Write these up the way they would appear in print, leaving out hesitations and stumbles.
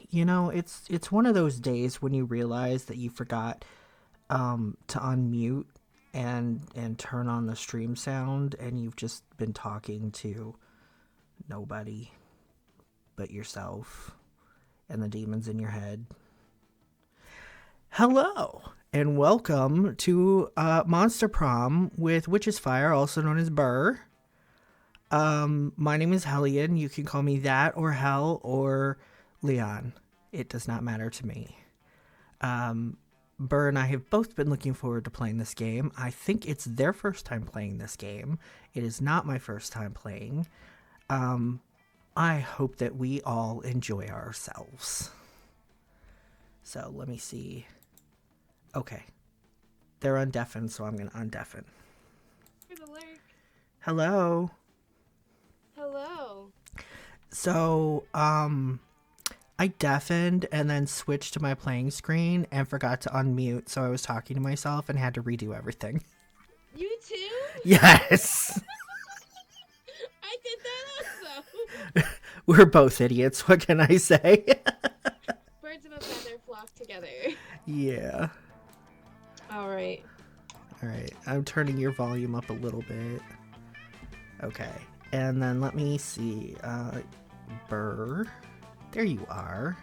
You know, it's one of those days when you realize that you forgot to unmute and turn on the stream sound, and you've just been talking to nobody but yourself and the demons in your head. Hello and welcome to Monster Prom with Witch's Fire, also known as Burr. My name is Hel'leon. You can call me that or Hell or Leon. It does not matter to me. Burr and I have both been looking forward to playing this game. I think it's their first time playing this game. It is not my first time playing. I hope that we all enjoy ourselves. So let me see. Okay. They're undeafened, so I'm going to undeafen. Hello. Hello. So, I deafened and then switched to my playing screen and forgot to unmute, so I was talking to myself and had to redo everything. You too? Yes! I did that also. We're both idiots, what can I say? Birds of a feather flock together. Yeah. Alright. Alright, I'm turning your volume up a little bit. Okay, and then let me see. Burr. There you are.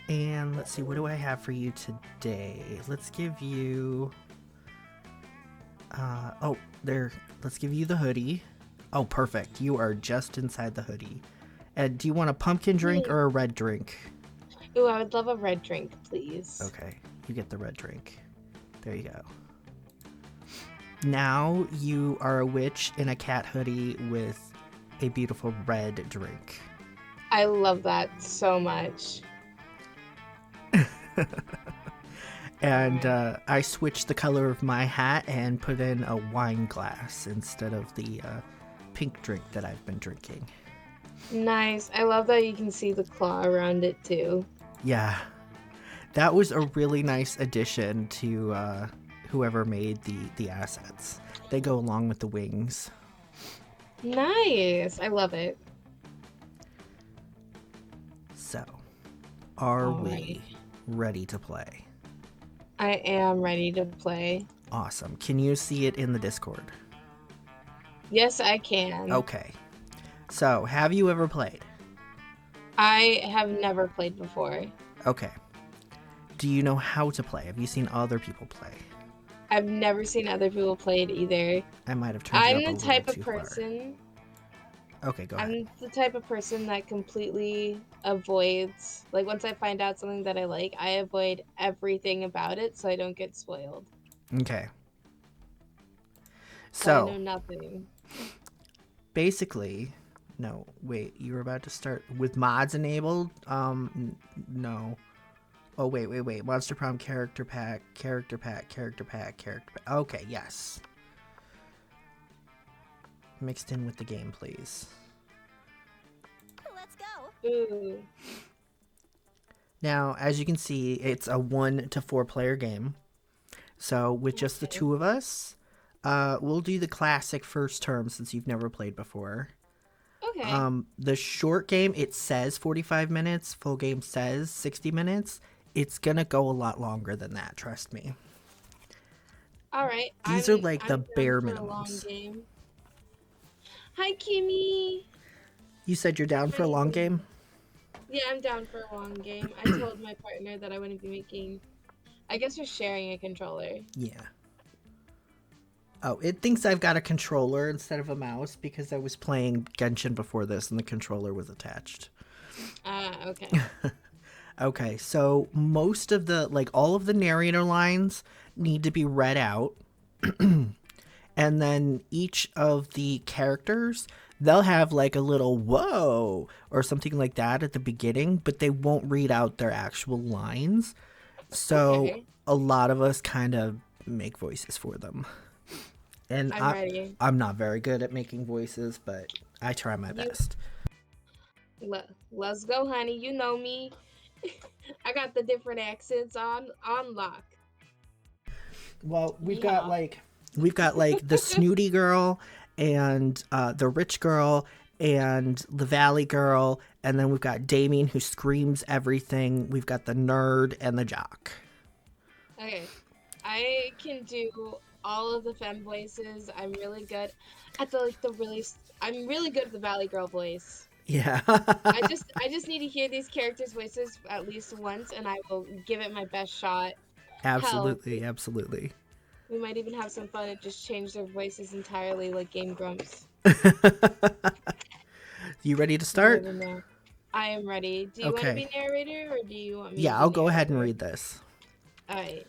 And let's see, what do I have for you today? Let's give you... let's give you the hoodie. Oh, perfect. You are just inside the hoodie. And do you want a pumpkin drink or a red drink? Ooh, I would love a red drink, please. Okay, you get the red drink. There you go. Now you are a witch in a cat hoodie with a beautiful red drink. I love that so much. And I switched the color of my hat and put in a wine glass instead of the pink drink that I've been drinking. Nice. I love that you can see the claw around it too. Yeah. That was a really nice addition to whoever made the assets. They go along with the wings. Nice. I love it. So, are we ready to play? I am ready to play. Awesome. Can you see it in the Discord? Yes, I can. Okay. So, have you ever played? I have never played before. Okay. Do you know how to play? Have you seen other people play? I've never seen other people play it either. I might have turned it up a little too far. I'm the type of person... Okay, go ahead. I'm the type of person that completely avoids, like, once I find out something that I like, I avoid everything about it so I don't get spoiled. Okay. So I know nothing. Basically, no, wait, you were about to start with mods enabled? No. Oh, wait. Monster Prom character pack. Okay, yes. Mixed in with the game, please. Let's go. Ooh. Now, as you can see, it's a 1 to 4 player game. So with just the two of us, we'll do the classic first term since you've never played before. Okay. The short game, it says 45 minutes. Full game says 60 minutes. It's gonna go a lot longer than that, trust me. All right. These are like the bare minimums. Long game. Hi, Kimmy. You said you're down for a long game? Yeah, I'm down for a long game. I told my partner that I wouldn't be making... I guess we're sharing a controller. Yeah. Oh, it thinks I've got a controller instead of a mouse because I was playing Genshin before this and the controller was attached. Okay. Okay, so most of the, like, all of the narrator lines need to be read out. And then each of the characters, they'll have like a little whoa or something like that at the beginning, but they won't read out their actual lines. So a lot of us kind of make voices for them. And I'm not very good at making voices, but I try my best. Let's go, honey. You know me. I got the different accents on lock. Well, we've got like the snooty girl and the rich girl and the Valley Girl, and then we've got Damien who screams everything. We've got the nerd and the jock. Okay. I can do all of the femme voices. I'm really good at I'm really good at the Valley Girl voice. Yeah. I just need to hear these characters' voices at least once and I will give it my best shot. Hell, Absolutely, absolutely. we might even have some fun and just change their voices entirely like Game Grumps. You ready to You start? never know. I am ready. Do you want to Okay. be narrator or do you want me to Yeah, be I'll go ahead and narrator? read this. Alright.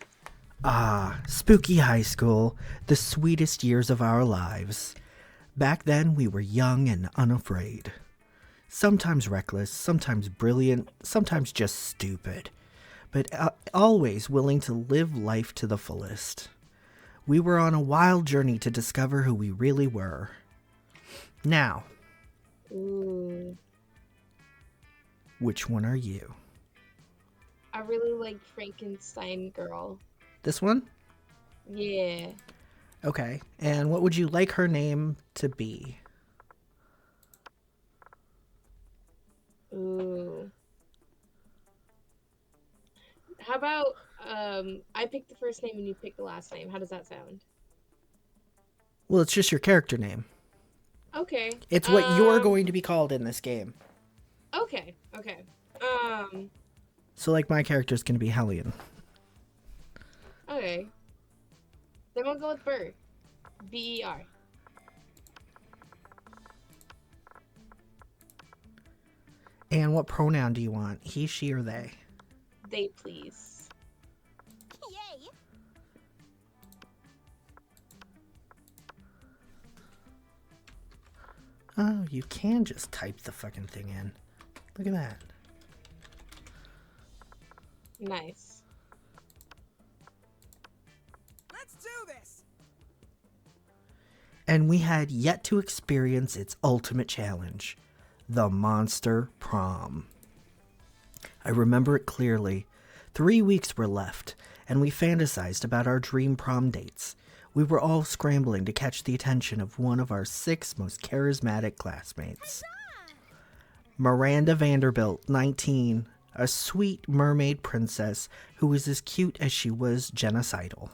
Spooky high school, the sweetest years of our lives. Back then, we were young and unafraid. Sometimes reckless, sometimes brilliant, sometimes just stupid. But always willing to live life to the fullest. We were on a wild journey to discover who we really were. Now, Ooh. which one are you? I really like Frankenstein Girl. This one? Yeah. Okay. And what would you like her name to be? Ooh. How about I pick the first name and you pick the last name. How does that sound? Well, it's just your character name. Okay. It's what you're going to be called in this game. Okay. Okay. So, like, my character's going to be Hel'leon. Okay. Then we'll go with Ber. Ber. And what pronoun do you want? He, she, or they? They, please. Yay! Oh, you can just type the fucking thing in. Look at that. Nice. Let's do this! And we had yet to experience its ultimate challenge, the Monster Prom. I remember it clearly. 3 weeks were left, and we fantasized about our dream prom dates. We were all scrambling to catch the attention of one of our 6 most charismatic classmates. Miranda Vanderbilt, 19, a sweet mermaid princess who was as cute as she was genocidal.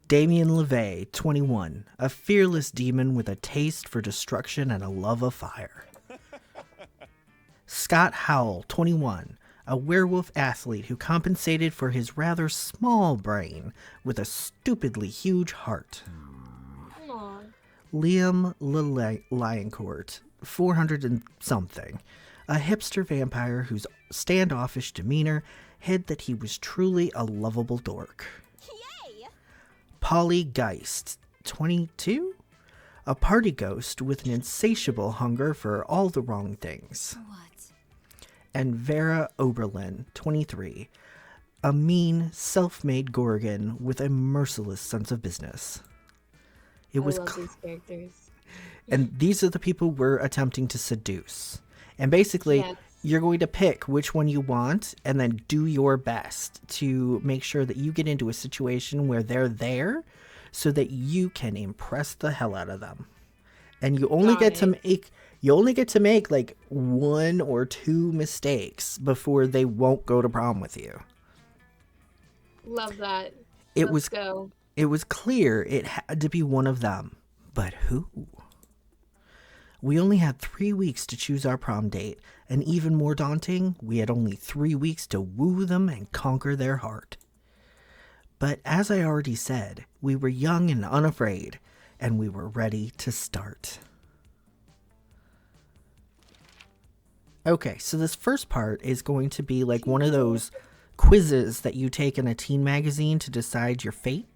Damien LeVay, 21, a fearless demon with a taste for destruction and a love of fire. Scott Howell, 21, a werewolf athlete who compensated for his rather small brain with a stupidly huge heart. Aw. Liam Lioncourt, 400 and something, a hipster vampire whose standoffish demeanor hid that he was truly a lovable dork. Yay! Polly Geist, 22, a party ghost with an insatiable hunger for all the wrong things. What? And Vera Oberlin, 23, a mean, self-made Gorgon with a merciless sense of business. It was I love these characters. and these are the people we're attempting to seduce. And basically, Yes. you're going to pick which one you want and then do your best to make sure that you get into a situation where they're there so that you can impress the hell out of them. And you only get to make like 1 or 2 mistakes before they won't go to prom with you. Love that. Let's go. It was clear it had to be one of them. But who? We only had 3 weeks to choose our prom date, and even more daunting, we had only 3 weeks to woo them and conquer their heart. But as I already said, we were young and unafraid, and we were ready to start. Okay, so this first part is going to be like one of those quizzes that you take in a teen magazine to decide your fate.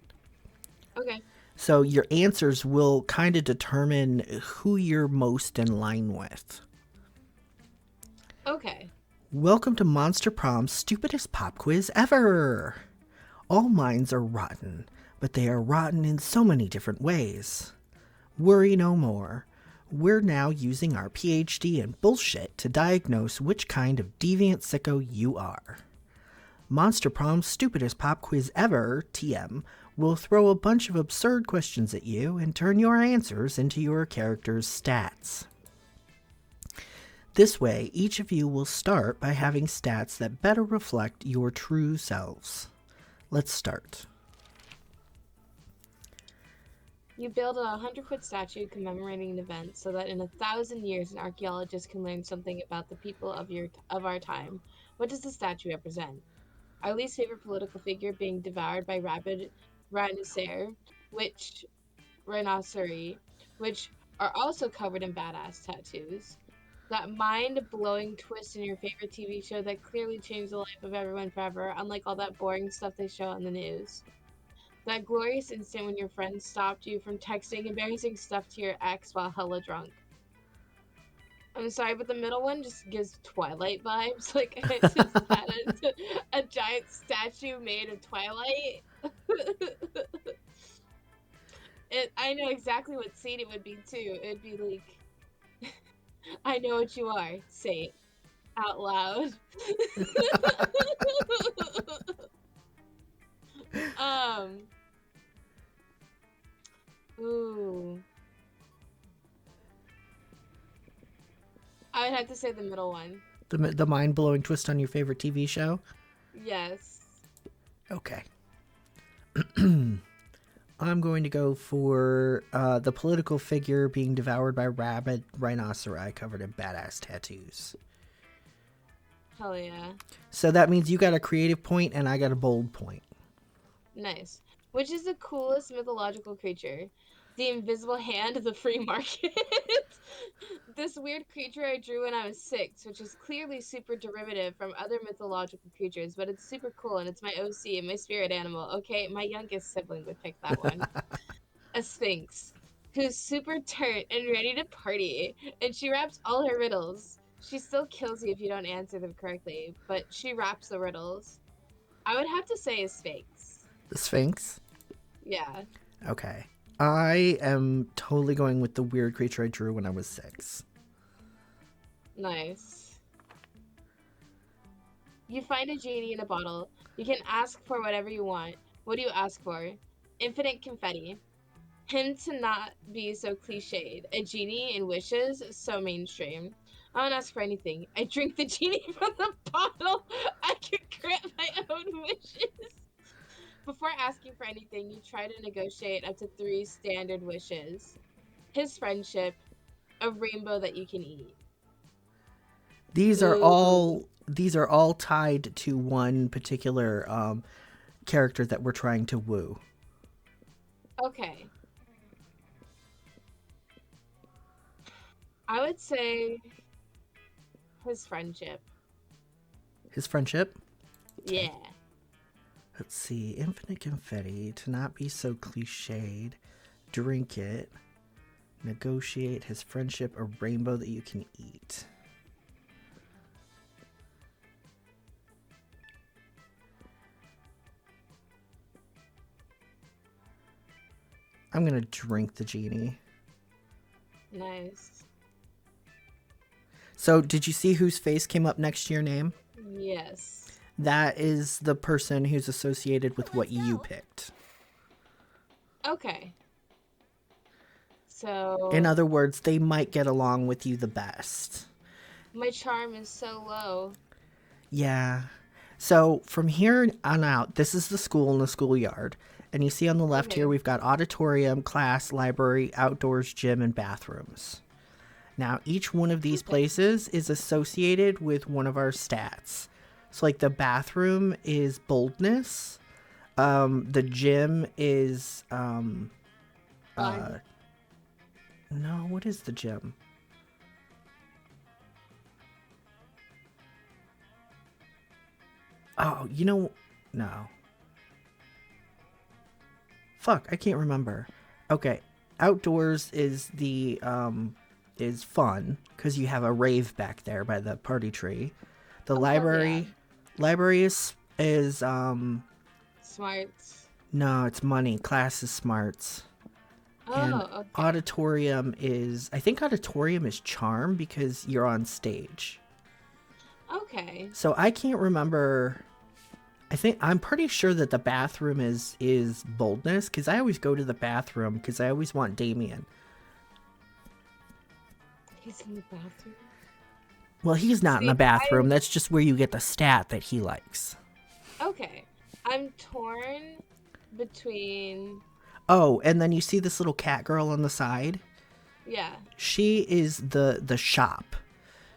Okay. So your answers will kind of determine who you're most in line with. Okay. Welcome to Monster Prom's stupidest pop quiz ever. All minds are rotten, but they are rotten in so many different ways. Worry no more. We're now using our PhD in bullshit to diagnose which kind of deviant sicko you are. Monster Prom's stupidest pop quiz ever, TM, We'll throw a bunch of absurd questions at you and turn your answers into your character's stats. This way, each of you will start by having stats that better reflect your true selves. Let's start. You build a 100-foot statue commemorating an event so that in 1,000 years an archaeologist can learn something about the people of our time. What does the statue represent? Our least favorite political figure being devoured by rabid rhinoceri, which are also covered in badass tattoos. That mind-blowing twist in your favorite TV show that clearly changed the life of everyone forever, unlike all that boring stuff they show on the news. That glorious instant when your friend stopped you from texting embarrassing stuff to your ex while hella drunk. I'm sorry, but the middle one just gives Twilight vibes. Like, it's just a giant statue made of Twilight. I know exactly what scene it would be, too. It'd be like, I know what you are. Say it out loud. Ooh. I would have to say the middle one. The mind-blowing twist on your favorite TV show? Yes. Okay. I'm going to go for the political figure being devoured by rabid rhinoceri covered in badass tattoos. Hell yeah. So that means you got a creative point and I got a bold point. Nice. Which is the coolest mythological creature? The invisible hand of the free market. This weird creature I drew when I was 6, which is clearly super derivative from other mythological creatures, but it's super cool and it's my OC and my spirit animal. Okay, my youngest sibling would pick that one. A sphinx, who's super turnt and ready to party, and she raps all her riddles. She still kills you if you don't answer them correctly, but she raps the riddles. I would have to say a sphinx. The Sphinx? Yeah. Okay. I am totally going with the weird creature I drew when I was 6. Nice. You find a genie in a bottle. You can ask for whatever you want. What do you ask for? Infinite confetti. Him to not be so cliched. A genie in wishes, so mainstream. I don't ask for anything. I drink the genie from the bottle. I can grant my own wishes. Before asking for anything, you try to negotiate up to 3 standard wishes. His friendship, a rainbow that you can eat. These are all tied to one particular character that we're trying to woo. Okay. I would say his friendship. His friendship? Yeah. Let's see. Infinite confetti. To not be so cliched. Drink it. Negotiate his friendship. A rainbow that you can eat. I'm going to drink the genie. Nice. So, did you see whose face came up next to your name? Yes. That is the person who's associated with what you picked. Okay. So... In other words, they might get along with you the best. My charm is so low. Yeah. So, from here on out, this is the school and the schoolyard. And you see on the left here, we've got auditorium, class, library, outdoors, gym, and bathrooms. Now, each one of these places is associated with one of our stats. So, like, the bathroom is boldness. The gym is, no, what is the gym? Oh, no. Fuck, I can't remember. Okay, outdoors is is fun because you have a rave back there by the party tree. The library is Smarts. no, it's money. Class is smarts. And Okay. auditorium is, I think auditorium is charm because you're on stage. Okay. So I can't remember I'm pretty sure that the bathroom is boldness, because I always go to the bathroom because I always want Damien. He's in the bathroom. Well, he's not in the See, bathroom. That's just where you get the stat that he likes. Okay. I'm torn between. Oh, and then you see this little cat girl on the side? Yeah. She is the shop.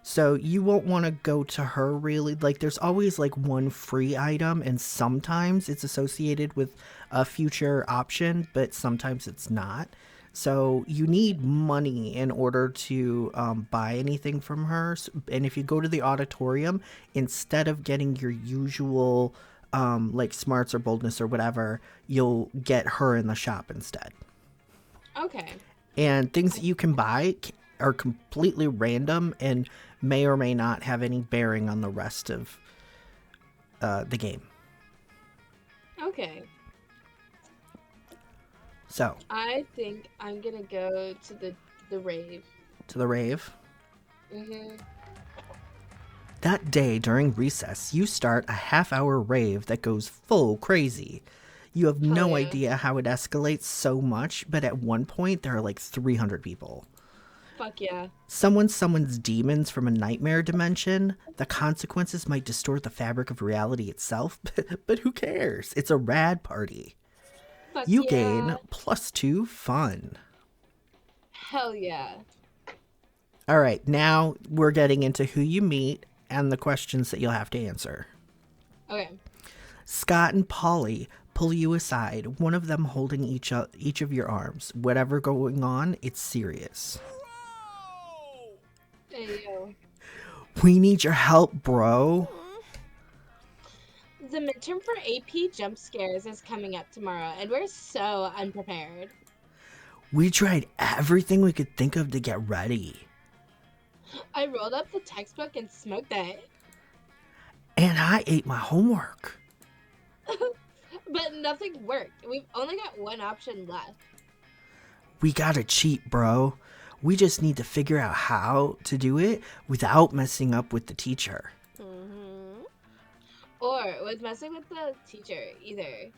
So you won't want to go to her really. Like, there's always like one free item, and sometimes it's associated with a future option, but sometimes it's not. So you need money in order to buy anything from her. And if you go to the auditorium, instead of getting your usual like smarts or boldness or whatever, you'll get her in the shop instead. Okay. And things that you can buy are completely random and may or may not have any bearing on the rest of the game. Okay. So, I think I'm gonna go to the rave. to the rave. Mhm. That day during recess, you start a half-hour rave that goes full crazy. You have no yeah. idea how it escalates so much, but at one point there are like 300 people. Fuck yeah. Someone summons demons from a nightmare dimension. The consequences might distort the fabric of reality itself, but who cares? It's a rad party. Fuck You yeah. gain +2 fun. Hell yeah. All right, now we're getting into who you meet and the questions that you'll have to answer. Okay. Scott and Polly pull you aside, one of them holding each of your arms. Whatever going on, it's serious. Hey yo. We need your help, bro. The midterm for AP jump scares is coming up tomorrow, and we're so unprepared. We tried everything we could think of to get ready. I rolled up the textbook and smoked it. And I ate my homework. But nothing worked. We've only got one option left. We gotta cheat, bro. We just need to figure out how to do it without messing up with the teacher. Mm-hmm. Or with messing with the teacher, either.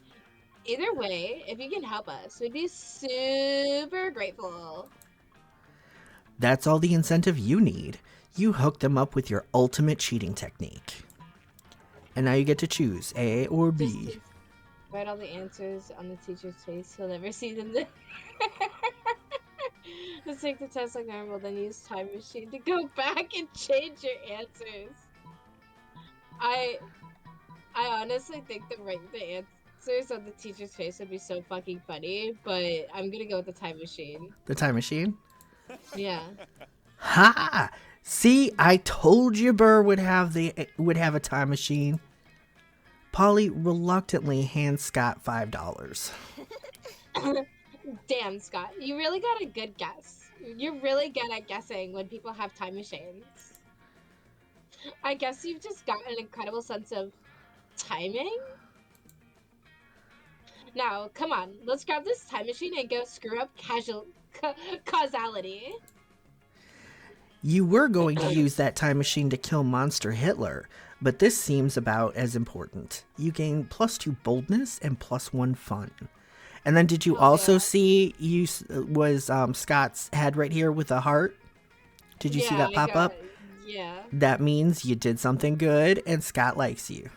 Either way, if you can help us, we'd be super grateful. That's all the incentive you need. You hook them up with your ultimate cheating technique. And now you get to choose A or B. Just write all the answers on the teacher's face. He'll never see them there. Just take the test like normal, then use time machine to go back and change your answers. I honestly think the answers on the teacher's face would be so fucking funny, but I'm gonna go with the time machine. The time machine? Yeah. Ha! See, I told you Burr would have a time machine. Polly reluctantly hands Scott $5. Damn, Scott, you really got a good guess. You're really good at guessing when people have time machines. I guess you've just got an incredible sense of timing. Now, come on, let's grab this time machine and go screw up causality. You were going to use that time machine to kill Monster Hitler, but this seems about as important. You gain +2 boldness and +1 fun. And then did you also see was Scott's head right here with a heart? Did you see that pop up? Yeah. That means you did something good and Scott likes you.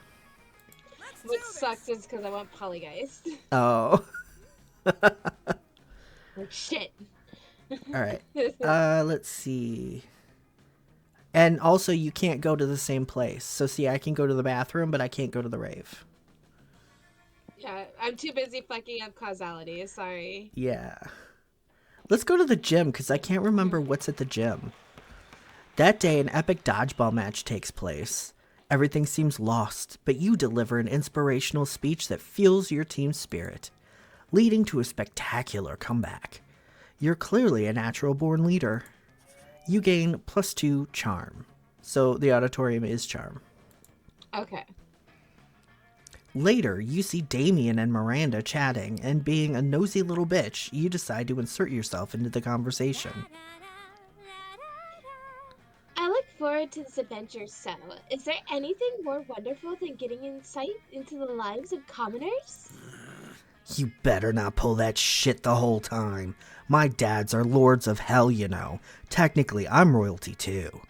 What sucks is because I want Polygeist. Oh. Like shit. All right. Let's see. And also, you can't go to the same place. So, see, I can go to the bathroom, but I can't go to the rave. Yeah, I'm too busy fucking up causality. Sorry. Yeah. Let's go to the gym, because I can't remember what's at the gym. That day, an epic dodgeball match takes place. Everything seems lost, but you deliver an inspirational speech that fuels your team's spirit, leading to a spectacular comeback. You're clearly a natural-born leader. You gain +2 charm. So the auditorium is charm. Okay. Later, you see Damien and Miranda chatting, and being a nosy little bitch, you decide to insert yourself into the conversation. I like forward to this adventure, so is there anything more wonderful than getting insight into the lives of commoners? You better not pull that shit the whole time. My dads are lords of hell, you know. Technically, I'm royalty too.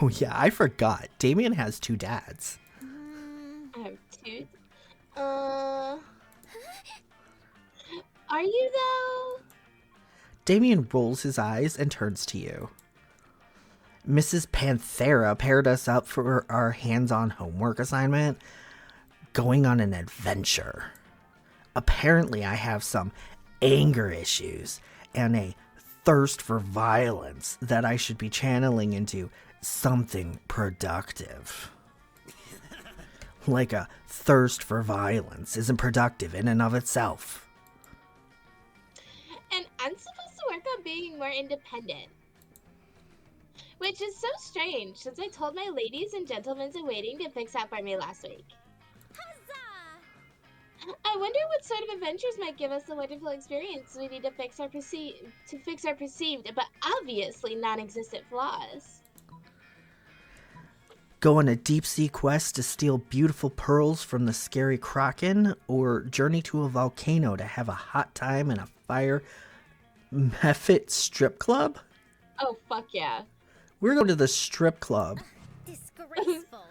Oh yeah, I forgot. Damien has 2 dads. I have 2. Are you though? Damien rolls his eyes and turns to you. Mrs. Panthera paired us up for our hands-on homework assignment, going on an adventure. Apparently, I have some anger issues and a thirst for violence that I should be channeling into something productive. Like a thirst for violence isn't productive in and of itself. And I'm supposed to work on being more independent. Which is so strange, since I told my ladies and gentlemen in waiting to fix that for me last week. Huzzah! I wonder what sort of adventures might give us the wonderful experience we need to fix our perceived, but obviously non-existent flaws. Go on a deep-sea quest to steal beautiful pearls from the scary kraken, or journey to a volcano to have a hot time in a fire method strip club? Oh, fuck yeah. We're going to the strip club. Disgraceful.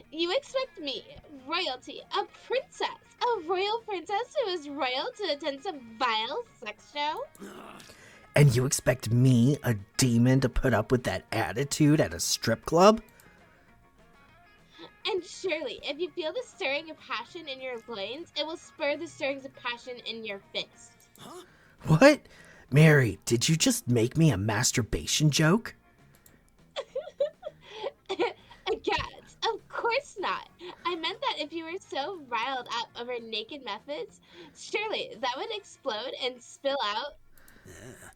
You expect me, royalty, a royal princess who is royal, to attend some vile sex show? And you expect me, a demon, to put up with that attitude at a strip club? And surely, if you feel the stirring of passion in your loins, it will spur the stirrings of passion in your fist. What? Mary, did you just make me a masturbation joke? Aghast, of course not. I meant that if you were so riled up over naked methods, surely that would explode and spill out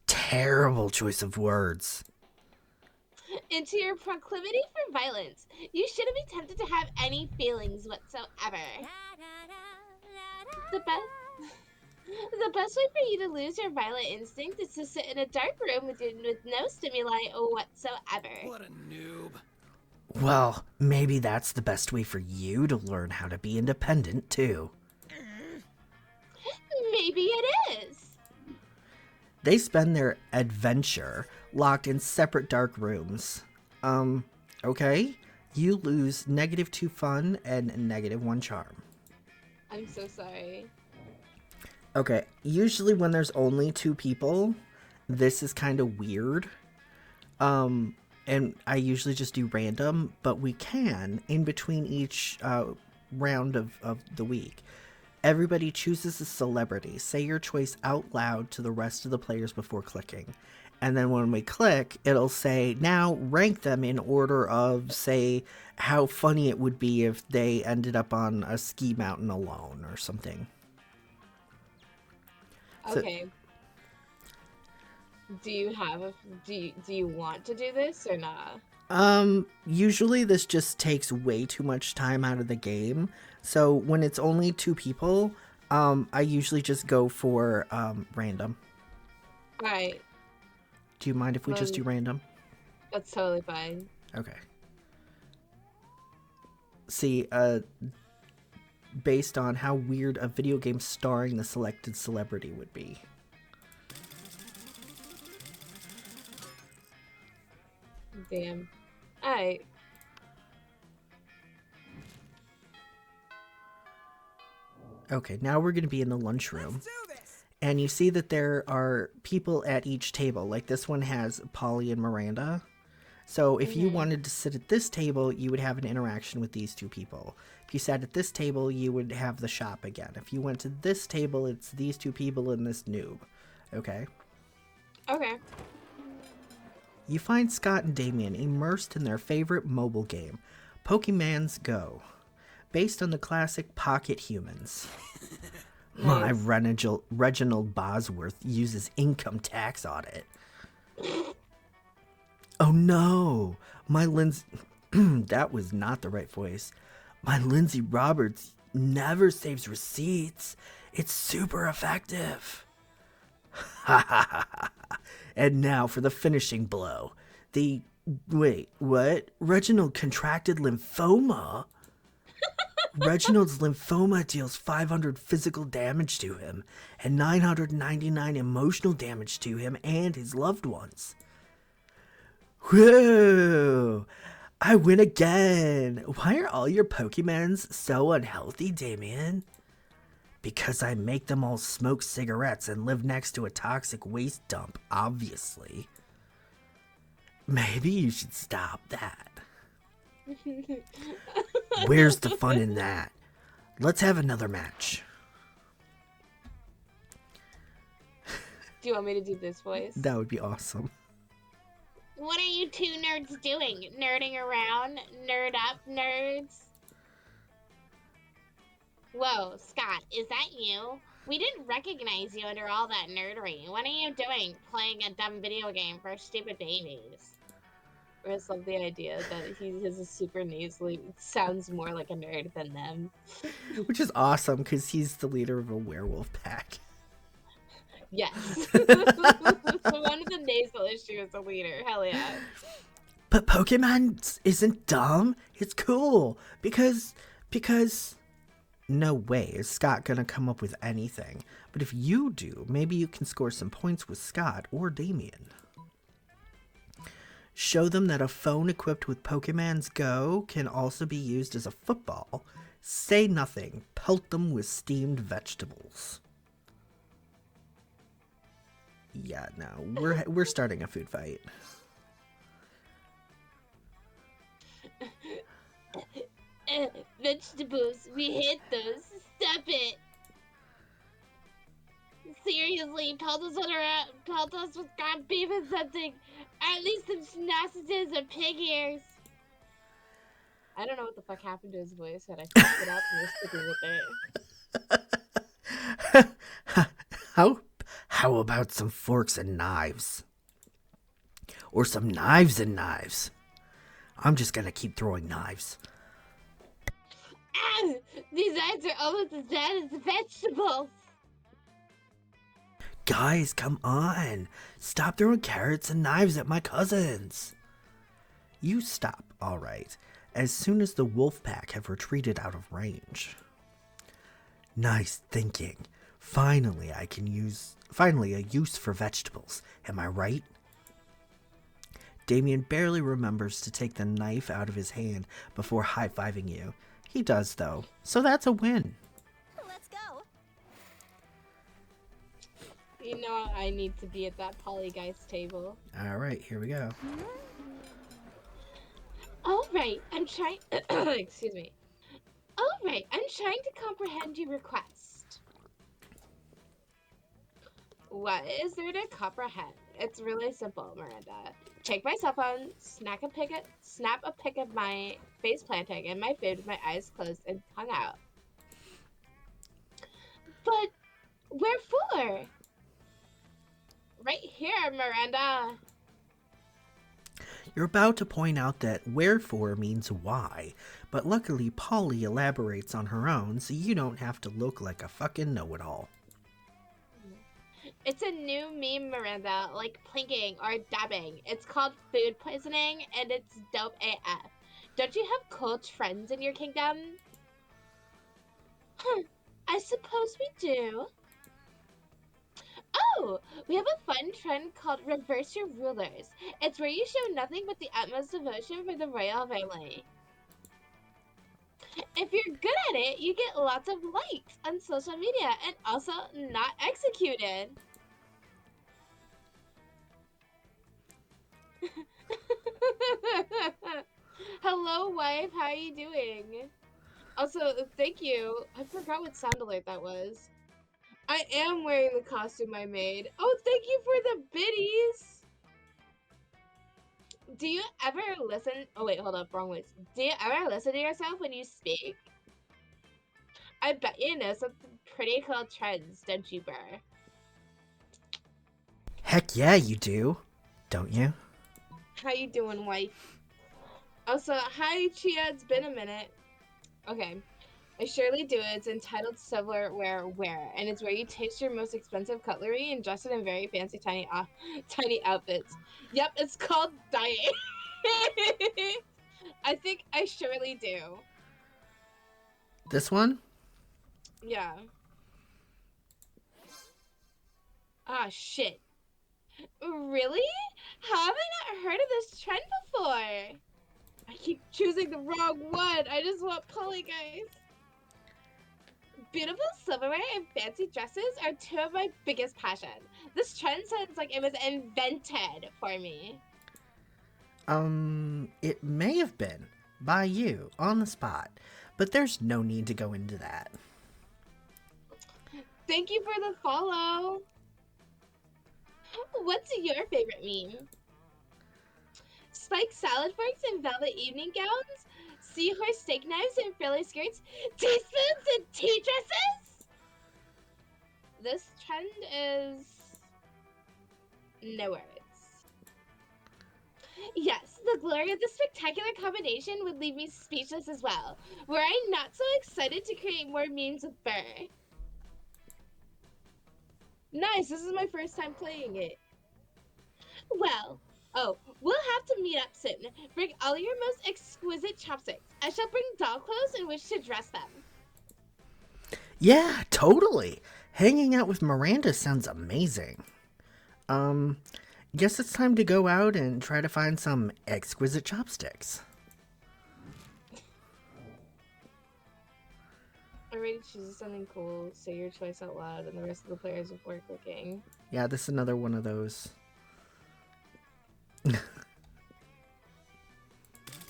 Terrible choice of words. into your proclivity for violence. You shouldn't be tempted to have any feelings whatsoever. The best way for you to lose your violent instinct is to sit in a dark room with no stimuli whatsoever. What a noob. Well, maybe that's the best way for you to learn how to be independent, too. Maybe it is. They spend their adventure locked in separate dark rooms. Okay? You lose -2 fun and -1 charm. I'm so sorry. Okay, usually when there's only 2 people, this is kind of weird. And I usually just do random, but we can, in between each round of the week. Everybody chooses a celebrity. Say your choice out loud to the rest of the players before clicking. And then when we click, it'll say, now rank them in order of, say, how funny it would be if they ended up on a ski mountain alone or something. So- Okay. Do you want to do this or not? Usually this just takes way too much time out of the game. So when it's only 2 people, I usually just go for random. Alright, Do you mind if we just do random? that's totally fine. Okay. See, based on how weird a video game starring the selected celebrity would be. Damn. Alright. Okay, now we're going to be in the lunchroom. Let's do this. And you see that there are people at each table. Like this one has Polly and Miranda. So if you wanted to sit at this table, you would have an interaction with these 2 people. If you sat at this table, you would have the shop again. If you went to this table, it's these 2 people and this noob. Okay? Okay. You find Scott and Damien immersed in their favorite mobile game, Pokemon's Go, based on the classic Pocket Humans. My Reginald Bosworth uses income tax audit. Oh no, my Lindsay... that was not the right voice. My Lindsay Roberts never saves receipts. It's super effective. Ha ha ha ha. And now for the finishing blow. The Wait, what? Reginald contracted lymphoma? Reginald's lymphoma deals 500 physical damage to him and 999 emotional damage to him and his loved ones. Whoa! I win again! Why are all your Pokemons so unhealthy, Damien? Because I make them all smoke cigarettes and live next to a toxic waste dump, obviously. Maybe you should stop that. Where's the fun in that? Let's have another match. Do you want me to do this voice? That would be awesome. What are you two nerds doing? Nerding around? Nerd up, nerds? Whoa, Scott, is that you? We didn't recognize you under all that nerdery. What are you doing? Playing a dumb video game for stupid babies? I just love the idea that he has a super nasally, sounds more like a nerd than them. Which is awesome because he's the leader of a werewolf pack. Yes. So one of the nasal issue is the leader. Hell yeah. But Pokemon isn't dumb. It's cool because no way is Scott gonna come up with anything. But if you do, maybe you can score some points with Scott or Damien. Show them that a phone equipped with Pokemon's Go can also be used as a football. Say nothing. Pelt them with steamed vegetables. Yeah, no, we're starting a food fight. Vegetables, we hate those. Stop it. Seriously, pelt us with ground beef and something. At least some sausages or pig ears. I don't know what the fuck happened to his voice, but I fucked it up and we're sticking with it. How about some forks and knives? Or some knives and knives? I'm just gonna keep throwing knives. Ah, these knives are almost as bad as the vegetables. Guys, come on. Stop throwing carrots and knives at my cousins. You stop, all right, as soon as the wolf pack have retreated out of range. Nice thinking. Finally, a use for vegetables. Am I right? Damien barely remembers to take the knife out of his hand before high-fiving you. He does, though, so that's a win. Let's go. You know I need to be at that polyguy's table. All right, here we go. All right, I'm trying. Excuse me. All right, I'm trying to comprehend your request. What is there to comprehend? It's really simple, Miranda. Take my cell phone, snap a pic of my face planting and my food with my eyes closed and tongue out. But wherefore? Right here, Miranda. You're about to point out that wherefore means why, but luckily Polly elaborates on her own, so you don't have to look like a fucking know-it-all. It's a new meme, Miranda, like plinking or dabbing. It's called food poisoning, and it's dope AF. Don't you have cult friends in your kingdom? I suppose we do. Oh, we have a fun trend called Reverse Your Rulers. It's where you show nothing but the utmost devotion for the royal family. If you're good at it, you get lots of likes on social media and also not executed. Hello, wife. How are you doing? Also, thank you. I forgot what sound alert that was. I am wearing the costume I made. Oh, thank you for the biddies. Do you ever listen? Oh, wait, hold up. Wrong voice. Do you ever listen to yourself when you speak? I bet you know some pretty cool trends, don't you, Burr? Heck yeah, you do. Don't you? How you doing, wife? Also, hi, Chia. It's been a minute. Okay. I surely do. It's entitled Silverware Wear, and it's where you taste your most expensive cutlery and dress it in very fancy tiny outfits. Yep, it's called Diet. I think I surely do. This one? Yeah. Ah, shit. Really? How have I not heard of this trend before? I keep choosing the wrong one. I just want poltergeist. Beautiful silverware and fancy dresses are two of my biggest passions. This trend sounds like it was invented for me. It may have been by you on the spot, but there's no need to go into that. Thank you for the follow. What's your favorite meme? Spiked salad forks and velvet evening gowns? Seahorse steak knives and frilly skirts? Teaspoons and tea dresses? This trend is no words. Yes, the glory of this spectacular combination would leave me speechless as well. Were I not so excited to create more memes with Burr? Nice, this is my first time playing it. Well, we'll have to meet up soon. Bring all your most exquisite chopsticks. I shall bring doll clothes in which to dress them. Yeah, totally. Hanging out with Miranda sounds amazing. Guess it's time to go out and try to find some exquisite chopsticks. Already chooses something cool, say your choice out loud, and the rest of the players before clicking. Yeah, this is another one of those.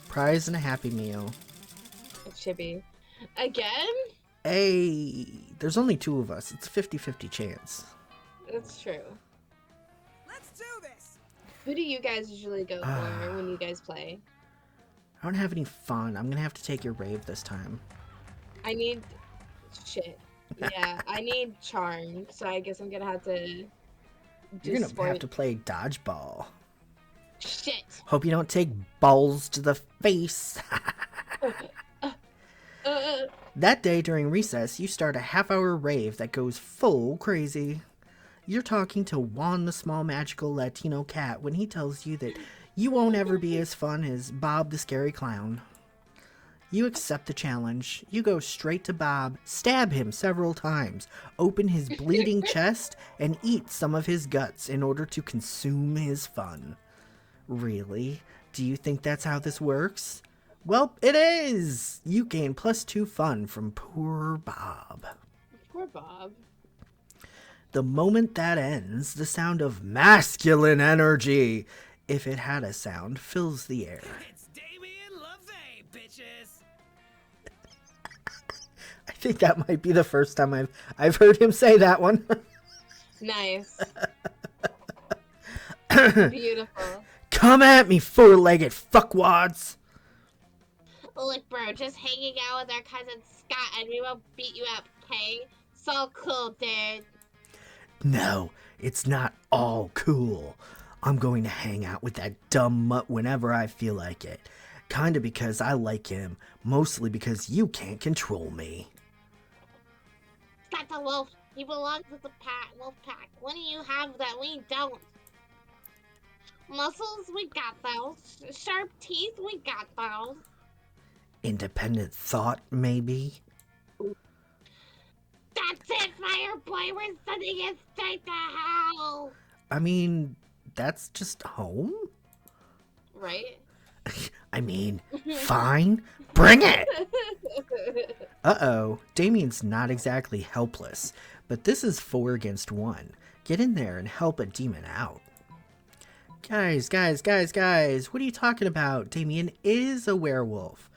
Prize and a Happy Meal. It's chippy. Again? Hey, there's only two of us. It's a 50-50 chance. That's true. Let's do this. Who do you guys usually go for when you guys play? I don't have any fun. I'm gonna have to take your rave this time. I need... Shit. Yeah, I need charm, so I guess I'm gonna have to... You're gonna have to play dodgeball. Shit! Hope you don't take balls to the face. That day during recess, you start a half-hour rave that goes full crazy. You're talking to Juan the small magical Latino cat when he tells you that you won't ever be as fun as Bob the scary clown. You accept the challenge. You go straight to Bob, stab him several times, open his bleeding chest, and eat some of his guts in order to consume his fun. Really? Do you think that's how this works? Well, it is! You gain +2 fun from poor Bob. Poor Bob. The moment that ends, the sound of masculine energy, if it had a sound, fills the air. It's Damien LaVey, bitches! I think that might be the first time I've heard him say that one. Nice. Beautiful. Come at me, four-legged fuckwads! Look, bro, just hanging out with our cousin Scott and we won't beat you up, okay? So cool, dude. No, it's not all cool. I'm going to hang out with that dumb mutt whenever I feel like it. Kinda because I like him, mostly because you can't control me. Scott the wolf, he belongs with the wolf pack. What do you have that we don't? Muscles, we got those. Sharp teeth, we got those. Independent thought, maybe? That's it, Fireboy! We're sending it straight to hell! I mean, that's just home? Right? I mean, fine. Bring it! Uh-oh, Damien's not exactly helpless, but this is 4 against 1. Get in there and help a demon out. Guys, what are you talking about? Damien is a werewolf.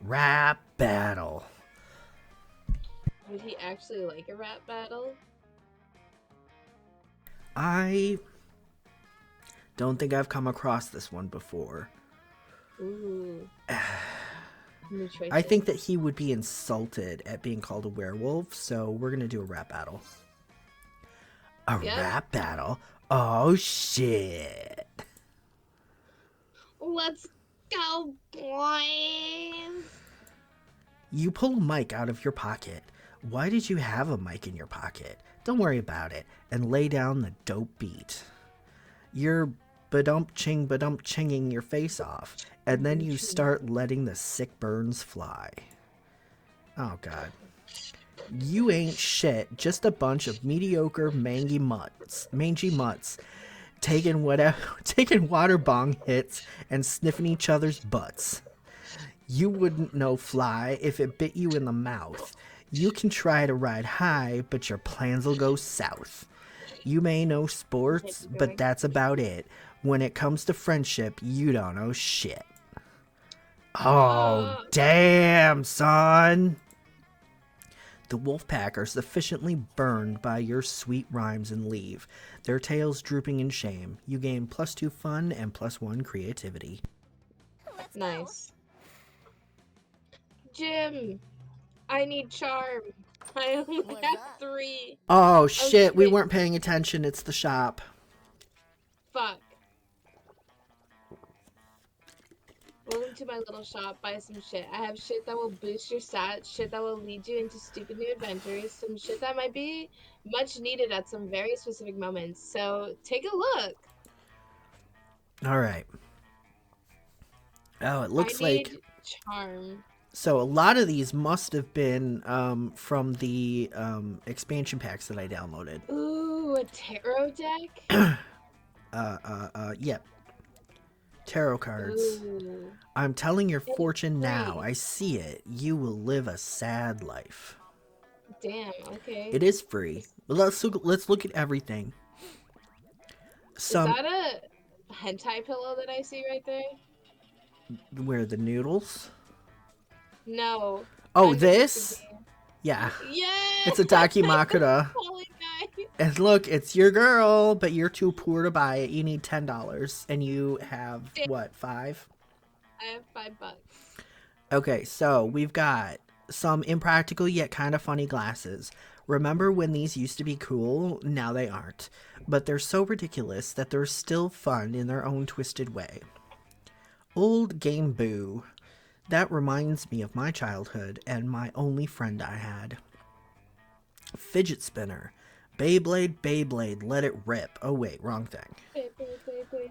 Rap battle. Would he actually like a rap battle? I don't think I've come across this one before. Ooh. New choices. I think that he would be insulted at being called a werewolf, so we're gonna do a rap battle. A rap battle? Oh shit. Let's go, boys! You pull a mic out of your pocket. Why did you have a mic in your pocket? Don't worry about it, and lay down the dope beat. You're chinging your face off, and then you start letting the sick burns fly. Oh god. You ain't shit, just a bunch of mediocre mangy mutts, taking water bong hits and sniffing each other's butts. You wouldn't know fly if it bit you in the mouth. You can try to ride high, but your plans'll go south. You may know sports, but that's about it. When it comes to friendship, you don't know shit. Oh, damn, son. The Wolfpack are sufficiently burned by your sweet rhymes and leave, their tails drooping in shame. You gain +2 fun and +1 creativity. Nice. Jim, I need charm. I only have 3. Oh shit, we shit. weren't paying attention. It's the shop. Fuck. Welcome to my little shop. Buy some shit. I have shit that will boost your stats, shit that will lead you into stupid new adventures, some shit that might be much needed at some very specific moments. So take a look. All right. Oh, it looks I like need charm. so. A lot of these must have been from the expansion packs that I downloaded. Ooh, a tarot deck. Yep. Tarot cards. Ooh. I'm telling your It's fortune now. free. I see it. You will live a sad life. Damn. Okay. It is free. But let's look at everything. Is that a hentai pillow that I see right there? Where the noodles? No. Oh, I'm this? thinking- Yeah. Yeah. It's a Dakimakura. Holy nice. And look, it's your girl, but you're too poor to buy it. You need $10, and you have what, 5? I have $5. Okay, so we've got some impractical yet kind of funny glasses. Remember when these used to be cool? Now they aren't. But they're so ridiculous that they're still fun in their own twisted way. Old Game Boo. That reminds me of my childhood and my only friend I had. Fidget spinner. Beyblade, let it rip. Oh wait, wrong thing.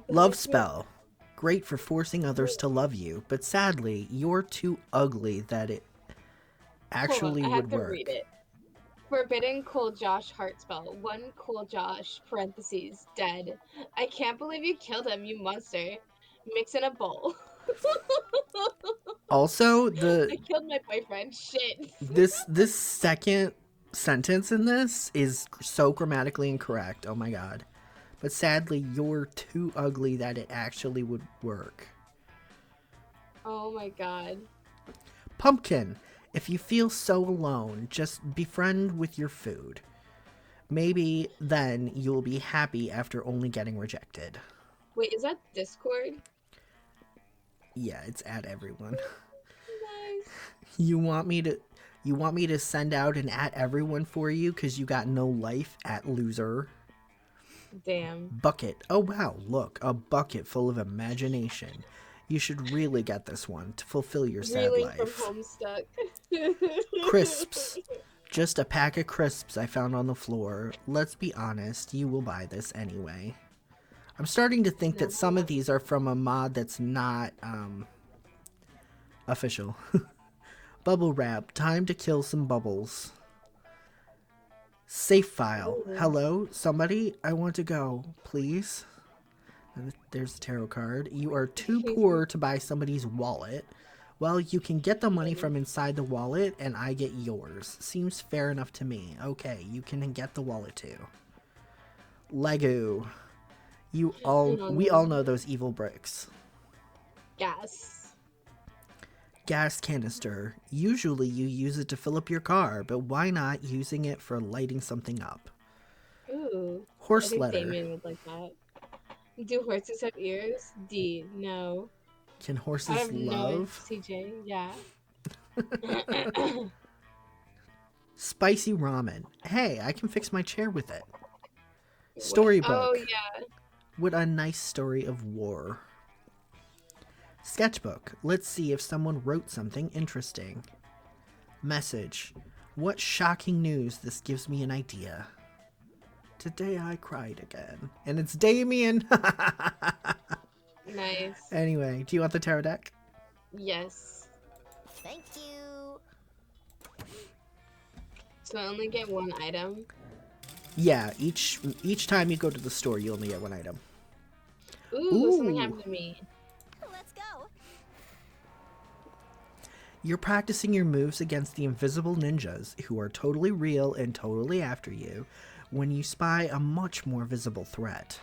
Love spell. Great for forcing others to love you, but sadly, you're too ugly that it actually Hold on, I have would to work. read it. Forbidden Cool Josh heart spell. 1 Cool Josh, parentheses, dead. I can't believe you killed him, you monster. Mix in a bowl. Also, I killed my boyfriend. Shit. this second sentence in this is so grammatically incorrect. Oh my god. But sadly, you're too ugly that it actually would work. Oh my god. Pumpkin. If you feel so alone, just befriend with your food. Maybe then you'll be happy after only getting rejected. Wait, is that Discord? Yeah, it's at everyone. Nice. You want me to send out an at everyone for you because you got no life, at loser. Damn. Bucket. Oh wow, look, a bucket full of imagination. You should really get this one to fulfill your sad Reeling life. from Homestuck. Crisps. Just a pack of crisps I found on the floor. Let's be honest, you will buy this anyway. I'm starting to think that some of these are from a mod that's not official. Bubble wrap. Time to kill some bubbles. Safe file. Hello, somebody? I want to go, please. And there's the tarot card. You are too poor to buy somebody's wallet. Well, you can get the money from inside the wallet, and I get yours. Seems fair enough to me. Okay, you can get the wallet too. Lego. We all know those evil bricks. Gas. Gas canister. Usually you use it to fill up your car, but why not using it for lighting something up? Ooh. Horse I think leather. Damien would like that. Do horses have ears? D. No. Can I horses have love? no CJ. Yeah. Spicy ramen. Hey, I can fix my chair with it. Storybook. Oh yeah. What a nice story of war. Sketchbook. Let's see if someone wrote something interesting. Message. What shocking news. This gives me an idea. Today I cried again. And it's Damien. Nice. Anyway, do you want the tarot deck? Yes. Thank you. So I only get one item. Yeah, each time you go to the store, you only get one item. Ooh, something happened to me. Let's go. You're practicing your moves against the invisible ninjas, who are totally real and totally after you, when you spy a much more visible threat.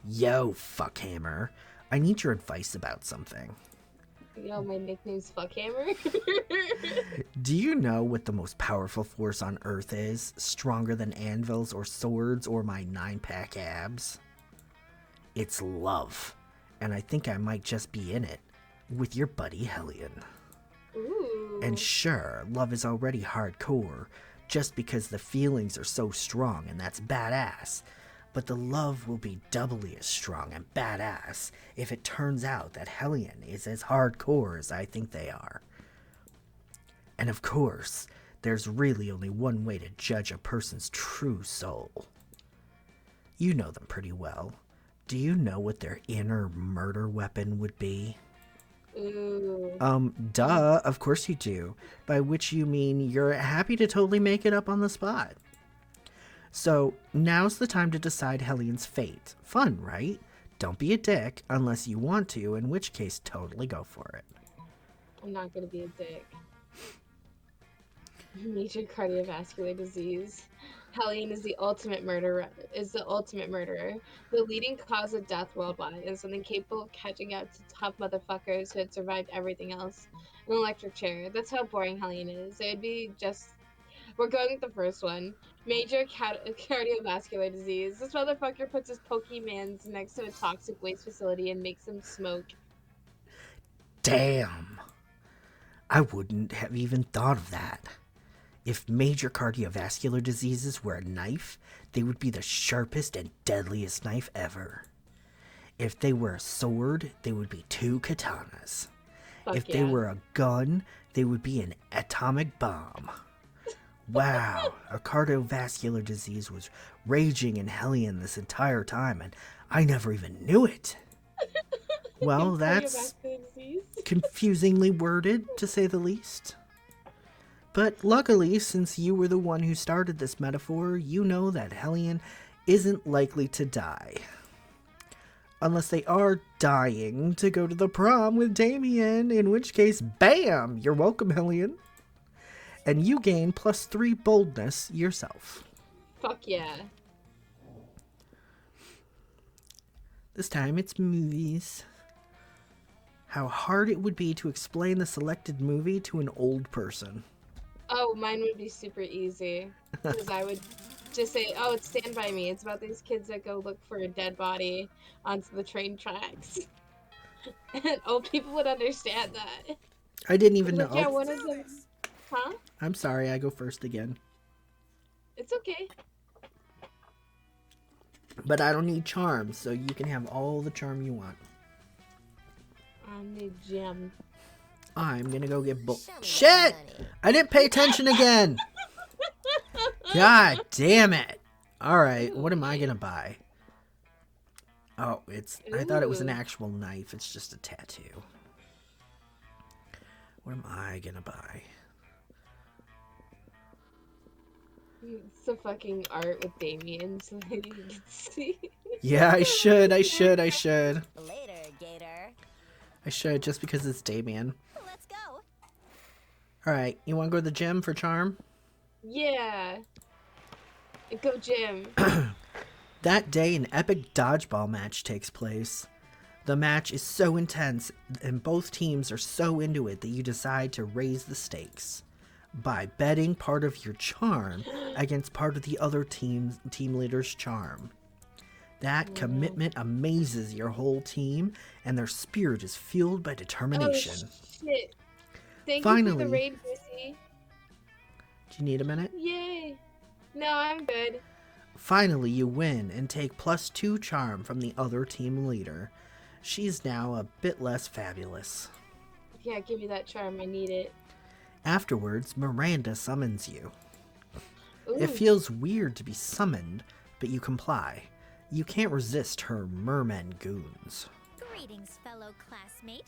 Yo, fuckhammer. I need your advice about something. Yo, my nickname's Fuckhammer. Do you know what the most powerful force on Earth is? Stronger than anvils or swords or my 9-pack abs? It's love. And I think I might just be in it. With your buddy Hel'leon. Ooh. And sure, love is already hardcore, just because the feelings are so strong, and that's badass. But the love will be doubly as strong and badass if it turns out that Hel'leon is as hardcore as I think they are. And of course, there's really only one way to judge a person's true soul. You know them pretty well. Do you know what their inner murder weapon would be? Ooh. Duh, of course you do. By which you mean you're happy to totally make it up on the spot. So, now's the time to decide Hel'leon's fate. Fun, right? Don't be a dick unless you want to, in which case totally go for it. I'm not gonna be a dick. Major cardiovascular disease. Hel'leon is the ultimate murderer. The leading cause of death worldwide, and something capable of catching up to tough motherfuckers who had survived everything else. An electric chair. That's how boring Hel'leon is. It'd be just. We're going with the first one. Major cardiovascular disease. This motherfucker puts his Pokemans next to a toxic waste facility and makes them smoke. Damn. I wouldn't have even thought of that. If major cardiovascular diseases were a knife, they would be the sharpest and deadliest knife ever. If they were a sword, they would be 2 katanas. If they were a gun, they would be an atomic bomb. Wow, a cardiovascular disease was raging in Hel'leon this entire time, and I never even knew it. Well, that's confusingly worded, to say the least. But luckily, since you were the one who started this metaphor, you know that Hel'leon isn't likely to die. Unless they are dying to go to the prom with Damien, in which case, bam! You're welcome, Hel'leon. And you gain +3 boldness yourself. Fuck yeah. This time it's movies. How hard it would be to explain the selected movie to an old person. Oh, mine would be super easy. Because I would just say, oh, it's Stand By Me. It's about these kids that go look for a dead body onto the train tracks. And old people would understand that. I didn't even know. Yeah, one of them. Huh? I'm sorry, I go first again. It's okay. But I don't need charms, so you can have all the charm you want. I need gem. I'm gonna go get Show me Shit! that money. I didn't pay attention again! God damn it! Alright, what am I gonna buy? Oh, I thought it was an Ooh. actual knife. It's just a tattoo. What am I gonna buy? It's the fucking art with Damien so that you can see. Yeah, I should. Later, Gator. I should, just because it's Damien. Let's go. Alright, you wanna go to the gym for charm? Yeah. Go gym. That day, an epic dodgeball match takes place. The match is so intense, and both teams are so into it that you decide to raise the stakes by betting part of your charm against part of the other team leader's charm. That commitment amazes your whole team, and their spirit is fueled by determination. Oh, shit. Thank you Finally. for the raid, Chrissy. Do you need a minute? Yay. No, I'm good. Finally, you win and take +2 charm from the other team leader. She's now a bit less fabulous. Yeah, give me that charm. I need it. Afterwards, Miranda summons you. Ooh. It feels weird to be summoned, but you comply. You can't resist her merman goons. Greetings, fellow classmate.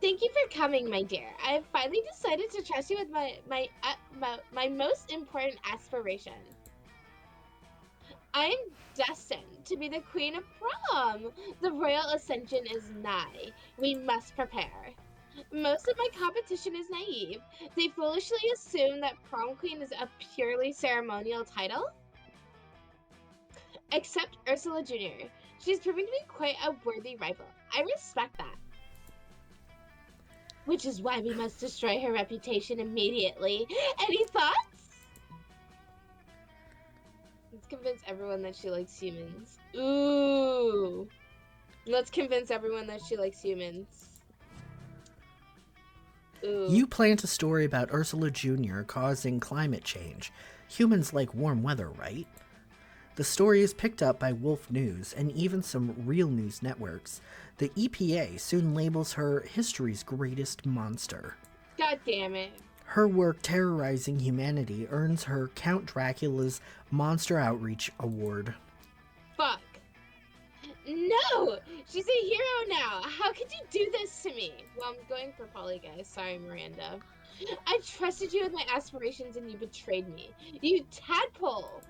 Thank you for coming, my dear. I have finally decided to trust you with my most important aspiration. I am destined to be the queen of prom. The royal ascension is nigh. We must prepare. Most of my competition is naive. They foolishly assume that prom queen is a purely ceremonial title. Except Ursula Jr. She's proving to be quite a worthy rival. I respect that. Which is why we must destroy her reputation immediately. Any thoughts? Let's convince everyone that she likes humans. Ooh. Let's convince everyone that she likes humans. Ooh. You plant a story about Ursula Jr. causing climate change. Humans like warm weather, right? The story is picked up by Wolf News and even some real news networks. The EPA soon labels her history's greatest monster. God damn it. Her work terrorizing humanity earns her Count Dracula's Monster Outreach Award. Fuck. No! She's a hero now! How could you do this to me? Well, I'm going for Polly, guys. Sorry, Miranda. I trusted you with my aspirations and you betrayed me. You tadpole!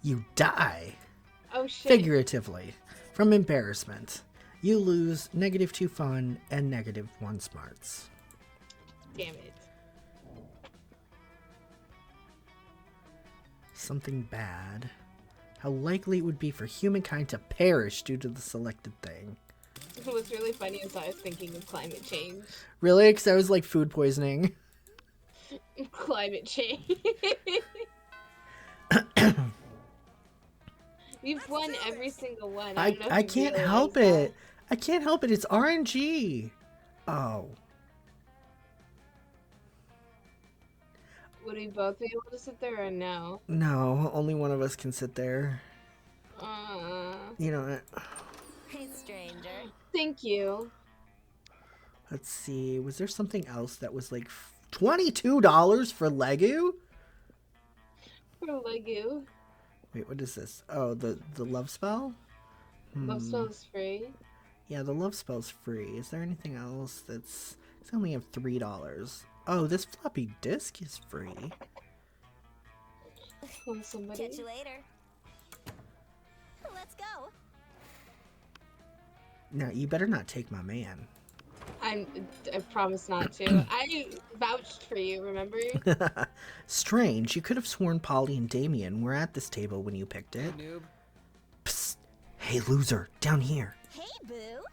You die, Oh, shit. figuratively, from embarrassment. You lose -2 fun and -1 smarts. Damn it. Something bad. How likely it would be for humankind to perish due to the selected thing. What's really funny is I was thinking of climate change. Really? Because that was like food poisoning. Climate change. You've won every single one. I don't know if you can't realize help that. it. I can't help it. It's RNG. Oh. Would we both be able to sit there or no? No, only one of us can sit there. You know what? Hey, stranger. Thank you. Let's see. Was there something else that was like $22 for Lego? For Legu. Wait, what is this? Oh, the love spell? Love spell is free. Yeah, the love spell's free. Is there anything else that's... I only have $3. Oh, this floppy disk is free. Oh, somebody. Catch you later. Let's go. Now, you better not take my man. I promise not to. I vouched for you, remember? Strange. You could have sworn Polly and Damien were at this table when you picked it. Noob. Psst. Hey, loser. Down here. Hey, boo.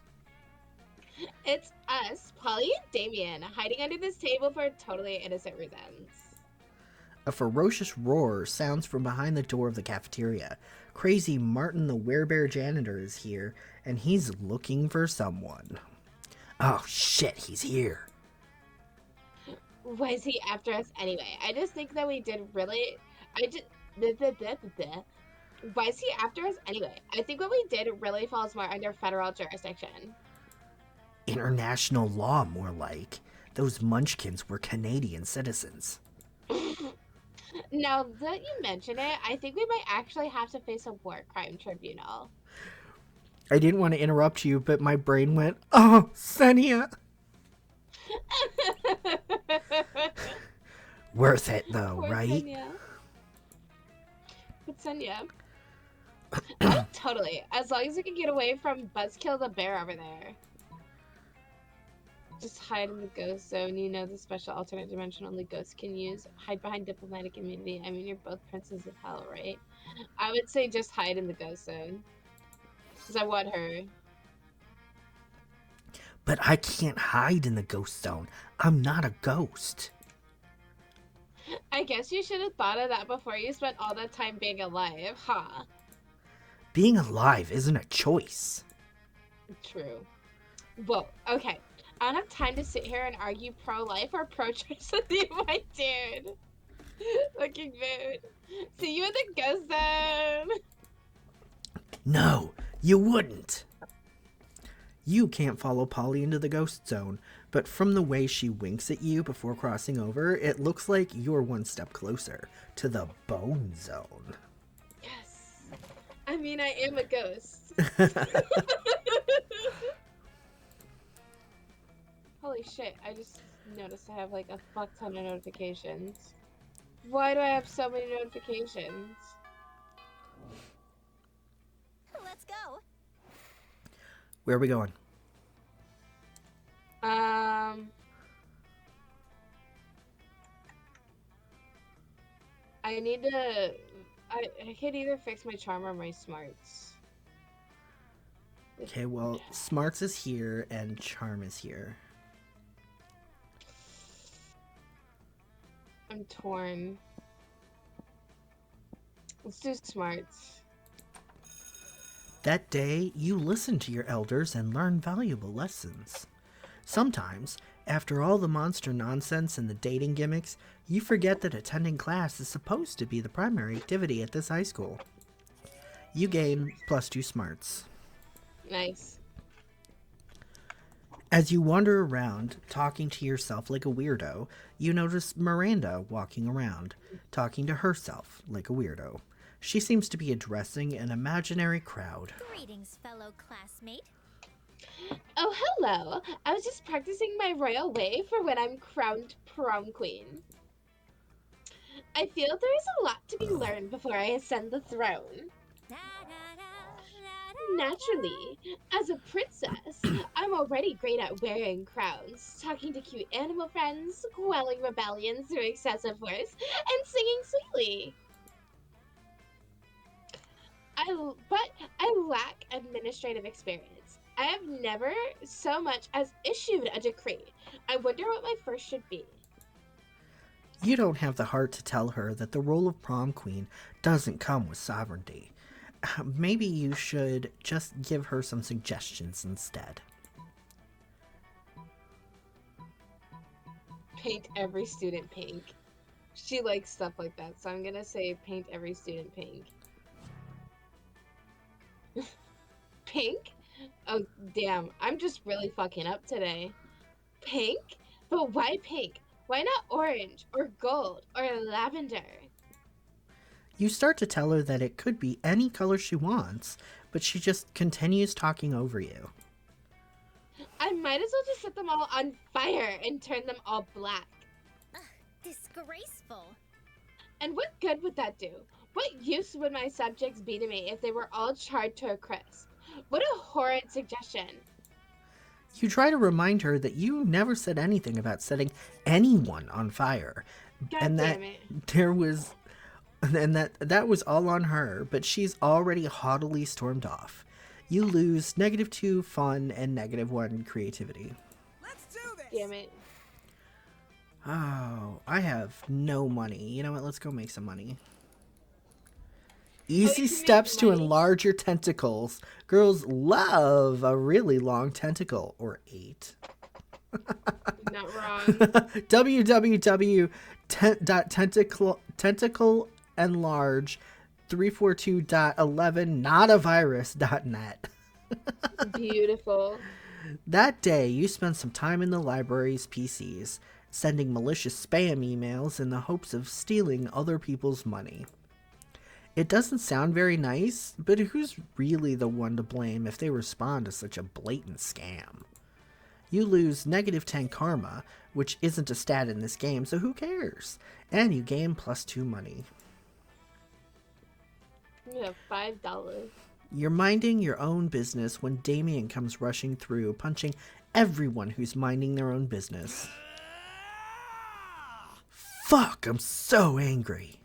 It's us, Polly and Damien, hiding under this table for totally innocent reasons. A ferocious roar sounds from behind the door of the cafeteria. Crazy Martin the Werebear janitor is here, and he's looking for someone. Oh shit, he's here. Why is he after us anyway? I just think that we did really... Why is he after us anyway? I think what we did really falls more under federal jurisdiction. International law, more like. Those munchkins were Canadian citizens. Now that you mention it, I think we might actually have to face a war crime tribunal. I didn't want to interrupt you, but my brain went, oh, Senia. Worth it, though, Poor right? Senya. But Senya. Oh, totally. As long as we can get away from Buzzkill the bear over there. Just hide in the ghost zone. You know the special alternate dimension only ghosts can use. Hide behind diplomatic immunity. I mean, you're both princes of hell, right? I would say just hide in the ghost zone. Because I want her. But I can't hide in the ghost zone. I'm not a ghost. I guess you should have thought of that before you spent all that time being alive, huh? Being alive isn't a choice. True. Whoa, okay. I don't have time to sit here and argue pro-life or pro-choice with you, my dude. Looking mood. See you in the ghost zone. No, you wouldn't. You can't follow Polly into the ghost zone, but from the way she winks at you before crossing over, it looks like you're one step closer to the bone zone. Yes. I mean, I am a ghost. Holy shit, I just noticed I have like a fuck ton of notifications. Why do I have so many notifications? Let's go. Where are we going? I need to. I could either fix my charm or my smarts. Okay, well, Smarts is here and Charm is here. I'm torn. Let's do smarts. That day, you listen to your elders and learn valuable lessons. Sometimes, after all the monster nonsense and the dating gimmicks, you forget that attending class is supposed to be the primary activity at this high school. You gain +2 smarts. Nice. As you wander around, talking to yourself like a weirdo, you notice Miranda walking around, talking to herself like a weirdo. She seems to be addressing an imaginary crowd. Greetings, fellow classmate. Oh, hello. I was just practicing my royal way for when I'm crowned prom queen. I feel there is a lot to be learned before I ascend the throne. Naturally, as a princess, I'm already great at wearing crowns, talking to cute animal friends, quelling rebellions through excessive force, and singing sweetly. But I lack administrative experience. I have never so much as issued a decree. I wonder what my first should be. You don't have the heart to tell her that the role of prom queen doesn't come with sovereignty. Maybe you should just give her some suggestions instead. Paint every student pink. She likes stuff like that, so I'm gonna say paint every student pink. Pink? Oh, damn. I'm just really fucking up today. Pink? But why pink? Why not orange, or gold, or lavender? You start to tell her that it could be any color she wants, but she just continues talking over you. I might as well just set them all on fire and turn them all black. Disgraceful. And what good would that do? What use would my subjects be to me if they were all charred to a crisp? What a horrid suggestion. You try to remind her that you never said anything about setting anyone on fire, God and that damn it. there was, and that was all on her. But she's already haughtily stormed off. You lose -2 fun and -1 creativity. Let's do this. Damn it. Oh, I have no money. You know what? Let's go make some money. Easy can make steps to money? enlarge your tentacles. Girls love a really long tentacle, or 8. Not wrong. www.tentacleenlarge342.11notavirus.net. Beautiful. That day, you spent some time in the library's PCs, sending malicious spam emails in the hopes of stealing other people's money. It doesn't sound very nice, but who's really the one to blame if they respond to such a blatant scam? You lose -10 karma, which isn't a stat in this game, so who cares? And you gain +2 money. You have $5. You're minding your own business when Damien comes rushing through, punching everyone who's minding their own business. Fuck, I'm so angry.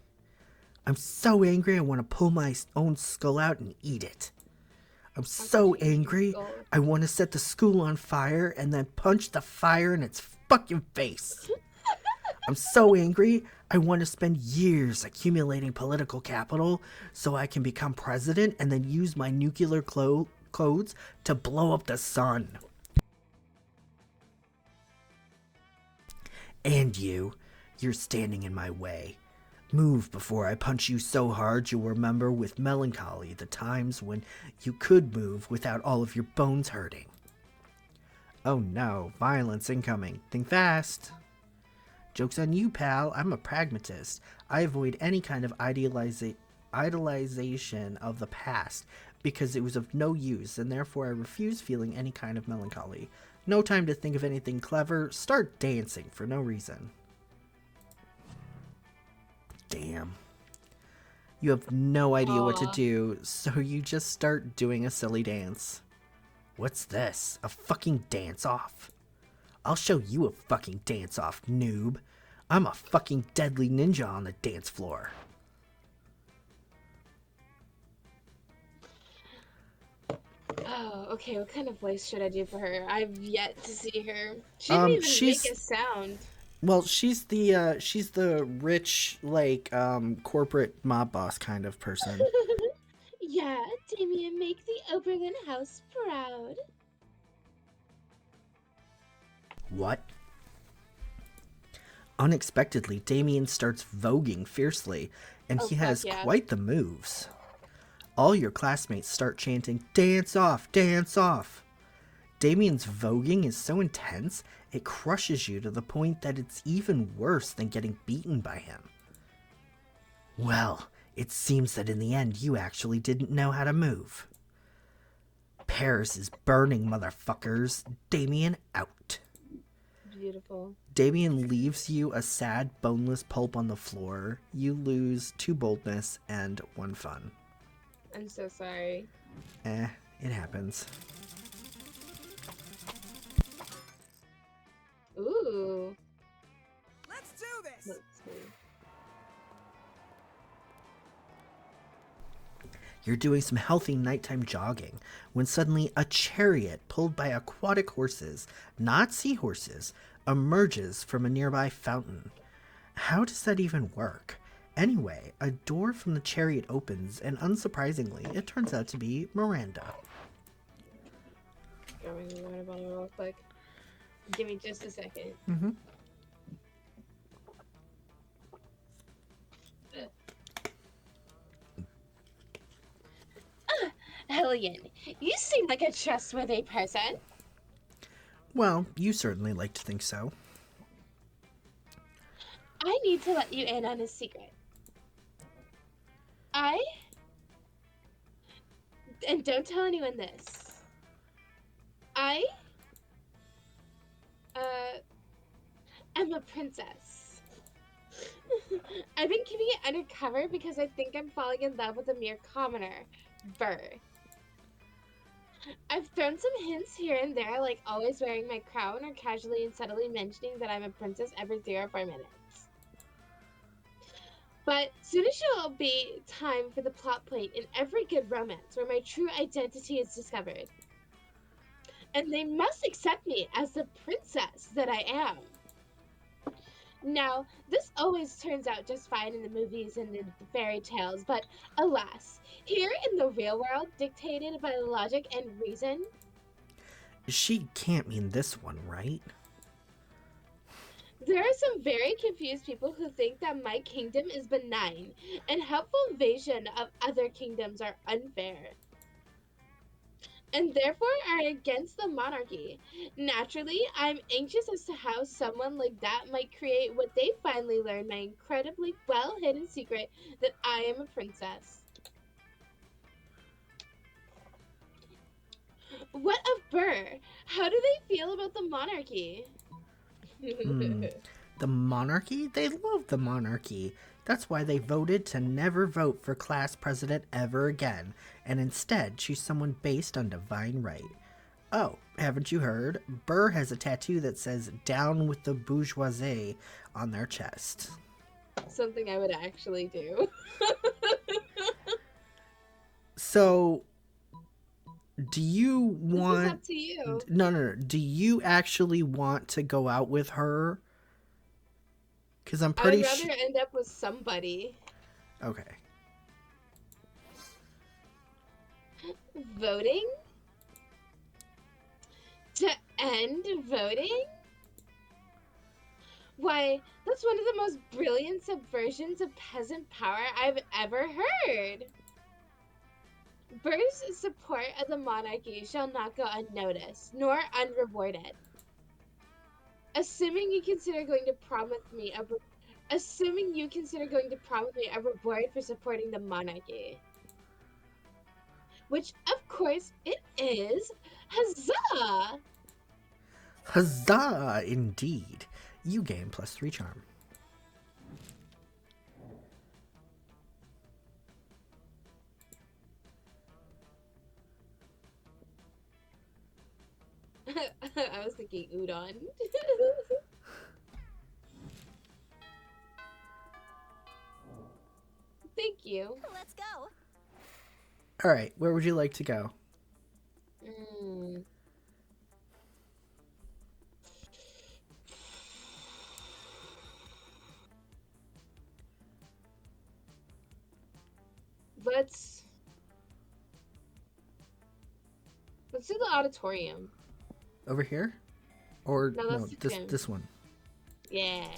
I'm so angry I want to pull my own skull out and eat it. I'm so angry I want to set the school on fire and then punch the fire in its fucking face. I'm so angry I want to spend years accumulating political capital so I can become president and then use my nuclear codes to blow up the sun. And you're standing in my way. Move before I punch you so hard you'll remember with melancholy the times when you could move without all of your bones hurting. Oh no, violence incoming. Think fast. Joke's on you, pal. I'm a pragmatist. I avoid any kind of idolization of the past because it was of no use, and therefore I refuse feeling any kind of melancholy. No time to think of anything clever. Start dancing for no reason. Damn. You have no idea what to Aw. do, so you just start doing a silly dance. What's this? A fucking dance-off? I'll show you a fucking dance-off, noob. I'm a fucking deadly ninja on the dance floor. Oh, okay. What kind of voice should I do for her? I've yet to see her. She didn't even make a sound. Well, she's the rich, like, corporate mob boss kind of person. Yeah, Damien, make the Oberlin house proud. What? Unexpectedly, Damien starts voguing fiercely, and Oh, he fuck has yeah. quite the moves. All your classmates start chanting, "Dance off, dance off." Damien's voguing is so intense, it crushes you to the point that it's even worse than getting beaten by him. Well, it seems that in the end you actually didn't know how to move. Paris is burning, motherfuckers. Damien out. Beautiful. Damien leaves you a sad, boneless pulp on the floor. You lose 2 boldness and 1 fun. I'm so sorry. It happens. Ooh. Let's do this. Let's see. You're doing some healthy nighttime jogging when suddenly a chariot pulled by aquatic horses, not seahorses, emerges from a nearby fountain. How does that even work? Anyway, a door from the chariot opens, and unsurprisingly, it turns out to be Miranda. Going to run about it real quick. Give me just a second. Mm-hmm. Hel'leon, you seem like a trustworthy person. Well, you certainly like to think so. I need to let you in on a secret. And don't tell anyone this. I'm a princess. I've been keeping it undercover because I think I'm falling in love with a mere commoner, Burr. I've thrown some hints here and there, like always wearing my crown or casually and subtly mentioning that I'm a princess every 3 or 4 minutes. But soon it shall be time for the plot point in every good romance where my true identity is discovered. And they must accept me as the princess that I am. Now, this always turns out just fine in the movies and in the fairy tales, but alas, here in the real world, dictated by logic and reason, She can't mean this one, right? there are some very confused people who think that my kingdom is benign and helpful invasion of other kingdoms are unfair, and therefore are against the monarchy. Naturally, I'm anxious as to how someone like that might create what they finally learn my incredibly well-hidden secret that I am a princess. What of Burr? How do they feel about the monarchy? The monarchy? They love the monarchy. That's why they voted to never vote for class president ever again, and instead choose someone based on divine right. Oh, haven't you heard? Burr has a tattoo that says "Down with the bourgeoisie" on their chest. Something I would actually do. So, do you This is want... up to you. No. Do you actually want to go out with her? Because I'm I pretty would sure... rather end up with somebody. Okay. Voting? To end voting? Why, that's one of the most brilliant subversions of peasant power I've ever heard. Burr's support of the monarchy shall not go unnoticed, nor unrewarded. Assuming you consider going to promise me a reward for supporting the monarchy. Which, of course, it is. Huzzah! Huzzah, indeed. You gain +3 charm. I was thinking udon. Thank you. Let's go. All right, where would you like to go? Mm. Let's do the auditorium. Over here? Or No, no, that's the gym. this one. Yeah.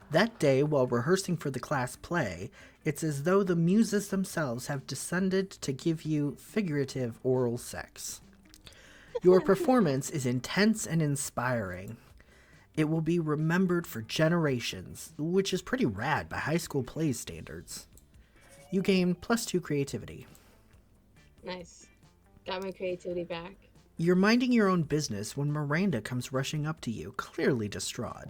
That day, while rehearsing for the class play, it's as though the muses themselves have descended to give you figurative oral sex. Your performance is intense and inspiring. It will be remembered for generations, which is pretty rad by high school plays standards. You gain +2 creativity. Nice. Got my creativity back. You're minding your own business when Miranda comes rushing up to you, clearly distraught.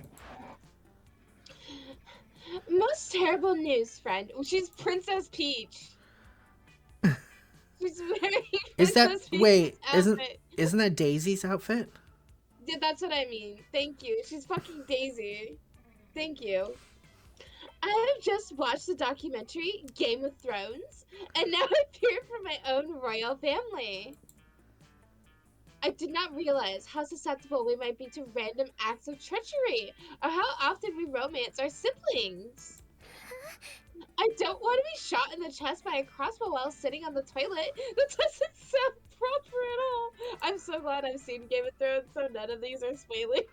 Most terrible news, friend. She's Princess Peach. She's wearing Is that Princess Peach's wait, outfit. isn't that Daisy's outfit? Yeah, that's what I mean. Thank you. She's fucking Daisy. Thank you. I have just watched the documentary Game of Thrones, and now I fear for my own royal family. I did not realize how susceptible we might be to random acts of treachery, or how often we romance our siblings. I don't want to be shot in the chest by a crossbow while sitting on the toilet. That doesn't sound proper at all. I'm so glad I've seen Game of Thrones, so none of these are spoilers.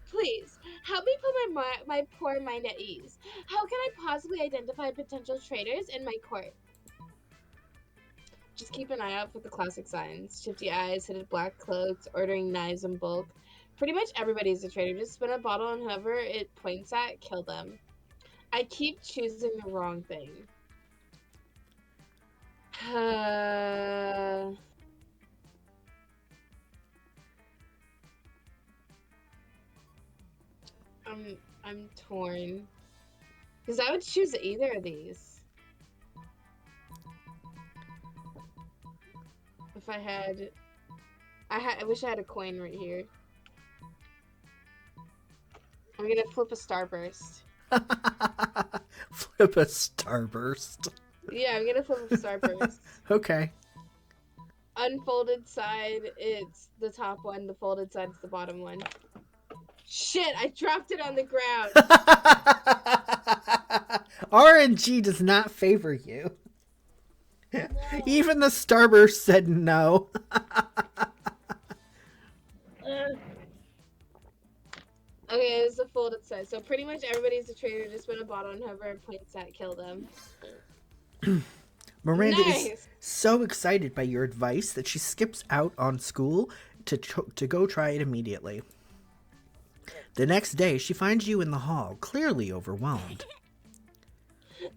Please, help me put my poor mind at ease. How can I possibly identify potential traitors in my court? Just keep an eye out for the classic signs. Shifty eyes, hooded black cloaks, ordering knives in bulk. Pretty much everybody's a traitor. Just spin a bottle and whoever it points at, kill them. I keep choosing the wrong thing. I'm torn. Because I would choose either of these. If I had... I wish I had a coin right here. I'm gonna flip a starburst. Flip a starburst. Yeah, I'm gonna flip a starburst. Okay. Unfolded side, it's the top one. The folded side is the bottom one. Shit, I dropped it on the ground. RNG does not favor you. No. Even the starburst said no. Okay, it's the folded side. So pretty much everybody's a traitor. Just spin a bottle and whoever it points at, kill them. Miranda is Nice. so excited by your advice that she skips out on school to go try it immediately. The next day, she finds you in the hall, clearly overwhelmed.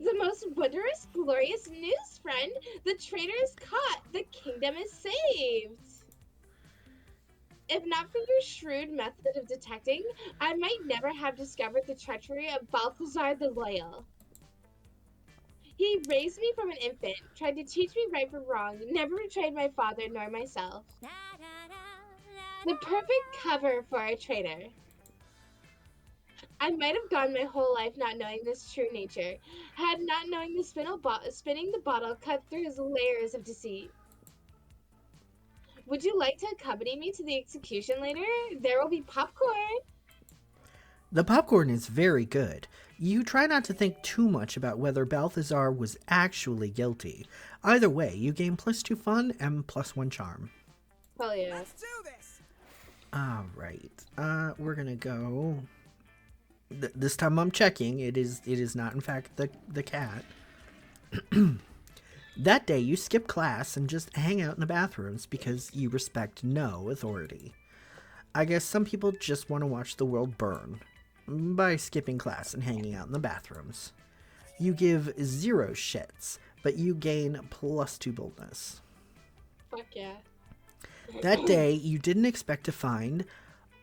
The most wondrous, glorious news, friend. The traitor is caught. The kingdom is saved. If not for your shrewd method of detecting, I might never have discovered the treachery of Balthazar the Loyal. He raised me from an infant, tried to teach me right from wrong, never betrayed my father nor myself. The perfect cover for a traitor. I might have gone my whole life not knowing this true nature, had not knowing the spinning the bottle cut through his layers of deceit. Would you like to accompany me to the execution later? There will be popcorn. The popcorn is very good. You try not to think too much about whether Balthazar was actually guilty. Either way, you gain +2 fun and +1 charm. Hell yeah. Let's do this. Alright, we're gonna go... this time I'm checking. It is not, in fact, the cat. That day, you skip class and just hang out in the bathrooms because you respect no authority. I guess some people just want to watch the world burn by skipping class and hanging out in the bathrooms. You give 0 shits, but you gain +2 boldness. Fuck yeah. That day, you didn't expect to find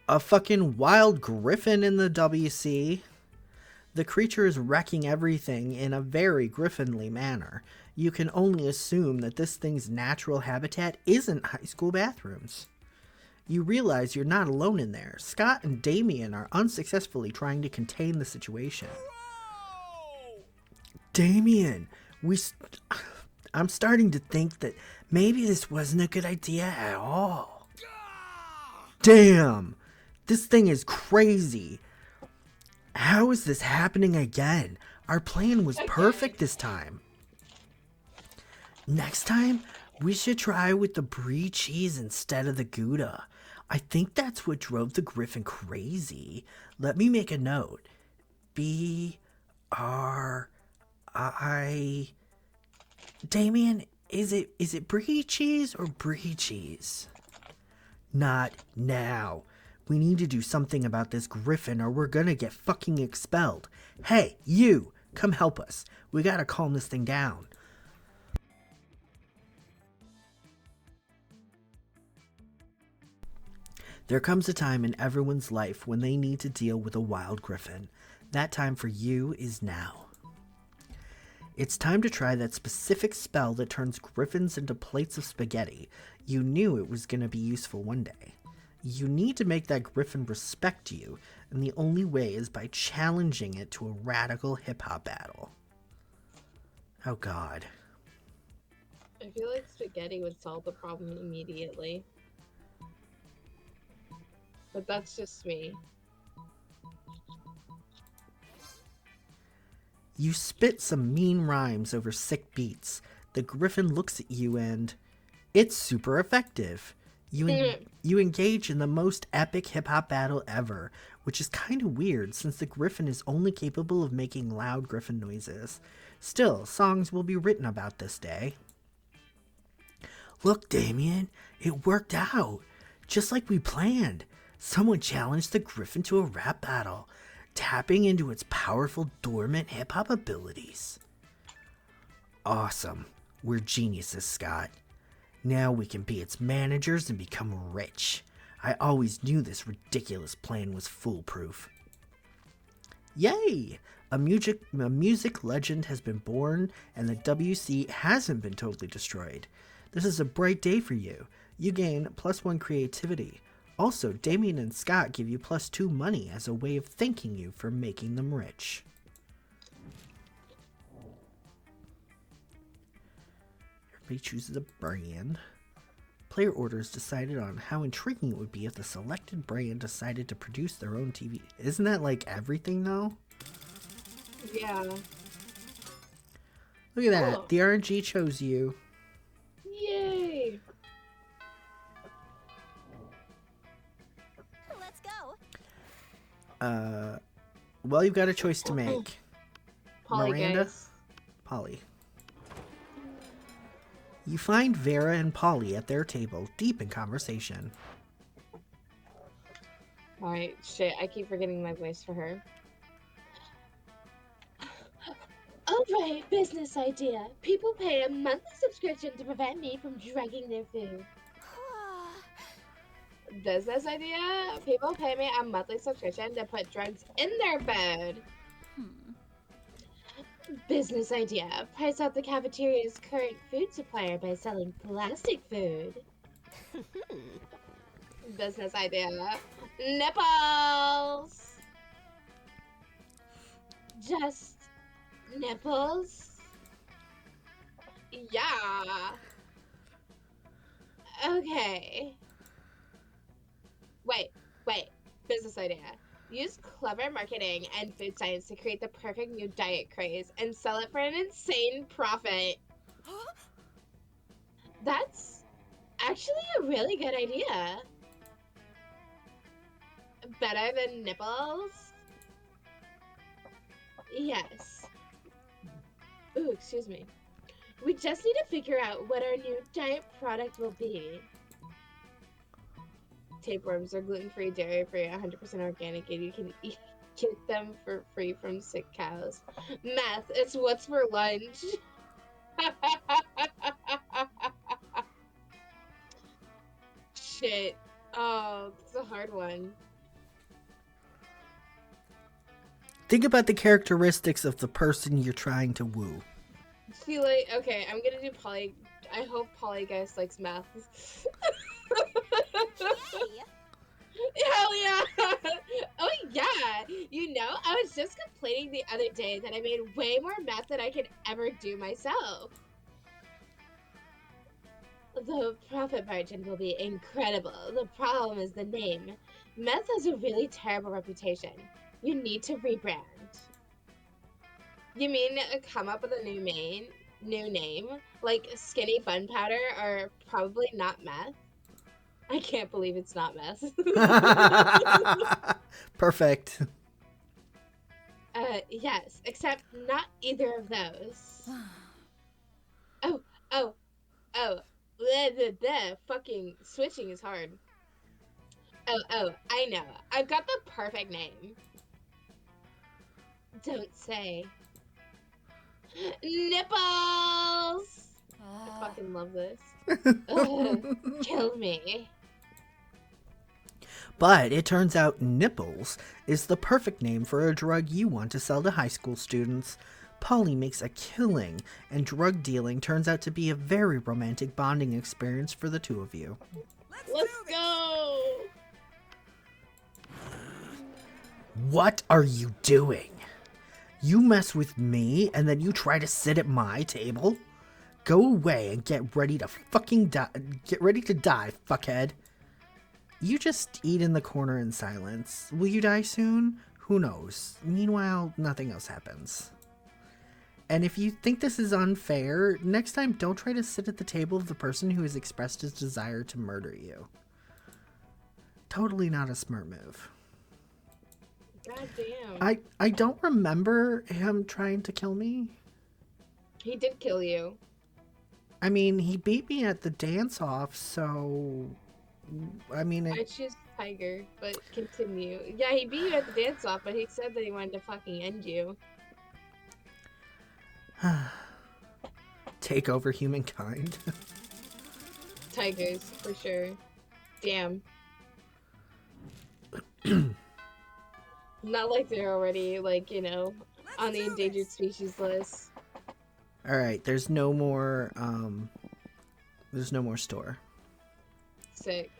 a fucking wild griffin in the WC. The creature is wrecking everything in a very griffinly manner. You can only assume that this thing's natural habitat isn't high school bathrooms. You realize you're not alone in there. Scott and Damien are unsuccessfully trying to contain the situation. Damien, I'm starting to think that maybe this wasn't a good idea at all. Damn! This thing is crazy. How is this happening again? Our plan was perfect this time. Next time, we should try with the brie cheese instead of the Gouda. I think that's what drove the griffin crazy. Let me make a note. B-R-I... Damien, is it brie cheese or brie cheese? Not now. We need to do something about this griffin or we're gonna get fucking expelled. Hey, you! Come help us. We gotta calm this thing down. There comes a time in everyone's life when they need to deal with a wild griffin. That time for you is now. It's time to try that specific spell that turns griffins into plates of spaghetti. You knew it was gonna be useful one day. You need to make that griffin respect you, and the only way is by challenging it to a radical hip-hop battle. Oh god. I feel like spaghetti would solve the problem immediately. But that's just me. You spit some mean rhymes over sick beats. The griffin looks at you and... It's super effective. You engage in the most epic hip-hop battle ever, which is kind of weird since the griffin is only capable of making loud griffin noises. Still, songs will be written about this day. Look, Damien, it worked out. Just like we planned. Someone challenged the griffin to a rap battle, tapping into its powerful dormant hip-hop abilities. Awesome. We're geniuses, Scott. Now we can be its managers and become rich. I always knew this ridiculous plan was foolproof. Yay! A music legend has been born and the WC hasn't been totally destroyed. This is a bright day for you. You gain +1 creativity. Also, Damien and Scott give you +2 money as a way of thanking you for making them rich. Everybody chooses a brand. Player orders decided on how intriguing it would be if the selected brand decided to produce their own TV. Isn't that like everything though? Yeah. Look at that. Oh. The RNG chose you. Yay! Let's go. Well, you've got a choice to make. Polly Miranda? guys. Polly. You find Vera and Polly at their table, deep in conversation. Alright, shit, I keep forgetting my voice for her. Alright, business idea. People pay a monthly subscription to prevent me from drugging their food. Business idea? People pay me a monthly subscription to put drugs in their food. Business idea. Price out the cafeteria's current food supplier by selling plastic food. Business idea. Nipples! Just nipples? Yeah. Okay. Wait. Business idea. Use clever marketing and food science to create the perfect new diet craze and sell it for an insane profit. That's actually a really good idea. Better than nipples? Yes. Ooh, excuse me. We just need to figure out what our new diet product will be. Tapeworms are gluten-free, dairy-free, 100% organic, and you can get them for free from sick cows. Meth, it's what's for lunch. shit. Oh, it's a hard one. Think about the characteristics of the person you're trying to woo. See, like, okay, I'm gonna do poly. I hope Polygeist likes math. Yay! Hell yeah! Oh yeah! You know, I was just complaining the other day that I made way more math than I could ever do myself. The profit margin will be incredible. The problem is the name. Meth has a really terrible reputation. You need to rebrand. You mean come up with a new name? Like skinny bun powder are probably not meth? I can't believe it's not meth. Perfect. Yes, except not either of those. Oh. The fucking switching is hard. Oh, I know. I've got the perfect name. Don't say. Nipples! I fucking love this. Kill me. But it turns out nipples is the perfect name for a drug you want to sell to high school students. Polly makes a killing, and drug dealing turns out to be a very romantic bonding experience for the two of you. Let's go! What are you doing? You mess with me and then you try to sit at my table? Go away and get ready to fucking die. Get ready to die, fuckhead. You just eat in the corner in silence. Will you die soon? Who knows? Meanwhile, nothing else happens. And if you think this is unfair, next time don't try to sit at the table of the person who has expressed his desire to murder you. Totally not a smart move. God damn. I don't remember him trying to kill me. He did kill you. I mean, he beat me at the dance-off, so... I mean... I choose Tiger, but continue. Yeah, he beat you at the dance-off, but he said that he wanted to fucking end you. Take over humankind. Tigers, for sure. Damn. Not like they're already, like, you know, on the endangered species list. Alright, there's no more store. Sick.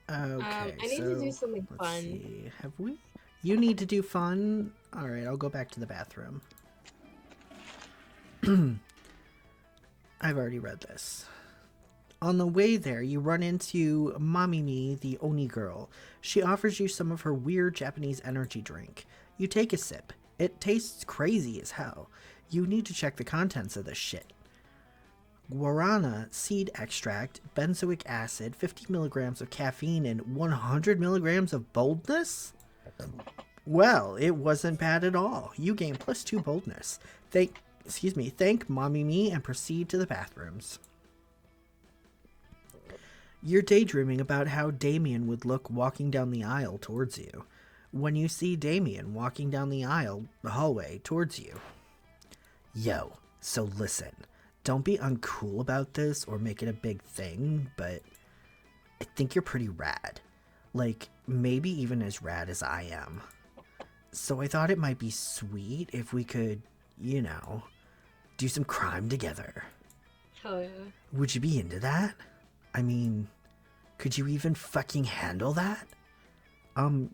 Okay, I need to do something let's fun. see. Have we? You need to do fun? Alright, I'll go back to the bathroom. I've already read this. On the way there, you run into Mamimi, the Oni girl. She offers you some of her weird Japanese energy drink. You take a sip. It tastes crazy as hell. You need to check the contents of this shit. Guarana seed extract, benzoic acid, 50 milligrams of caffeine, and 100 milligrams of boldness? Well, it wasn't bad at all. You gain +2 boldness. Thank Mamimi and proceed to the bathrooms. You're daydreaming about how Damien would look walking down the aisle towards you. When you see Damien walking down the hallway towards you. Yo, so listen. Don't be uncool about this or make it a big thing, but I think you're pretty rad. Like, maybe even as rad as I am. So I thought it might be sweet if we could, you know, do some crime together. Hell yeah. Would you be into that? I mean, could you even fucking handle that?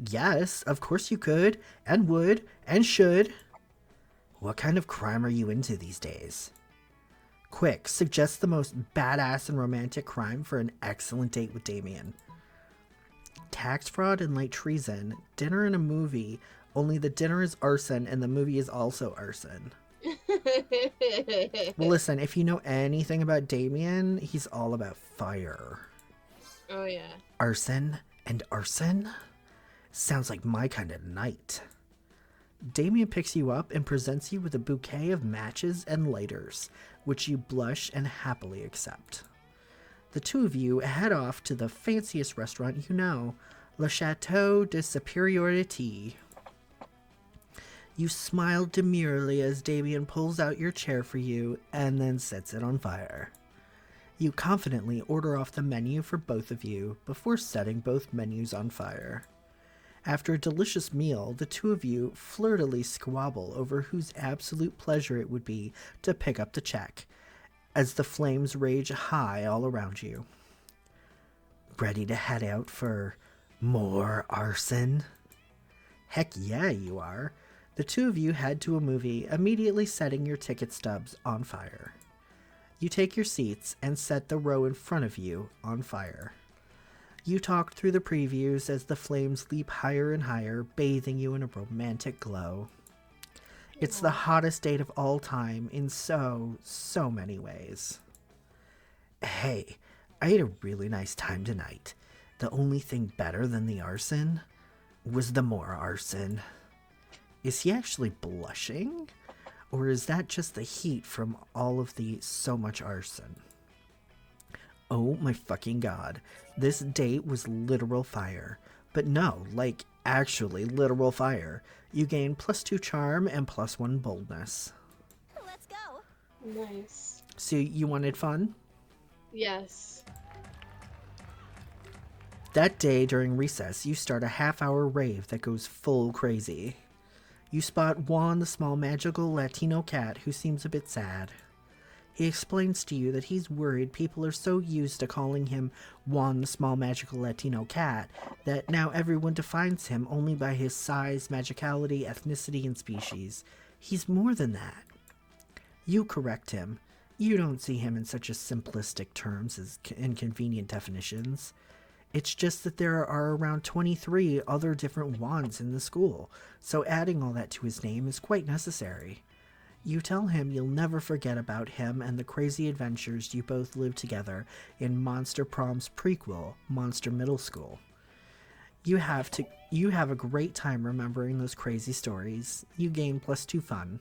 Yes, of course you could, and would, and should. What kind of crime are you into these days? Quick, suggest the most badass and romantic crime for an excellent date with Damien. Tax fraud and light treason, dinner and a movie, only the dinner is arson and the movie is also arson. Well, listen, if you know anything about Damien, he's all about fire. Oh, yeah. Arson and arson? Sounds like my kind of night. Damien picks you up and presents you with a bouquet of matches and lighters, which you blush and happily accept. The two of you head off to the fanciest restaurant you know, Le Chateau de Superiorité. You smile demurely as Damien pulls out your chair for you and then sets it on fire. You confidently order off the menu for both of you before setting both menus on fire. After a delicious meal, the two of you flirtily squabble over whose absolute pleasure it would be to pick up the check, as the flames rage high all around you. Ready to head out for more arson? Heck yeah, you are. The two of you head to a movie, immediately setting your ticket stubs on fire. You take your seats and set the row in front of you on fire. You talk through the previews as the flames leap higher and higher, bathing you in a romantic glow. It's the hottest date of all time in so many ways. Hey, I had a really nice time tonight. The only thing better than the arson was the more arson. Is he actually blushing? Or is that just the heat from all of the so much arson? Oh my fucking god. This date was literal fire. But no, like actually literal fire. You gain +2 charm and +1 boldness. Let's go. Nice. So you wanted fun? Yes. That day during recess, you start a half-hour rave that goes full crazy. You spot Juan, the small magical Latino cat who seems a bit sad. He explains to you that he's worried people are so used to calling him Juan, the small magical Latino cat, that now everyone defines him only by his size, magicality, ethnicity, and species. He's more than that. You correct him. You don't see him in such a simplistic terms as inconvenient definitions. It's just that there are around 23 other different Juans in the school, so adding all that to his name is quite necessary. You tell him you'll never forget about him and the crazy adventures you both lived together in Monster Prom's prequel, Monster Middle School. You have a great time remembering those crazy stories. You gain +2 fun.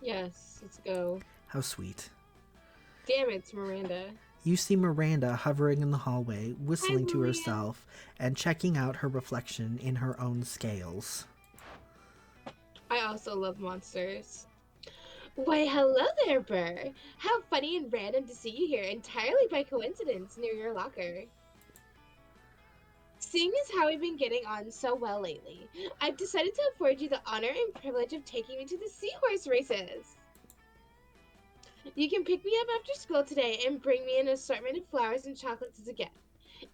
Yes, let's go. How sweet. Damn it, it's Miranda. You see Miranda hovering in the hallway, whistling Hi, to Maria. herself and checking out her reflection in her own scales. I also love monsters. Why, hello there, Burr. How funny and random to see you here entirely by coincidence near your locker. Seeing as how we've been getting on so well lately, I've decided to afford you the honor and privilege of taking me to the seahorse races. You can pick me up after school today and bring me an assortment of flowers and chocolates as a gift.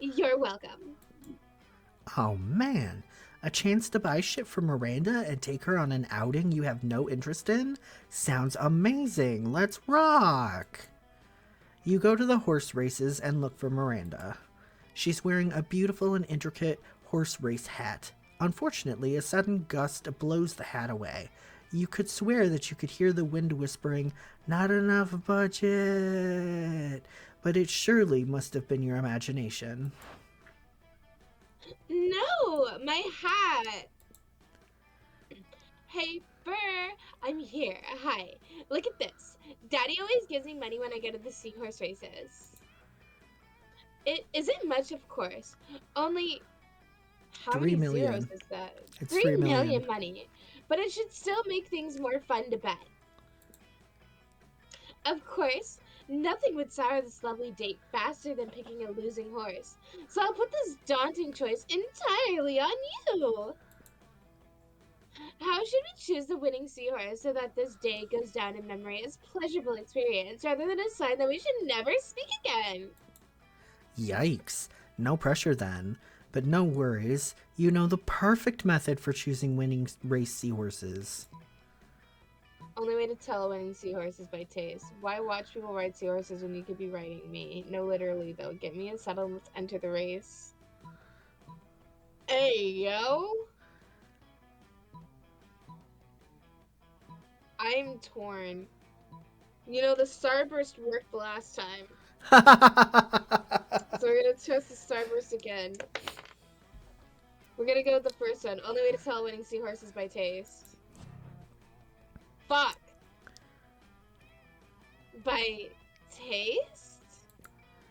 You're welcome. Oh man, a chance to buy shit for Miranda and take her on an outing you have no interest in? Sounds amazing. Let's rock! You go to the horse races and look for Miranda. She's wearing a beautiful and intricate horse race hat. Unfortunately, a sudden gust blows the hat away. You could swear that you could hear the wind whispering, "Not enough budget!" But it surely must have been your imagination. No, my hat. Hey, Burr, I'm here. Hi. Look at this. Daddy always gives me money when I go to the seahorse races. It isn't much, of course. Only how 3 many million. zeros is that? It's 3 3 million million. money. But it should still make things more fun to bet. Of course, nothing would sour this lovely date faster than picking a losing horse. So I'll put this daunting choice entirely on you. How should we choose the winning seahorse so that this day goes down in memory as pleasurable experience rather than a sign that we should never speak again? Yikes. No pressure then. But no worries. You know the perfect method for choosing winning race seahorses. Only way to tell a winning seahorse is by taste. Why watch people ride seahorses when you could be riding me? No, literally though. Get me a saddle and let's enter the race. Hey, yo! I'm torn. You know, the Starburst worked last time. So we're gonna test the Starburst again. We're gonna go with the first one. Only way to tell a winning seahorse is by taste. Fuck! By taste?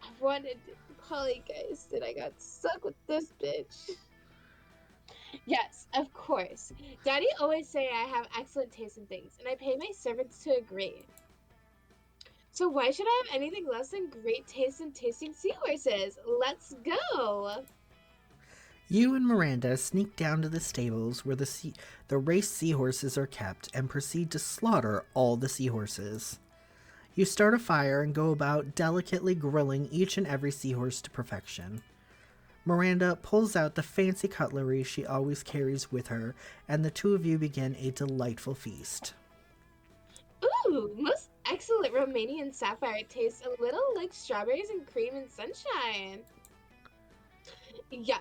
I wanted polygeist and I got stuck with this bitch. Yes, of course. Daddy always say I have excellent taste in things, and I pay my servants to agree. So why should I have anything less than great taste in tasting seahorses? Let's go! You and Miranda sneak down to the stables where the race seahorses are kept and proceed to slaughter all the seahorses. You start a fire and go about delicately grilling each and every seahorse to perfection. Miranda pulls out the fancy cutlery she always carries with her, and the two of you begin a delightful feast. Ooh, most excellent Romanian sapphire tastes a little like strawberries and cream and sunshine. Yuck.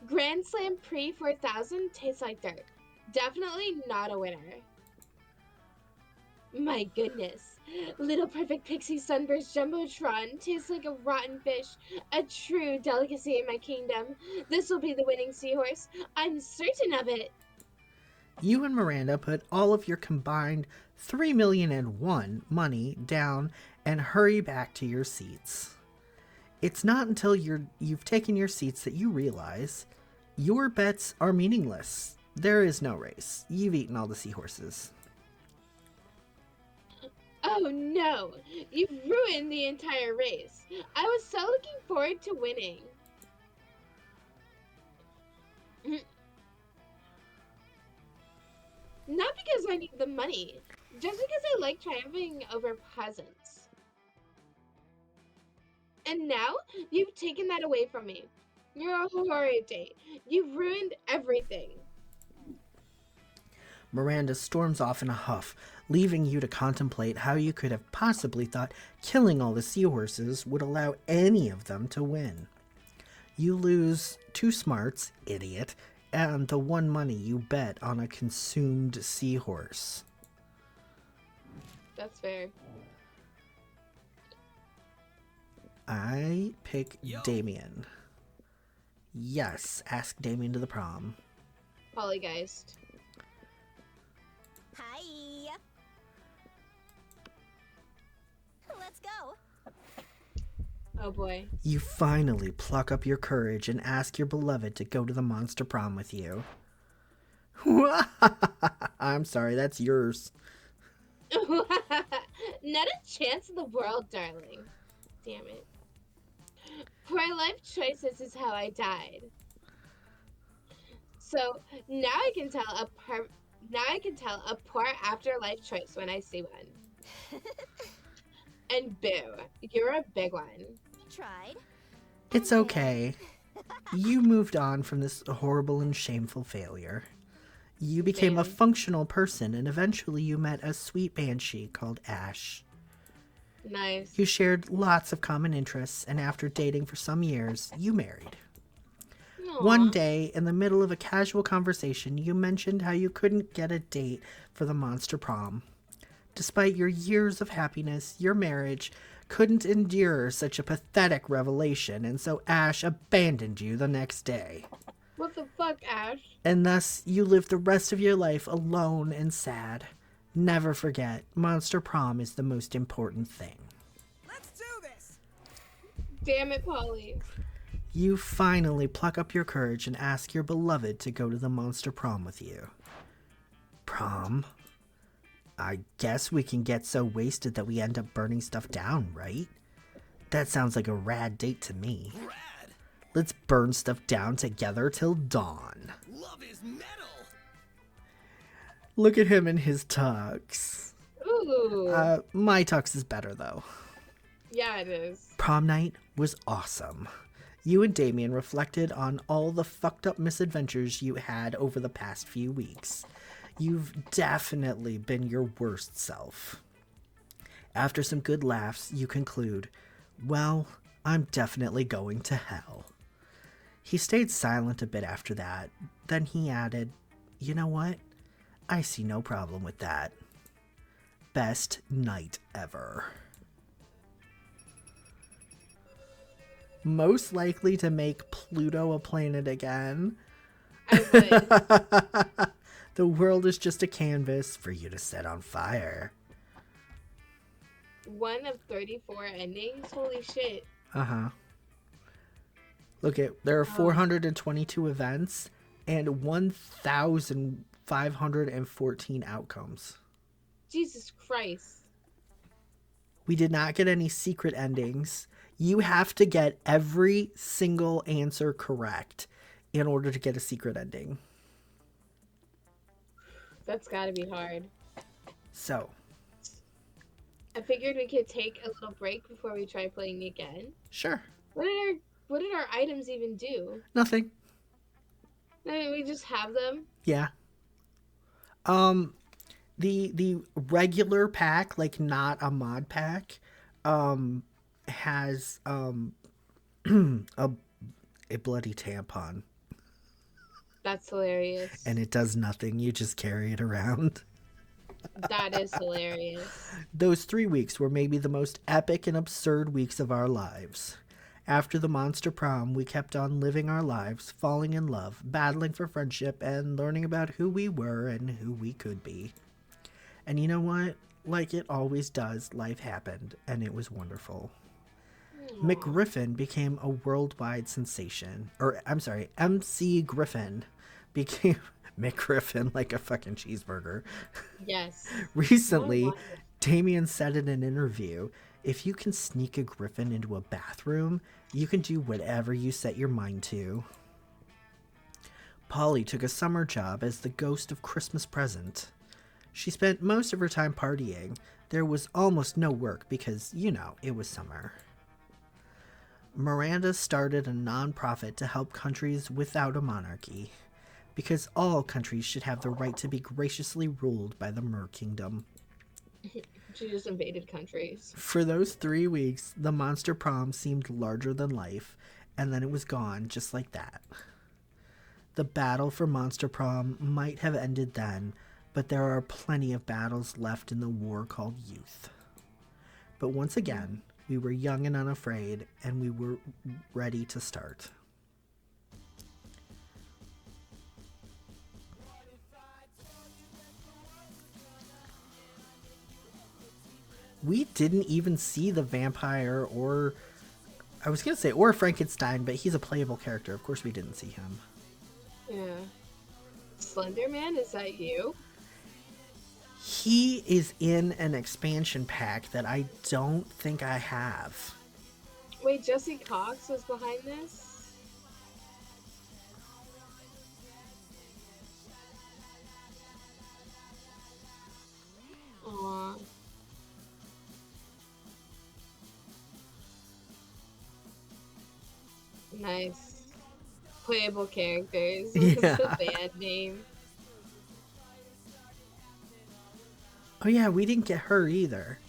Grand Slam Pre 4000 tastes like dirt. Definitely not a winner. My goodness. Little Perfect Pixie Sunburst Jumbotron tastes like a rotten fish. A true delicacy in my kingdom. This will be the winning seahorse. I'm certain of it. You and Miranda put all of your combined 3,000,001 money down and hurry back to your seats. It's not until you've taken your seats that you realize your bets are meaningless. There is no race. You've eaten all the seahorses. Oh no, you've ruined the entire race. I was so looking forward to winning. Not because I need the money, just because I like triumphing over peasants. And now you've taken that away from me. You're a horrid date. You've ruined everything. Miranda storms off in a huff, leaving you to contemplate how you could have possibly thought killing all the seahorses would allow any of them to win. You lose 2 smarts, idiot, and the 1 money you bet on a consumed seahorse. That's fair. I pick Damien. Yes, ask Damien to the prom. Polygeist. Hi. Let's go. Oh boy. You finally pluck up your courage and ask your beloved to go to the monster prom with you. I'm sorry, that's yours. Not a chance in the world, darling. Damn it. Poor life choices is how I died. So now I can tell a poor afterlife choice when I see one. And boo, you're a big one. Tried. It's okay. You moved on from this horrible and shameful failure. You became a Same. functional person, and eventually you met a sweet banshee called Ash. Nice. You shared lots of common interests, and after dating for some years, you married. Aw. One day, in the middle of a casual conversation, you mentioned how you couldn't get a date for the monster prom. Despite your years of happiness, your marriage couldn't endure such a pathetic revelation, and so Ash abandoned you the next day. What the fuck, Ash? And thus, you lived the rest of your life alone and sad. Never forget, monster prom is the most important thing. Let's do this. Damn it, Polly. You finally pluck up your courage and ask your beloved to go to the monster prom with you. Prom? I guess we can get so wasted that we end up burning stuff down, right? That sounds like a rad date to me. Rad. Let's burn stuff down together till dawn. Love is metal. Look at him in his tux. Ooh. My tux is better, though. Yeah, it is. Prom night was awesome. You and Damien reflected on all the fucked up misadventures you had over the past few weeks. You've definitely been your worst self. After some good laughs, you conclude, well, I'm definitely going to hell. He stayed silent a bit after that. Then he added, you know what? I see no problem with that. Best night ever. Most likely to make Pluto a planet again. I would. The world is just a canvas for you to set on fire. 1 of 34 endings? Holy shit. Uh-huh. Look at, there are 422 events and 1,514 outcomes. Jesus Christ. We did not get any secret endings. You have to get every single answer correct in order to get a secret ending. That's gotta be hard. So, I figured we could take a little break before we try playing again. sure. What did our items even do? Nothing. I mean, we just have them. Yeah. The regular pack, like not a mod pack, has a bloody tampon, That's hilarious. and it does nothing. You just carry it around. That is hilarious. Those 3 weeks were maybe the most epic and absurd weeks of our lives. After the monster prom, we kept on living our lives, falling in love, battling for friendship, and learning about who we were and who we could be. And you know what? Like it always does, life happened, and it was wonderful. McGriffin became a worldwide sensation. Or, I'm sorry, MC Griffin became McGriffin, like a fucking cheeseburger. Yes. Recently, Oh, wow. Damien said in an interview, if you can sneak a griffin into a bathroom, you can do whatever you set your mind to. Polly took a summer job as the ghost of Christmas Present. She spent most of her time partying. There was almost no work because, you know, it was summer. Miranda started a non-profit to help countries without a monarchy, because all countries should have the right to be graciously ruled by the Mer Kingdom. She just invaded countries. For those 3 weeks, the monster prom seemed larger than life, and then it was gone just like that. The battle for monster prom might have ended then, but there are plenty of battles left in the war called youth. But once again, we were young and unafraid, and we were ready to start. We didn't even see the vampire or, I was going to say, or Frankenstein, but he's a playable character. Of course we didn't see him. Yeah. Slender Man, is that you? He is in an expansion pack that I don't think I have. Wait, Jesse Cox was behind this? Aw. Nice. Playable characters. What's Yeah. the band name? Oh yeah, we didn't get her either.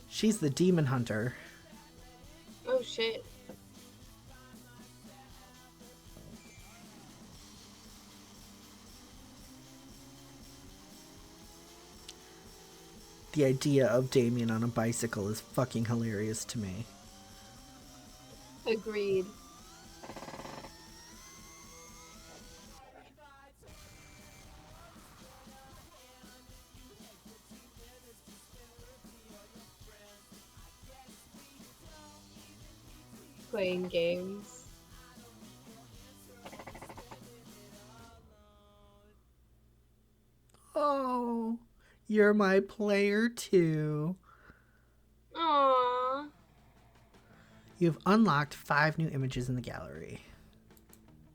She's the demon hunter. Oh shit. The idea of Damien on a bicycle is fucking hilarious to me. Agreed. Playing games. Oh, you're my player too. Aww. You've unlocked 5 new images in the gallery.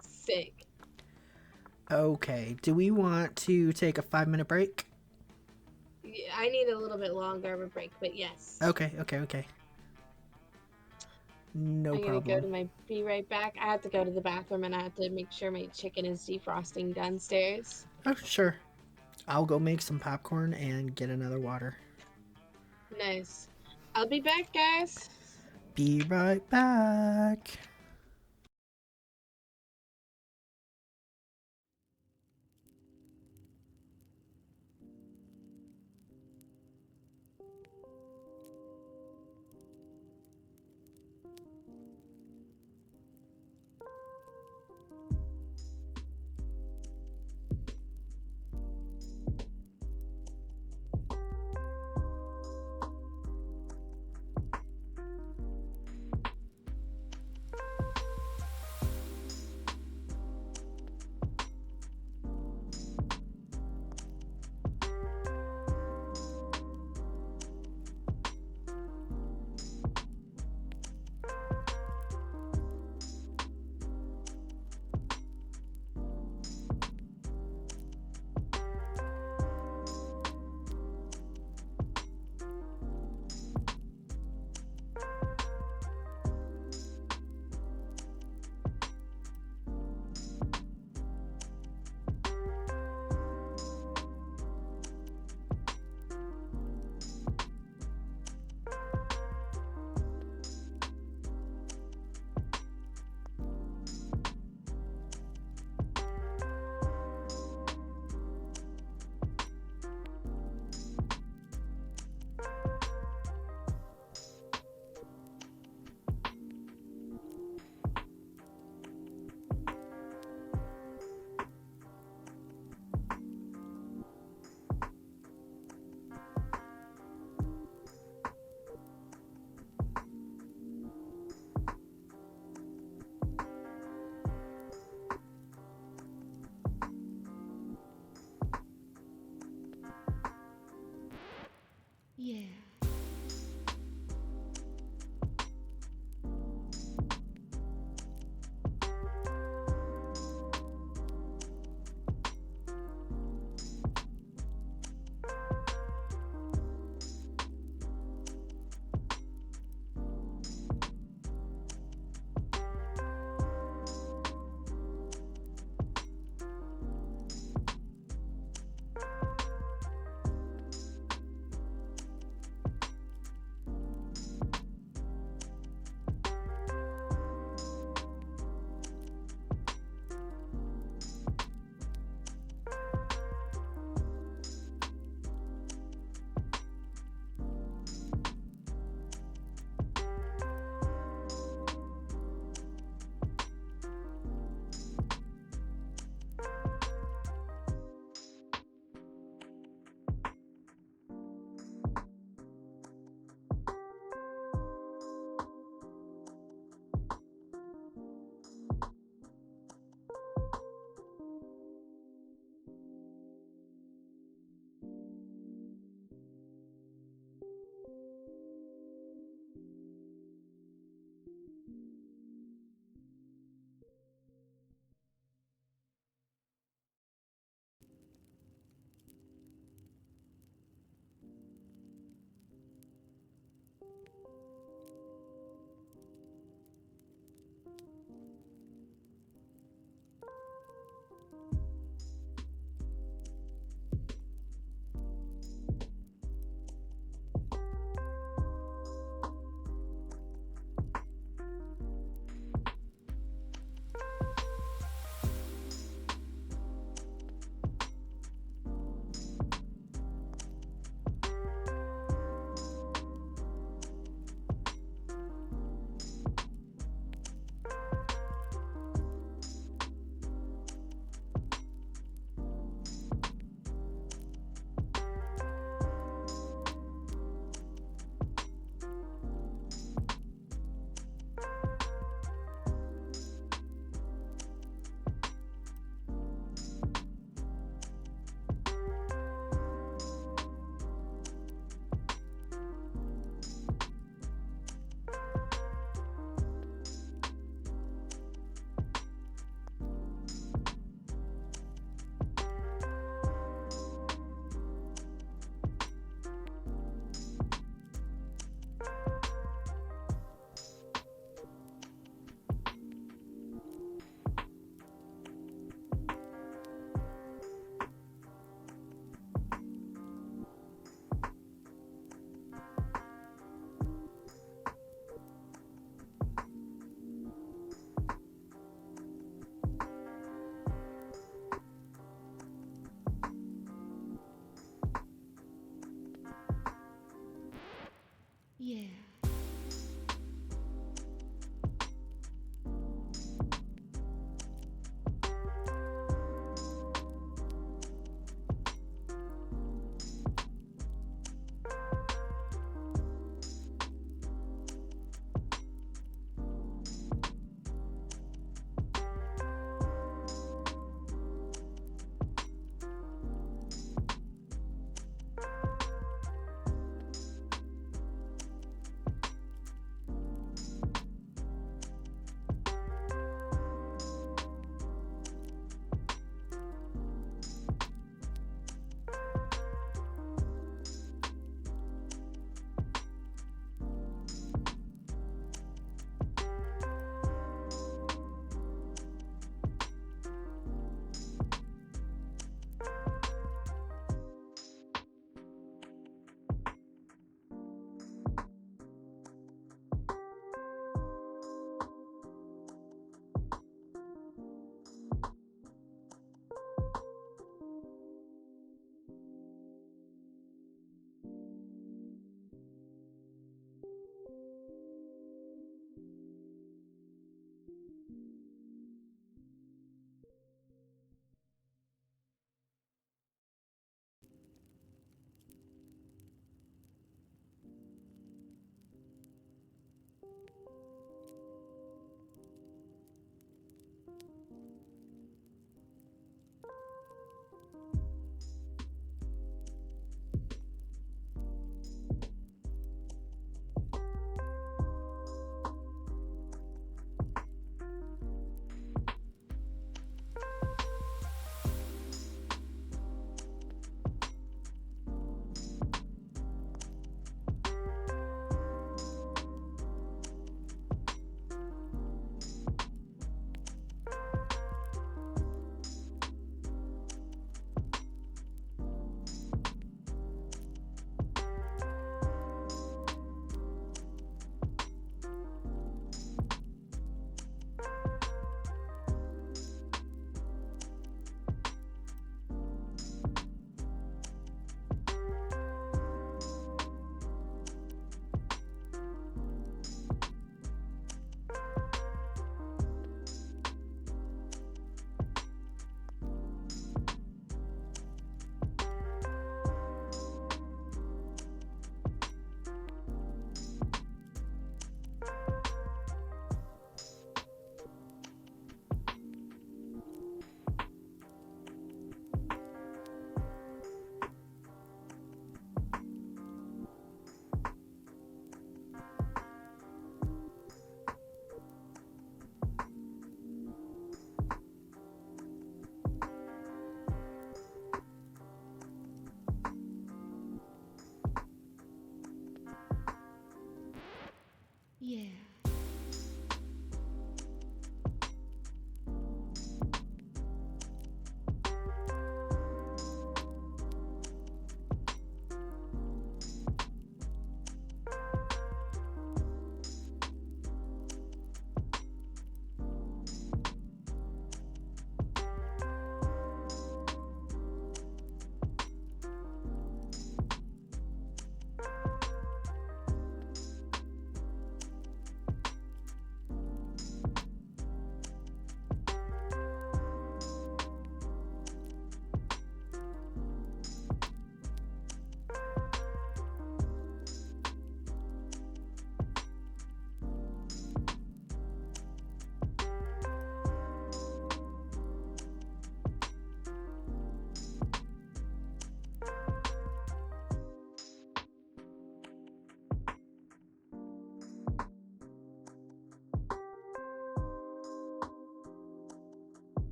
Sick. Okay, do we want to take a 5-minute break? Yeah, I need a little bit longer of a break, but yes. Okay. No I'm gonna problem. go to my be right back. I have to go to the bathroom and I have to make sure my chicken is defrosting downstairs. Oh, sure. I'll go make some popcorn and get another water. Nice. I'll be back, guys. Be right back.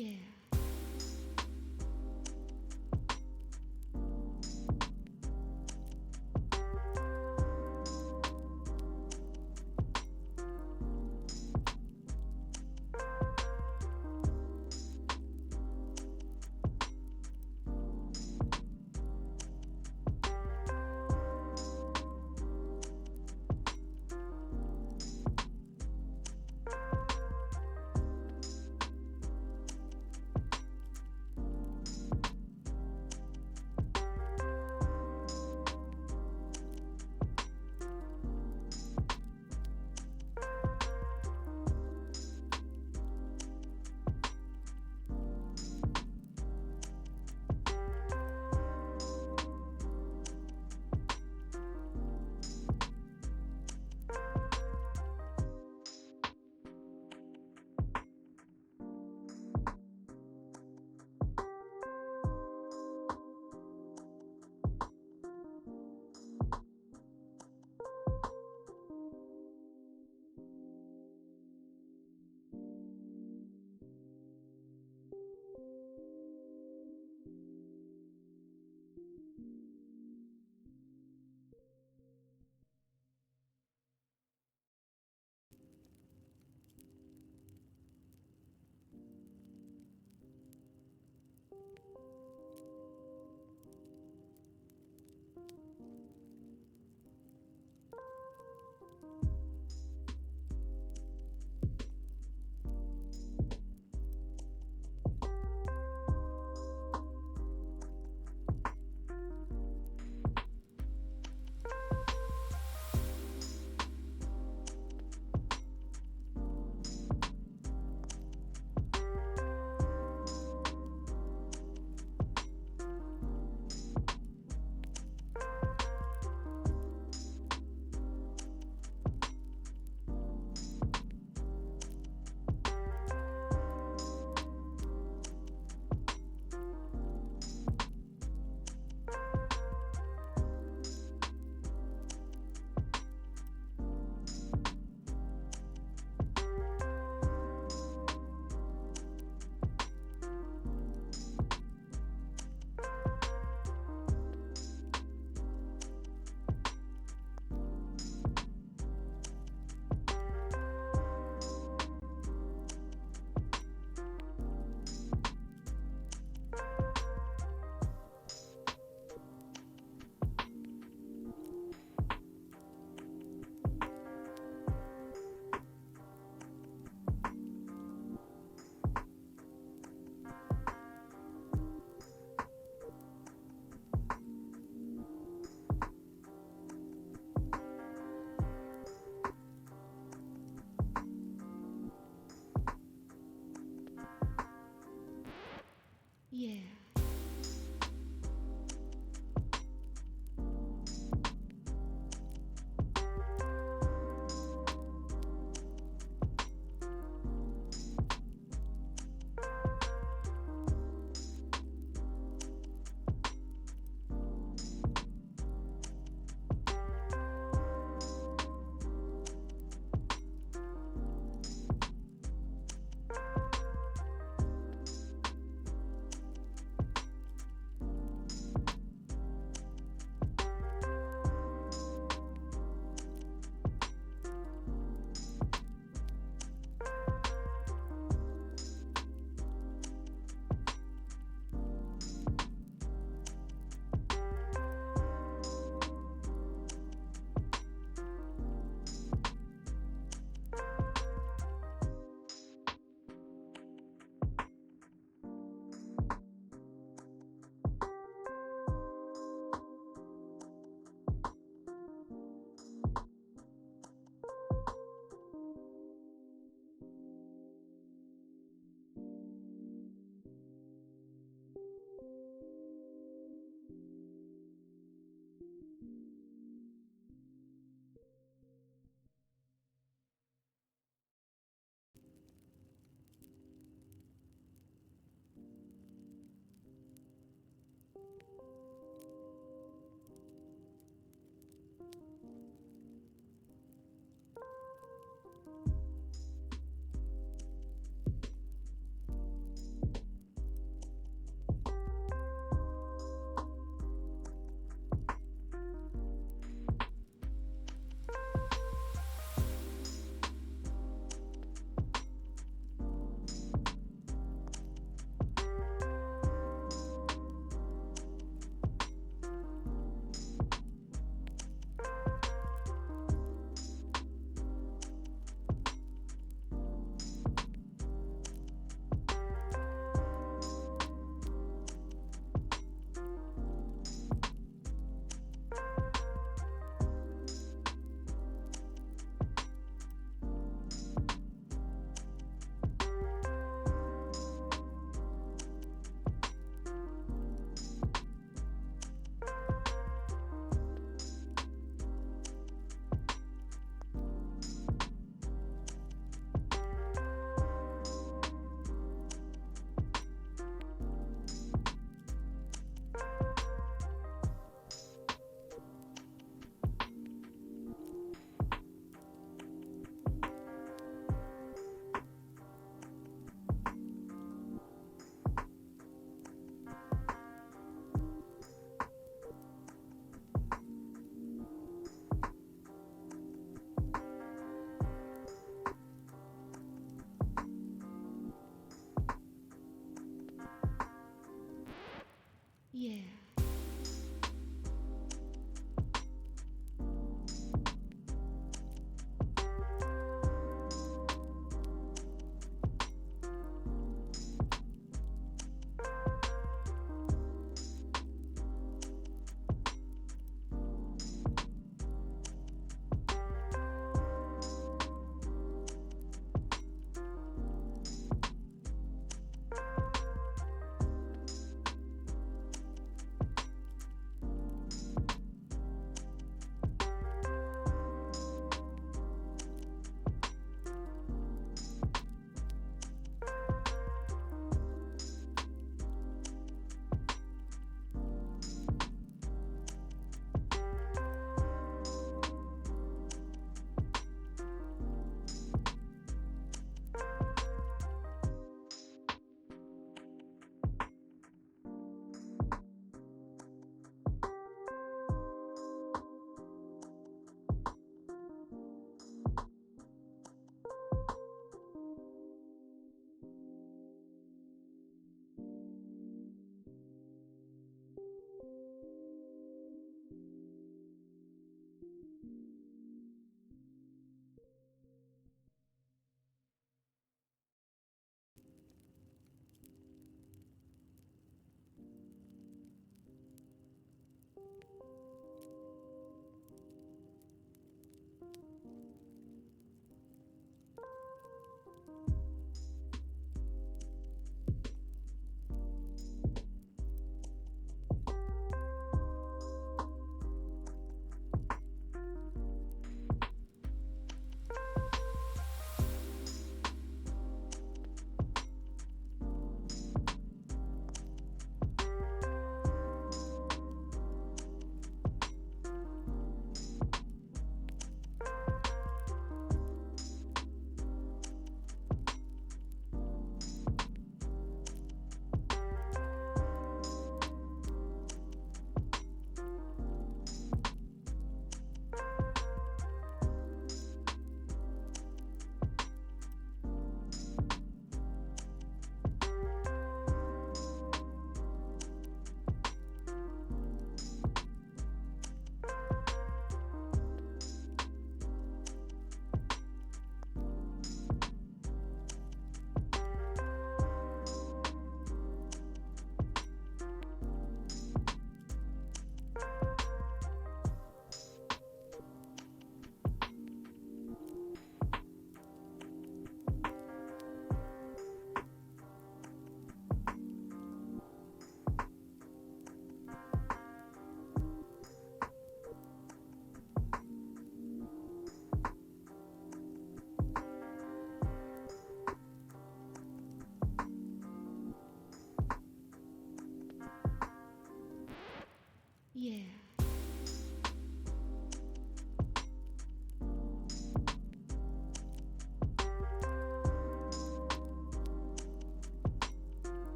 Yeah. Yeah. Yeah.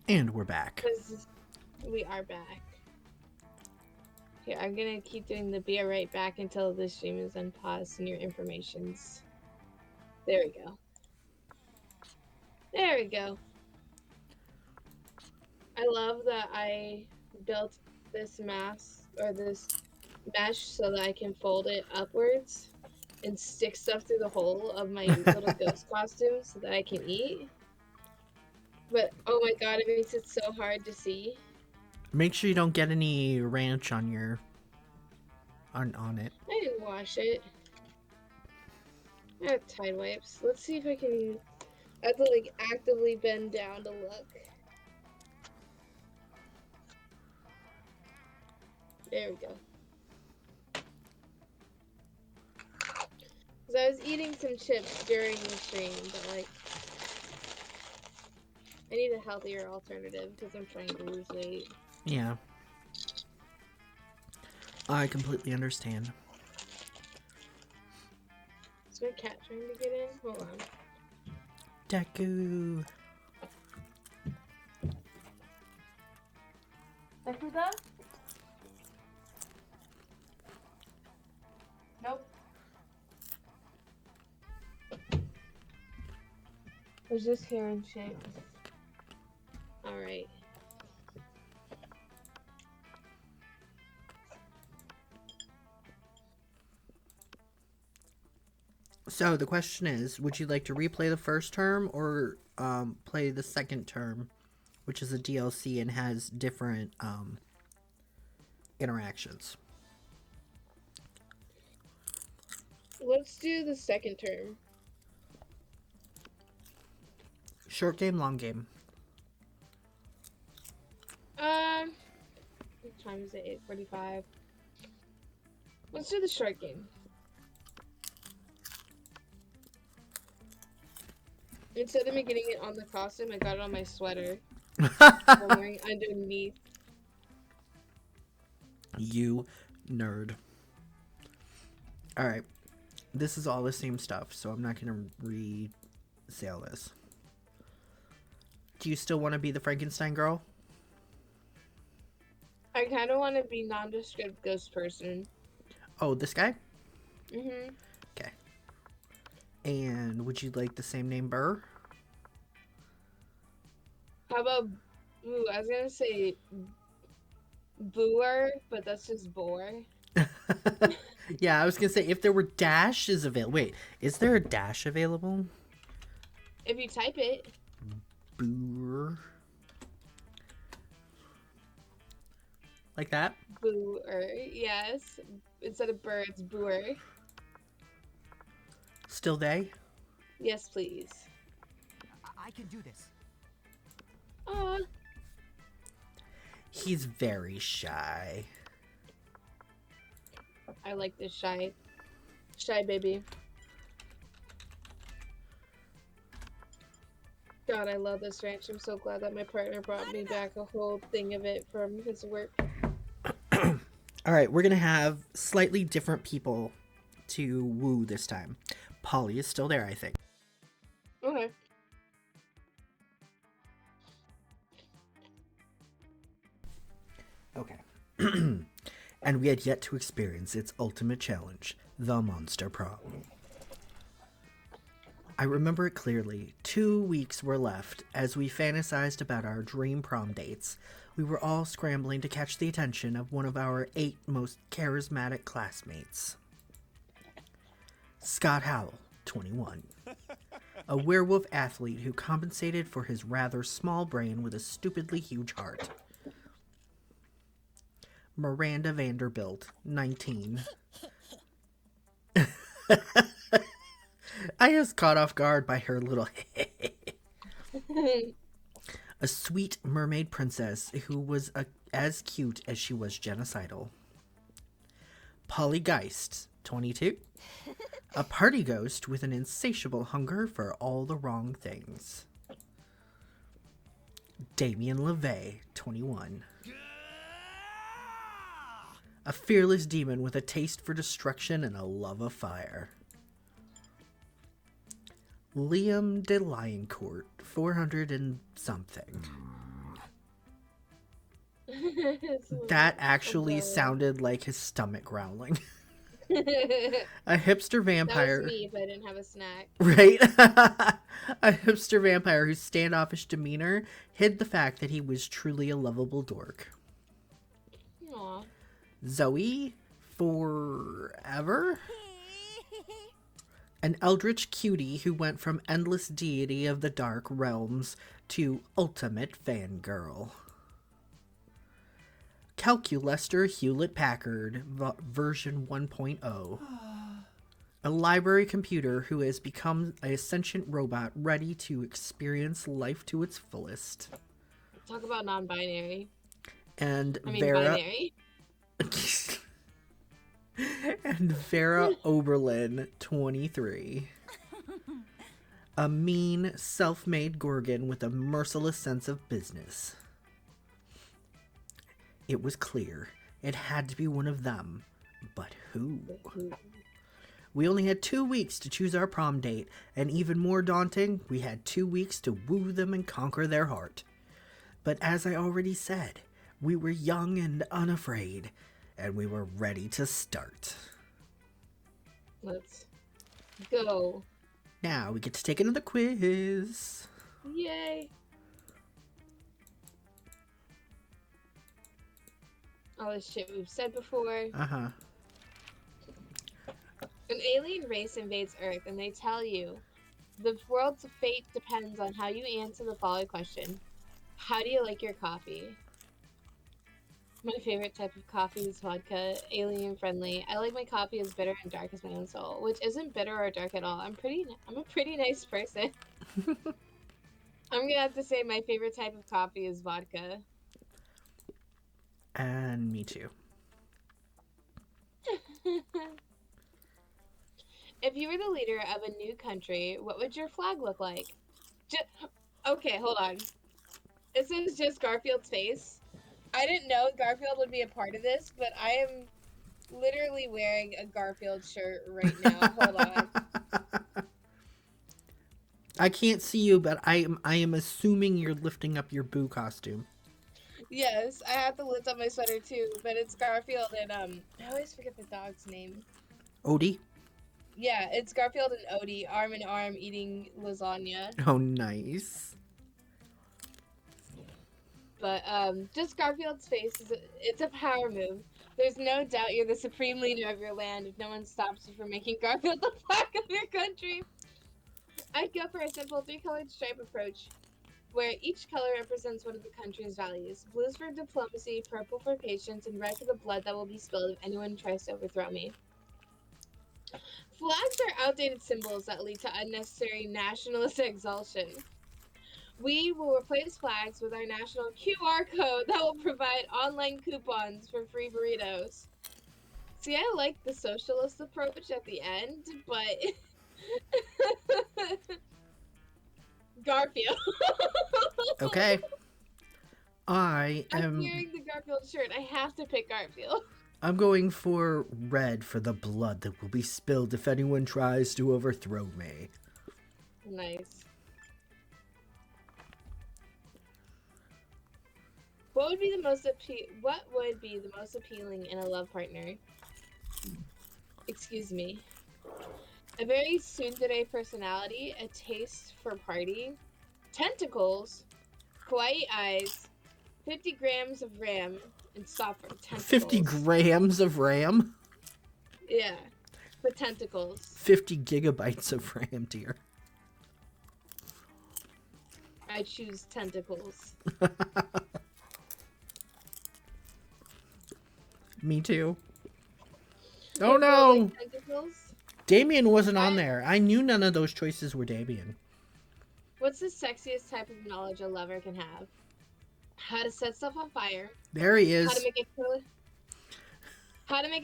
And we're back. Because we are back. Here, I'm gonna keep doing the be right back until the stream is unpaused and your information's. There we go. There we go. I love that I built this mask or this mesh so that I can fold it upwards and stick stuff through the hole of my little ghost costume so that I can eat. But oh my god, it makes it so hard to see. Make sure you don't get any ranch on your on it. I didn't wash it. I have Tide wipes. Let's see if I can. I have to like actively bend down to look. There we go. Because I was eating some chips during the stream, but like, I need a healthier alternative because I'm trying to lose weight. Yeah. I completely understand. Is my cat trying to get in? Hold on. Deku. Dekuda? Nope. I was just hearing shit. Alright. So the question is, would you like to replay the first term or play the second term, which is a DLC and has different interactions? Let's do the second term. Short game, long game. What time is it? 8:45. Let's do the short game. Instead of me getting it on the costume, I got it on my sweater. I'm wearing underneath. You nerd. Alright. This is all the same stuff, so I'm not going to resale this. Do you still want to be the Frankenstein girl? I kind of want to be nondescript ghost person. Oh, this guy? Mm-hmm. Okay. And would you like the same name, Burr? How about... Ooh, I was gonna say... Booer, but that's just Boar. Yeah, I was going to say, if there were dashes available... Wait, is there a dash available? If you type it... Burr. Like that? Booer, yes. Instead of birds, Booer. Still they? Yes, please. I can do this. Aw. He's very shy. I like this shy baby. God, I love this ranch. I'm so glad that my partner brought me back a whole thing of it from his work. All right, we're going to have slightly different people to woo this time. Polly is still there, I think. Okay. Okay. And we had yet to experience its ultimate challenge, the Monster Prom. I remember it clearly. 2 weeks were left. As we fantasized about our dream prom dates, we were all scrambling to catch the attention of one of our 8 most charismatic classmates. Scott Howell, 21. A werewolf athlete who compensated for his rather small brain with a stupidly huge heart. Miranda Vanderbilt, 19. I was caught off guard by her little a sweet mermaid princess who was as cute as she was genocidal. Polly Geist, 22. A party ghost with an insatiable hunger for all the wrong things. Damien LeVay, 21. A fearless demon with a taste for destruction and a love of fire. Liam de Lioncourt, 400 and something. That actually Although, sounded like his stomach growling. that A hipster was vampire. me if I didn't have a snack. Right? A hipster vampire whose standoffish demeanor hid the fact that he was truly a lovable dork. Aw. Zoe Forever? An eldritch cutie who went from endless deity of the dark realms to ultimate fangirl. Calculester Hewlett Packard version 1.0. A library computer who has become a sentient robot ready to experience life to its fullest. Talk about non-binary. And I mean, Vera binary. and Vera Oberlin 23. A mean, self-made Gorgon with a merciless sense of business. It was clear. It had to be one of them. But who? We only had 2 weeks to choose our prom date, and even more daunting, we had 2 weeks to woo them and conquer their heart. But as I already said, we were young and unafraid, and we were ready to start. Let's go. Now we get to take another quiz. Yay. All this shit we've said before. Uh-huh. An alien race invades Earth and they tell you the world's fate depends on how you answer the following question. How do you like your coffee? My favorite type of coffee is vodka, alien friendly. I like my coffee as bitter and dark as my own soul, which isn't bitter or dark at all. I'm a pretty nice person. I'm gonna have to say my favorite type of coffee is vodka. And me too. If you were the leader of a new country, what would your flag look like? Okay, hold on. This is just Garfield's face. I didn't know Garfield would be a part of this, but I am literally wearing a Garfield shirt right now. Hold on. I can't see you, but I am assuming you're lifting up your Boo costume. Yes, I have to lift up my sweater too, but it's Garfield and I always forget the dog's name. Odie? Yeah, it's Garfield and Odie, arm in arm, eating lasagna. Oh, nice. But just Garfield's face it's a power move. There's no doubt you're the supreme leader of your land if no one stops you from making Garfield the flag of your country. I'd go for a simple 3-colored stripe approach, where each color represents one of the country's values. Blue is for diplomacy, purple for patience, and red for the blood that will be spilled if anyone tries to overthrow me. Flags are outdated symbols that lead to unnecessary nationalist exaltation. We will replace flags with our national QR code that will provide online coupons for free burritos. See, I like the socialist approach at the end, but Garfield. Okay. I'm I'm wearing the Garfield shirt. I have to pick Garfield. going for red for the blood that will be spilled if anyone tries to overthrow me. Nice. What would be the most appealing in a love partner? Excuse me. A very tsundere personality, a taste for party, tentacles, kawaii eyes, 50 grams of RAM, and soft tentacles. 50 grams of RAM? Yeah, the tentacles. 50 gigabytes of RAM, dear. I choose tentacles. Me too. Oh no! Like tentacles? Damien wasn't on there. I knew none of those choices were Damien. What's the sexiest type of knowledge a lover can have? How to set stuff on fire. There he How to is. make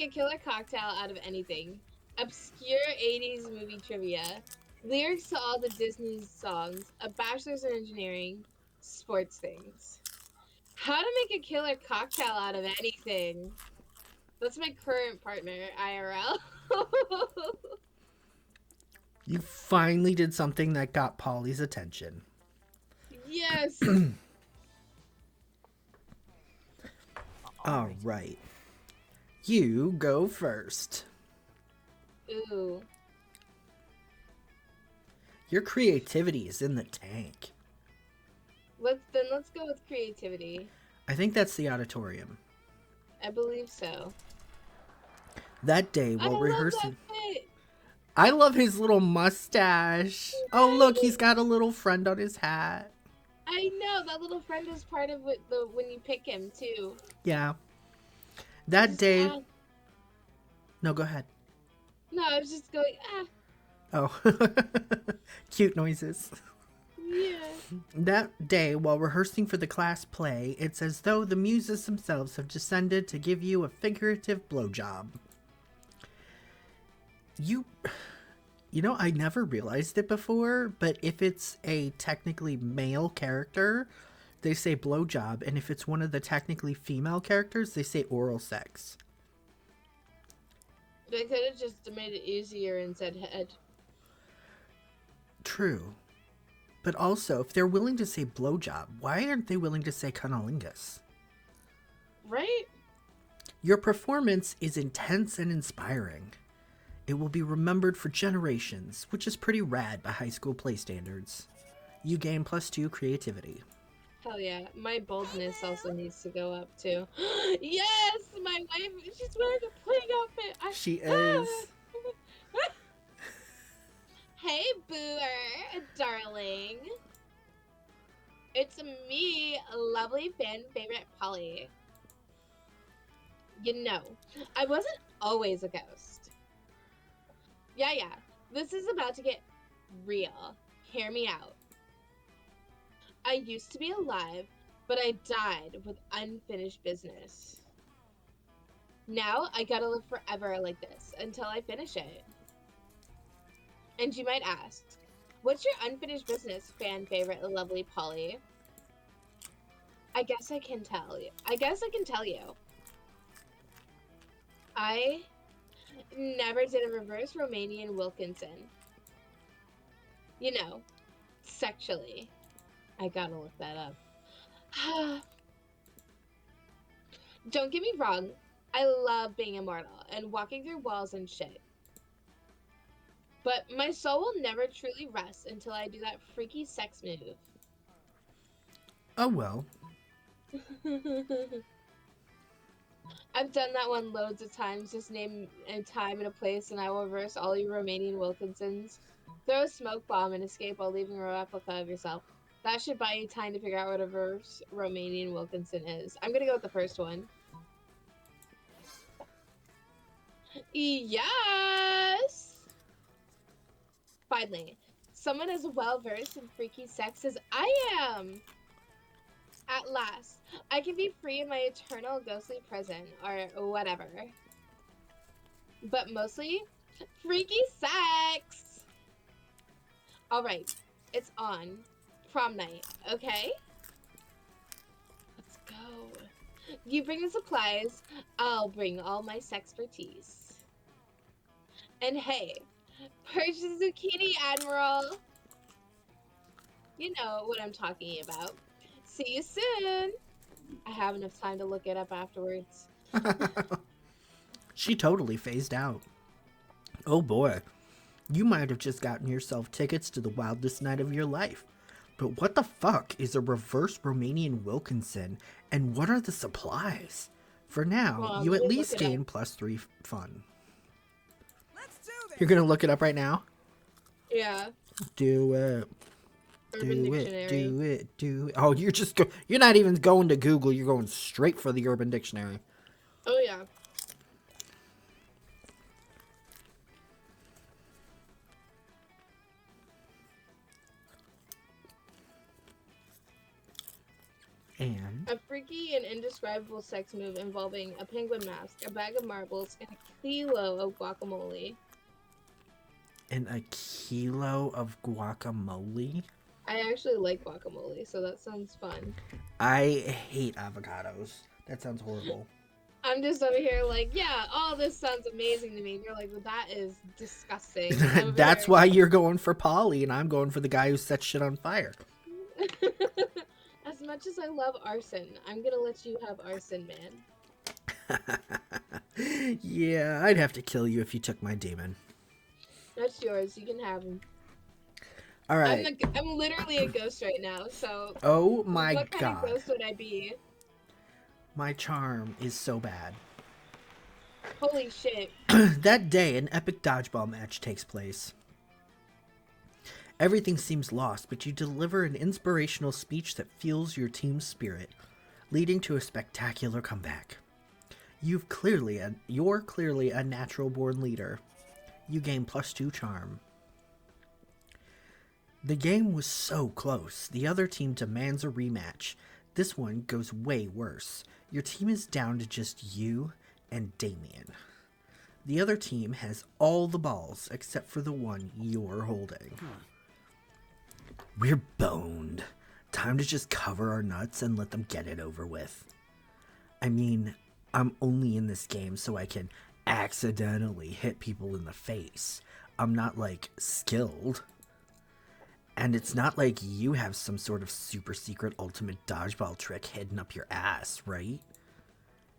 a killer cocktail out of anything. Obscure 80s movie trivia. Lyrics to all the Disney songs. A bachelor's in engineering. Sports things. How to make a killer cocktail out of anything. That's my current partner, IRL. You finally did something that got Polly's attention. Yes. All right. You go first. Ooh. Your creativity is in the tank. Let's go with creativity. I think that's the auditorium. I believe so. That day I while love rehearsing. that fit. I love his little mustache. Oh, look, he's got a little friend on his hat. I know that little friend is part of when you pick him too. Yeah. That Just, day. No, go ahead. No, I was just going Oh. Cute noises. yeah. That day, while rehearsing for the class play, it's as though the muses themselves have descended to give you a figurative blowjob. You know, I never realized it before, but if it's a technically male character, they say blowjob, and if it's one of the technically female characters, they say oral sex. They could have just made it easier and said head. True. But also, if they're willing to say blowjob, why aren't they willing to say cunnilingus? Right? Your performance is intense and inspiring. It will be remembered for generations, which is pretty rad by high school play standards. You gain +2 creativity. Hell yeah. My boldness also needs to go up too. Yes! My wife, she's wearing a playing outfit. She is. Hey, Booer, darling. It's me, lovely fan favorite Polly. You know, I wasn't always a ghost. Yeah. This is about to get real. Hear me out. I used to be alive, but I died with unfinished business. Now I gotta live forever like this until I finish it. And you might ask, what's your unfinished business, fan favorite, lovely Polly? I guess I can tell you. I never did a reverse Romanian Wilkinson. You know, sexually. I gotta look that up. Don't get me wrong, I love being immortal and walking through walls and shit. But my soul will never truly rest until I do that freaky sex move. Oh well. I've done that one loads of times. Just name a time and a place and I will reverse all your Romanian Wilkinsons. Throw a smoke bomb and escape while leaving a replica of yourself. That should buy you time to figure out what a reverse Romanian Wilkinson is. I'm gonna go with the first one. Yes! Finally, someone as well-versed in freaky sex as I am! At last, I can be free in my eternal ghostly prison, or whatever. But mostly, freaky sex! Alright, it's on. Prom night, okay? Let's go. You bring the supplies, I'll bring all my sexpertise. And hey, purchase a zucchini, Admiral! You know what I'm talking about. See you soon! I have enough time to look it up afterwards. She totally phased out. Oh boy. You might have just gotten yourself tickets to the wildest night of your life. But what the fuck is a reverse Romanian Wilkinson, and what are the supplies? For now, Well, you let at me least look it up. gain +3 fun. Let's do this. You're gonna look it up right now? Yeah. Do it. Urban Do Dictionary. it. Do it. Do it. Oh, you're not even going to Google. You're going straight for the Urban Dictionary. Oh yeah. And A freaky and indescribable sex move involving a penguin mask, a bag of marbles, and a kilo of guacamole. a kilo of guacamole. I actually like guacamole, so that sounds fun. I hate avocados. That sounds horrible. I'm just over here like, yeah, all this sounds amazing to me. And you're like, well, that is disgusting. Over That's here. why you're going for Polly, and I'm going for the guy who sets shit on fire. As much as I love arson, I'm gonna let you have arson, man. Yeah, I'd have to kill you if you took my demon. That's yours. You can have him. All right. I'm literally a ghost right now, so Oh my what kind of god. ghost would I be? My charm is so bad. Holy shit. That day, an epic dodgeball match takes place. Everything seems lost, but you deliver an inspirational speech that fuels your team's spirit, leading to a spectacular comeback. You're clearly a natural-born leader. You gain +2 charm. The game was so close. The other team demands a rematch. This one goes way worse. Your team is down to just you and Damien. The other team has all the balls except for the one you're holding. We're boned. Time to just cover our nuts and let them get it over with. I mean, I'm only in this game so I can accidentally hit people in the face. I'm not, like, skilled. And it's not like you have some sort of super secret ultimate dodgeball trick hidden up your ass, right?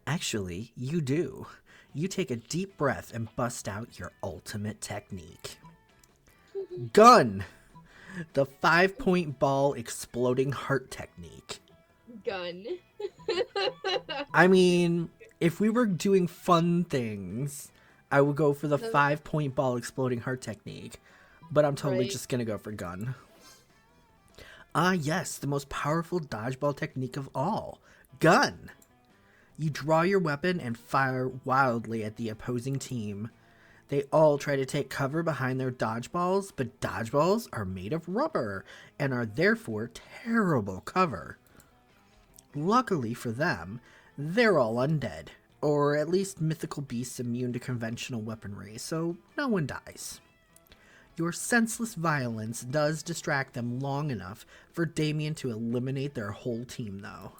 Actually, you do. You take a deep breath and bust out your ultimate technique. Gun! The 5-point ball exploding heart technique. Gun. I mean, if we were doing fun things, I would go for the 5-point ball exploding heart technique. But I'm totally just gonna go for gun. Ah, yes, the most powerful dodgeball technique of all. Gun! You draw your weapon and fire wildly at the opposing team. They all try to take cover behind their dodgeballs, but dodgeballs are made of rubber and are therefore terrible cover. Luckily for them, they're all undead, or at least mythical beasts immune to conventional weaponry, so no one dies. Your senseless violence does distract them long enough for Damien to eliminate their whole team, though.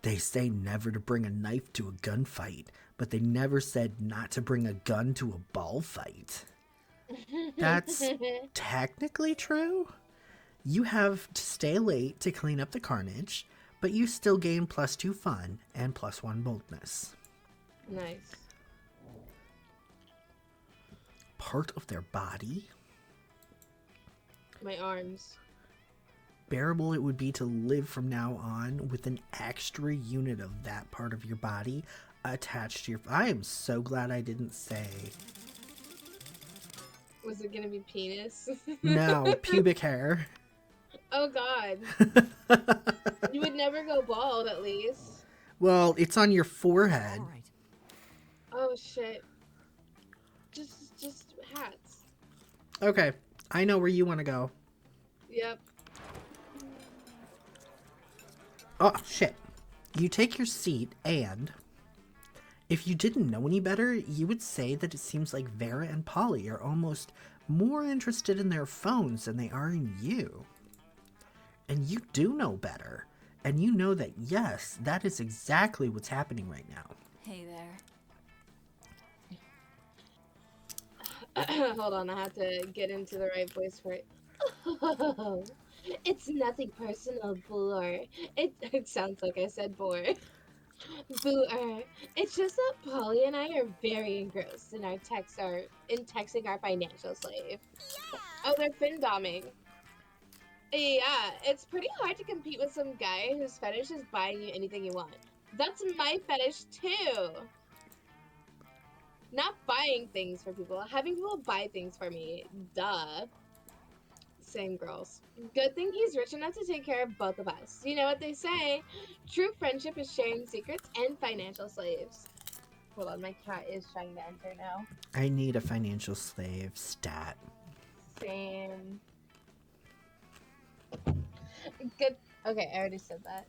They say never to bring a knife to a gunfight, but they never said not to bring a gun to a ball fight. That's technically true. You have to stay late to clean up the carnage, but you still gain +2 fun and +1 boldness. Nice. Part of their body? My arms. Bearable it would be to live from now on with an extra unit of that part of your body attached to your... I am so glad I didn't say... Was it gonna be penis? No, pubic hair. Oh god. You would never go bald, at least. Well, it's on your forehead. All right. Oh shit. Just hats. Okay, I know where you want to go. Yep. Oh, shit. You take your seat, and if you didn't know any better, you would say that it seems like Vera and Polly are almost more interested in their phones than they are in you. And you do know better. And you know that, yes, that is exactly what's happening right now. Hey there. Hold on, I have to get into the right voice for it. It's nothing personal, Boor. It sounds like I said Boor. Boor. It's just that Polly and I are very engrossed in texting our financial slave. Oh, they're fin doming. Yeah, it's pretty hard to compete with some guy whose fetish is buying you anything you want. That's my fetish too. Not buying things for people, having people buy things for me. Duh. Same girls. Good thing he's rich enough to take care of both of us. You know what they say? True friendship is sharing secrets and financial slaves. Hold on, my cat is trying to enter now. I need a financial slave stat. Same. Good. Okay, I already said that.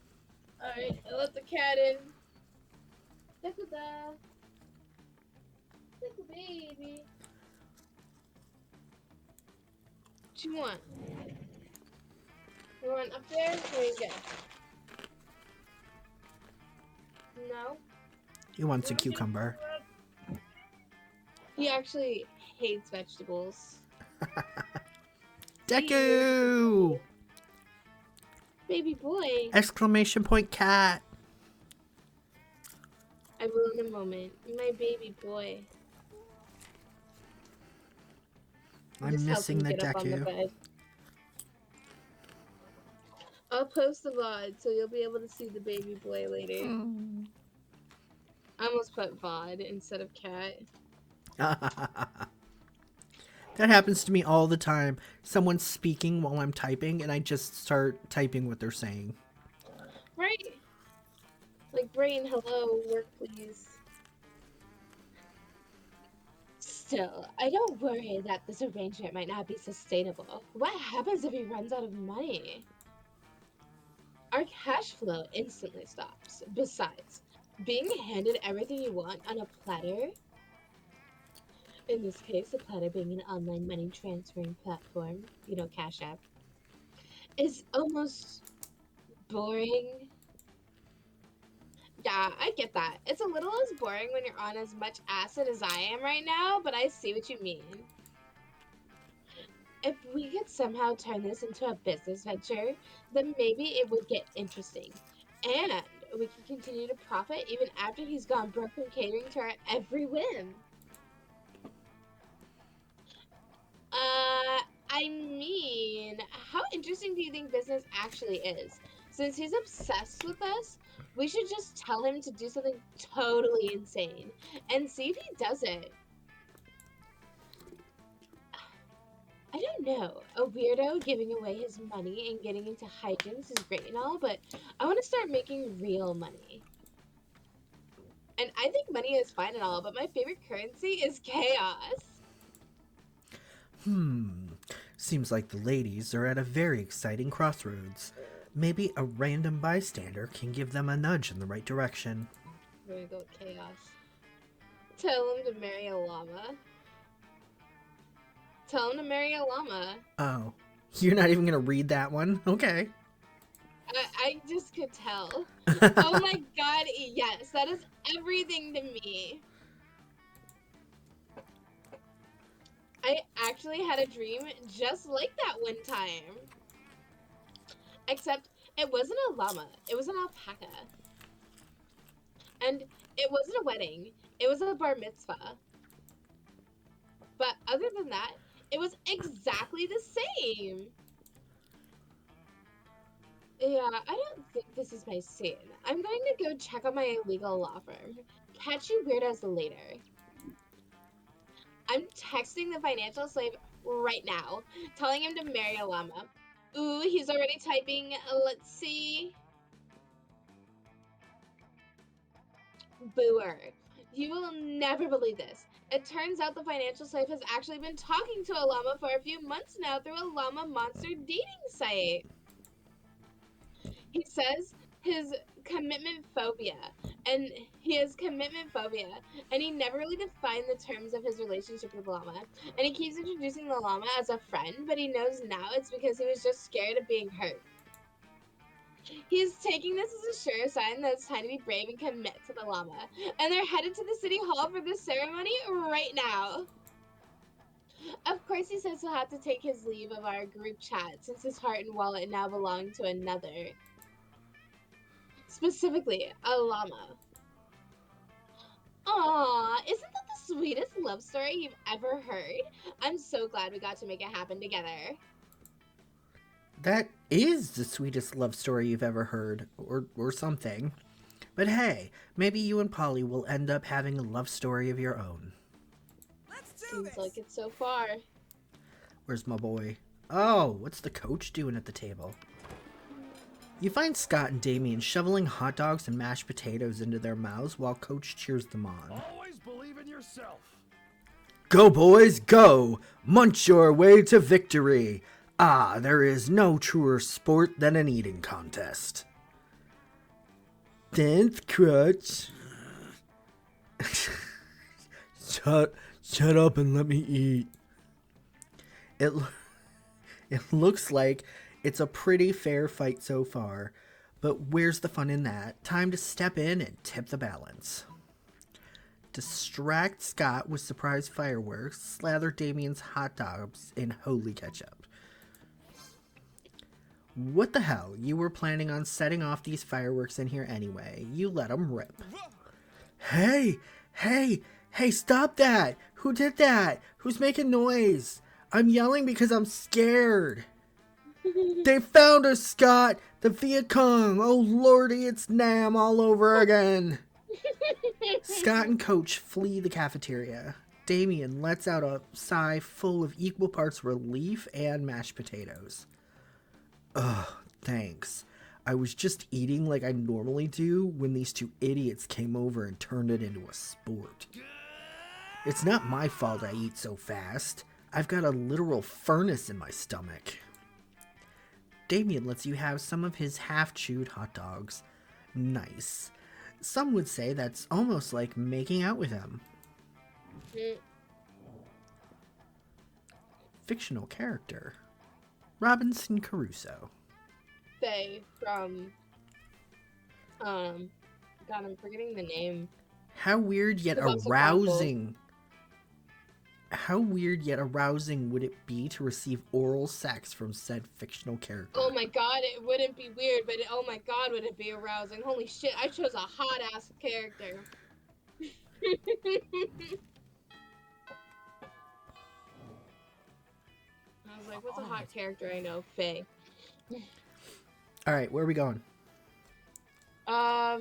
Alright, I let the cat in. Look at that. Look at baby. What you want? You want up there? There you go. No? He wants a cucumber. He actually hates vegetables. Deku! Baby boy. Exclamation point cat. I will in a moment. My baby boy. I'm Just help missing him the get up on the Deku. bed. I'll post the VOD so you'll be able to see the baby boy later. I almost put VOD instead of cat. That happens to me all the time. Someone's speaking while I'm typing, and I just start typing what they're saying. Right? Like, brain, hello, work please. Still, I don't worry that this arrangement might not be sustainable. What happens if he runs out of money? Our cash flow instantly stops. Besides, being handed everything you want on a platter, in this case, a platter being an online money transferring platform, you know, Cash App, is almost boring. Yeah, I get that. It's a little less boring when you're on as much acid as I am right now, but I see what you mean. If we could somehow turn this into a business venture, then maybe it would get interesting. And we could continue to profit even after he's gone broke from catering to our every whim. I mean, how interesting do you think business actually is? Since he's obsessed with us, we should just tell him to do something totally insane and see if he does it. I don't know. A weirdo giving away his money and getting into hijinks is great and all, but I want to start making real money. And I think money is fine and all, but my favorite currency is chaos. Seems like the ladies are at a very exciting crossroads. Maybe a random bystander can give them a nudge in the right direction. We're gonna go with chaos. Tell him to marry a llama. Tell him to marry a llama. Oh, you're not even gonna read that one? Okay. I just could tell. Oh my god, yes, that is everything to me. I actually had a dream just like that one time. Except it wasn't a llama, it was an alpaca. And it wasn't a wedding, it was a bar mitzvah. But other than that, it was exactly the same. Yeah, I don't think this is my scene. I'm going to go check on my legal law firm. Catch you weirdos later. I'm texting the financial slave right now, telling him to marry a llama. Ooh, he's already typing. Let's see. Booer. You will never believe this. It turns out the financial slave has actually been talking to a llama for a few months now through a llama monster dating site. He says his commitment phobia, and he has commitment phobia, and he never really defined the terms of his relationship with Llama. And he keeps introducing the Llama as a friend, but he knows now it's because he was just scared of being hurt. He's taking this as a sure sign that it's time to be brave and commit to the Llama. And they're headed to the city hall for the ceremony right now. Of course, he says he'll have to take his leave of our group chat since his heart and wallet now belong to another. Specifically, a llama. Aw, isn't that the sweetest love story you've ever heard? I'm so glad we got to make it happen together. That is the sweetest love story you've ever heard, or something. But hey, maybe you and Polly will end up having a love story of your own. Let's do Seems this. like it so far. Where's my boy? Oh, what's the coach doing at the table? You find Scott and Damien shoveling hot dogs and mashed potatoes into their mouths while Coach cheers them on. Always believe in yourself. Go, boys, go! Munch your way to victory! Ah, there is no truer sport than an eating contest. Dance crutch. Shut up and let me eat. It looks like it's a pretty fair fight so far, but where's the fun in that? Time to step in and tip the balance. Distract Scott with surprise fireworks, slather Damien's hot dogs in holy ketchup. What the hell? You were planning on setting off these fireworks in here anyway. You let them rip. Hey, hey, hey, stop that! Who did that? Who's making noise? I'm yelling because I'm scared. They found us, Scott! The Viet Cong! Oh lordy, it's Nam all over again! Scott and Coach flee the cafeteria. Damien lets out a sigh full of equal parts relief and mashed potatoes. Ugh, thanks. I was just eating like I normally do when these two idiots came over and turned it into a sport. It's not my fault I eat so fast. I've got a literal furnace in my stomach. Damien lets you have some of his half-chewed hot dogs. Nice. Some would say that's almost like making out with him. Fictional character. Robinson Crusoe. Faye from, God, I'm forgetting the name. How weird yet The Muscle arousing. How weird yet arousing would it be to receive oral sex from said fictional character? Oh my god, it wouldn't be weird, but oh my god, would it be arousing. Holy shit, I chose a hot-ass character. I was like, what's a hot character I know? Faye. Alright, where are we going? I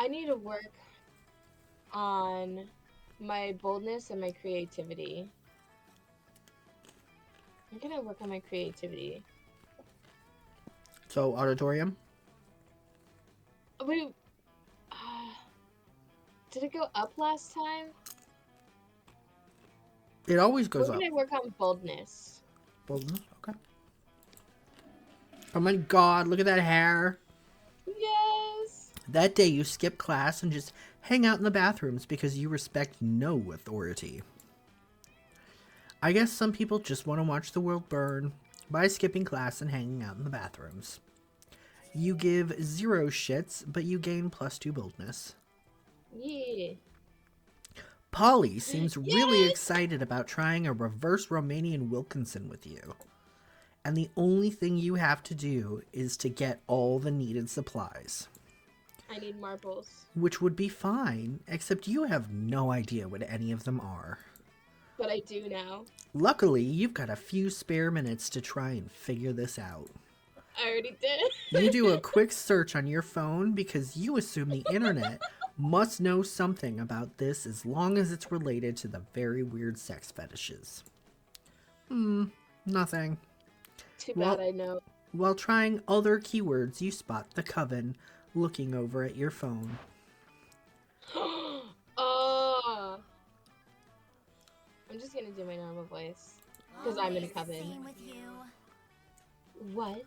need to work on my boldness and my creativity. I'm gonna work on my creativity. So, auditorium? Wait, did it go up last time? It always goes We're up. gonna work on boldness. Boldness? Okay. Oh my god, look at that hair. Yes! That day you skip class and just hang out in the bathrooms because you respect no authority. I guess some people just want to watch the world burn by skipping class and hanging out in the bathrooms. You give 0 shits, but you gain +2 boldness. Yeah. Polly seems really Yes! excited about trying a reverse Romanian Wilkinson with you. And the only thing you have to do is to get all the needed supplies. I need marbles. Which would be fine, except you have no idea what any of them are. But I do now. Luckily, you've got a few spare minutes to try and figure this out. I already did. You do a quick search on your phone because you assume the internet must know something about this as long as it's related to the very weird sex fetishes. Nothing. Too Well- bad I know. While trying other keywords, you spot the coven looking over at your phone. Oh. I'm just gonna do my normal voice. Because I'm in a Always the coven. same with you. What?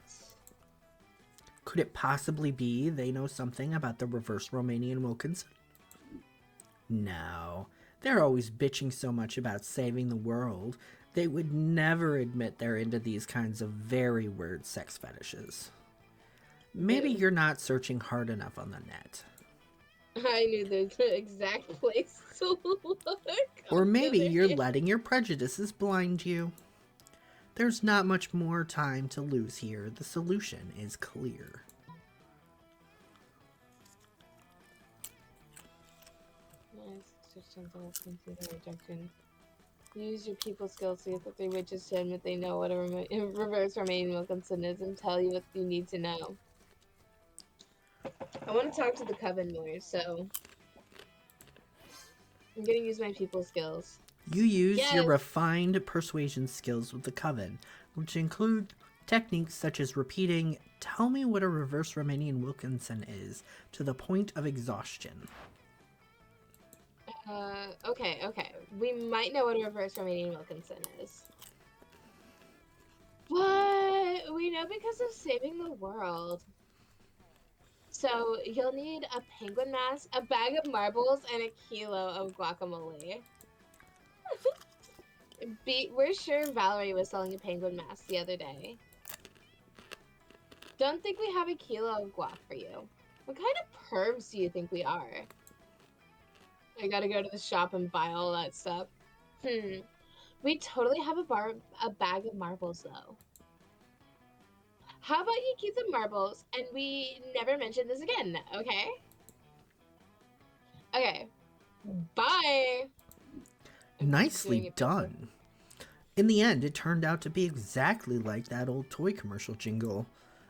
Could it possibly be they know something about the reverse Romanian Wilkinson? No. They're always bitching so much about saving the world, they would never admit they're into these kinds of very weird sex fetishes. Maybe Yeah. you're not searching hard enough on the net. I knew the exact place to look. Or maybe you're Letting. letting your prejudices blind you. There's not much more time to lose here. The solution is clear. Use your people skills to get the 3 witches to admit they know what a reverse Romanian Wilkinson is and tell you what you need to know. I want to talk to the coven more, so I'm gonna use my people skills. You use your Yes. refined persuasion skills with the coven, which include techniques such as repeating, "Tell me what a reverse Romanian Wilkinson is," to the point of exhaustion. Okay. We might know what a reverse Romanian Wilkinson is. But we know because of saving the world. So you'll need a penguin mask, a bag of marbles, and a kilo of guacamole. We're sure Valerie was selling a penguin mask the other day. Don't think we have a kilo of guac for you. What kind of pervs do you think we are? I gotta go to the shop and buy all that stuff. We totally have a bag of marbles though. How about you keep the marbles and we never mention this again, okay? Okay. Bye. I'm doing Nicely it better. done. In the end, it turned out to be exactly like that old toy commercial jingle.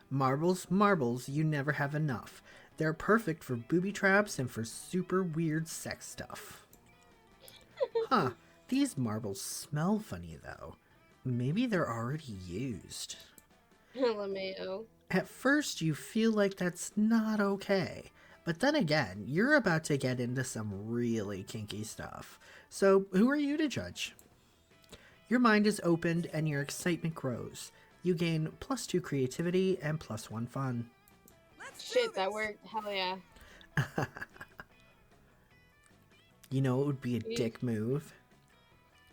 Marbles, marbles, you never have enough. They're perfect for booby traps and for super weird sex stuff. Huh, these marbles smell funny though. Maybe they're already used. LMAO. At first, you feel like that's not okay. But then again, you're about to get into some really kinky stuff. So, who are you to judge? Your mind is opened and your excitement grows. You gain +2 creativity and +1 fun. Let's do Shit, that this. worked. Hell yeah. You know it would be a Yeesh. dick move?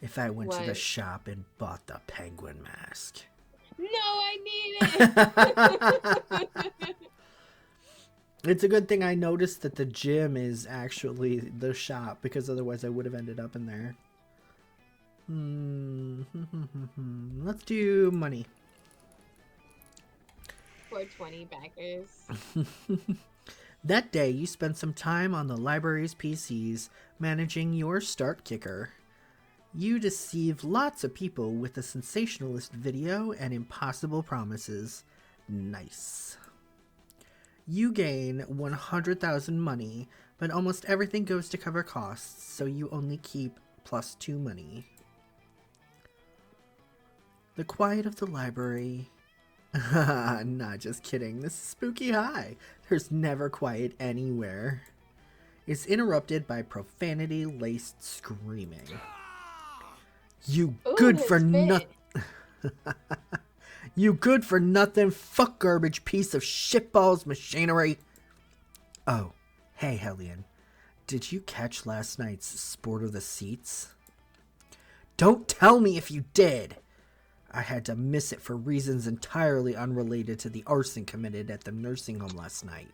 If I went to the What? shop and bought the penguin mask. No, I need it. It's a good thing I noticed that the gym is actually the shop, because otherwise I would have ended up in there. Let's do money. 420 backers. That day, you spent some time on the library's PCs managing your start kicker. You deceive lots of people with a sensationalist video and impossible promises. Nice. You gain 100,000 money, but almost everything goes to cover costs, so you only keep +2 money. The quiet of the library. Nah, just kidding. This is Spooky High. There's never quiet anywhere. It's interrupted by profanity-laced screaming. You Ooh, good his for fit. nothing. You good for nothing, fuck garbage piece of shitballs machinery. Oh, hey Hel'leon. Did you catch last night's Sport of the Seats? Don't tell me if you did. I had to miss it for reasons entirely unrelated to the arson committed at the nursing home last night.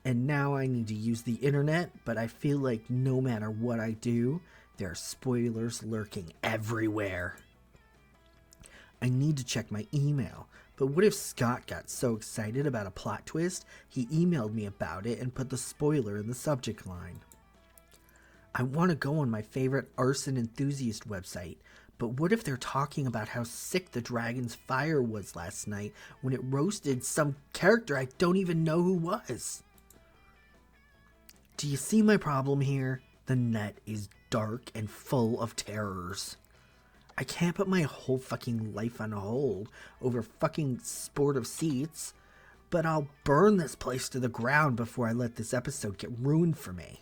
And now I need to use the internet, but I feel like no matter what I do, there are spoilers lurking everywhere. I need to check my email, but what if Scott got so excited about a plot twist, he emailed me about it and put the spoiler in the subject line? I want to go on my favorite arson enthusiast website, but what if they're talking about how sick the dragon's fire was last night when it roasted some character I don't even know who was? Do you see my problem here? The net is dark and full of terrors. I can't put my whole fucking life on hold over fucking Sport of Seats, but I'll burn this place to the ground before I let this episode get ruined for me.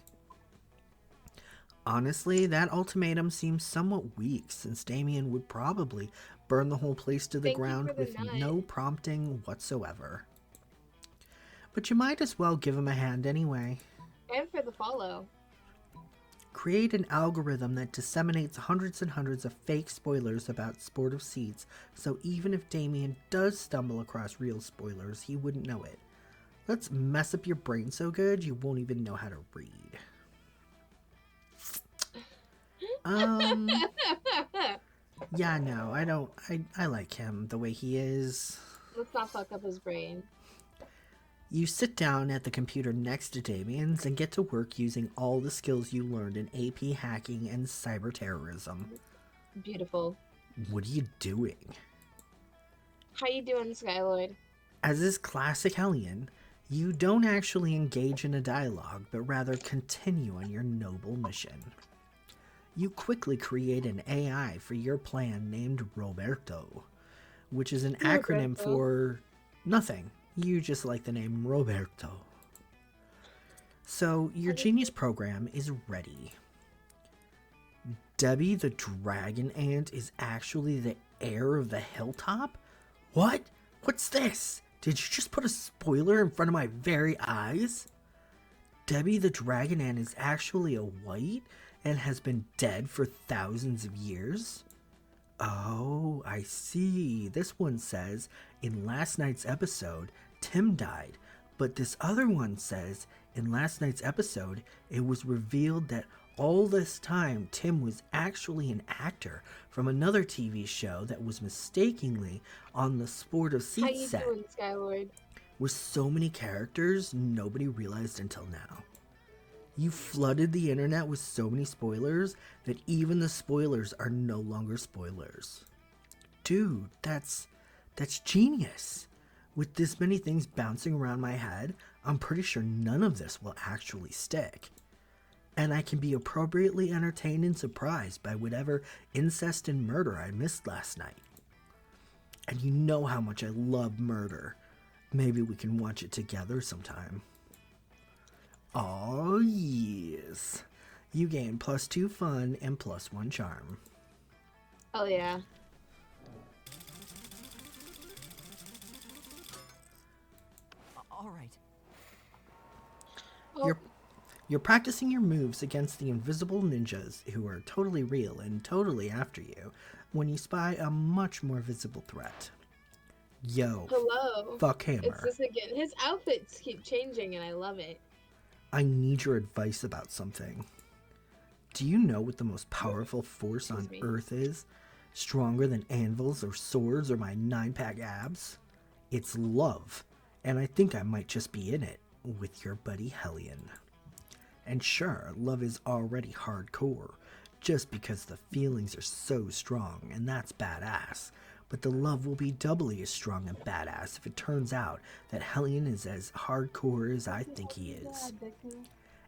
Honestly, that ultimatum seems somewhat weak, since Damien would probably burn the whole place to the Thank you ground for the with nut. no prompting whatsoever. But you might as well give him a hand anyway. And for the follow. Create an algorithm that disseminates hundreds and hundreds of fake spoilers about Sport of Seats, so even if Damien does stumble across real spoilers, he wouldn't know it. Let's mess up your brain so good you won't even know how to read. Yeah, no, I don't. I like him the way he is. Let's not fuck up his brain. You sit down at the computer next to Damien's and get to work using all the skills you learned in AP hacking and cyber terrorism. Beautiful. What are you doing? How you doing, Skyloid? As is classic Hel'leon, you don't actually engage in a dialogue, but rather continue on your noble mission. You quickly create an AI for your plan named Roberto, which is an acronym Roberto. for nothing. You just like the name Roberto. So your genius program is ready. Debbie the dragon ant is actually the heir of the hilltop? What? What's this? Did you just put a spoiler in front of my very eyes? Debbie the dragon ant is actually a white and has been dead for thousands of years? Oh, I see. This one says, in last night's episode, Tim died. But this other one says, in last night's episode, it was revealed that all this time Tim was actually an actor from another TV show that was mistakenly on the Sport of How Seats you set. doing, Skylord? With so many characters, nobody realized until now. You flooded the internet with so many spoilers that even the spoilers are no longer spoilers. Dude, that's genius. With this many things bouncing around my head, I'm pretty sure none of this will actually stick. And I can be appropriately entertained and surprised by whatever incest and murder I missed last night. And you know how much I love murder. Maybe we can watch it together sometime. Oh, yes. You gain +2 fun and +1 charm. Hell yeah. All right. Oh, You're practicing your moves against the invisible ninjas who are totally real and totally after you when you spy a much more visible threat. Yo, hello. fuck It's Hammer. this again. His outfits keep changing and I love it. I need your advice about something. Do you know what the most powerful force on Excuse me. Earth is? Stronger than anvils or swords or my 9-pack abs? It's love, and I think I might just be in it with your buddy Hel'leon. And sure, love is already hardcore, just because the feelings are so strong, and that's badass. But the love will be doubly as strong and badass if it turns out that Hel'leon is as hardcore as I think he is.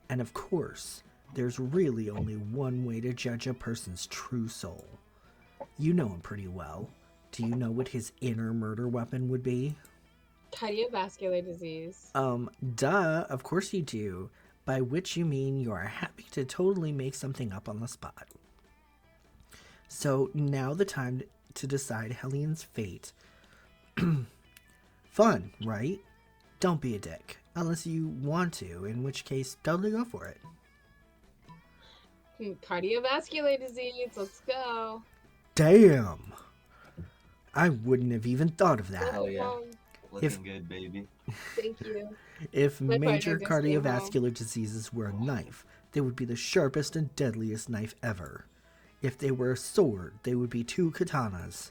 And of course, there's really only one way to judge a person's true soul. You know him pretty well. Do you know what his inner murder weapon would be? Cardiovascular disease. Duh, of course you do. By which you mean you are happy to totally make something up on the spot. So now the time to decide Hel'leon's fate. Fun, right? Don't be a dick. Unless you want to, in which case, totally go for it. Cardiovascular disease. Let's go. Damn! I wouldn't have even thought of that. Hell yeah. Looking If- good, baby. Thank you. If My major partner just came cardiovascular diseases were a knife, they would be the sharpest and deadliest knife ever. If they were a sword, they would be 2 katanas.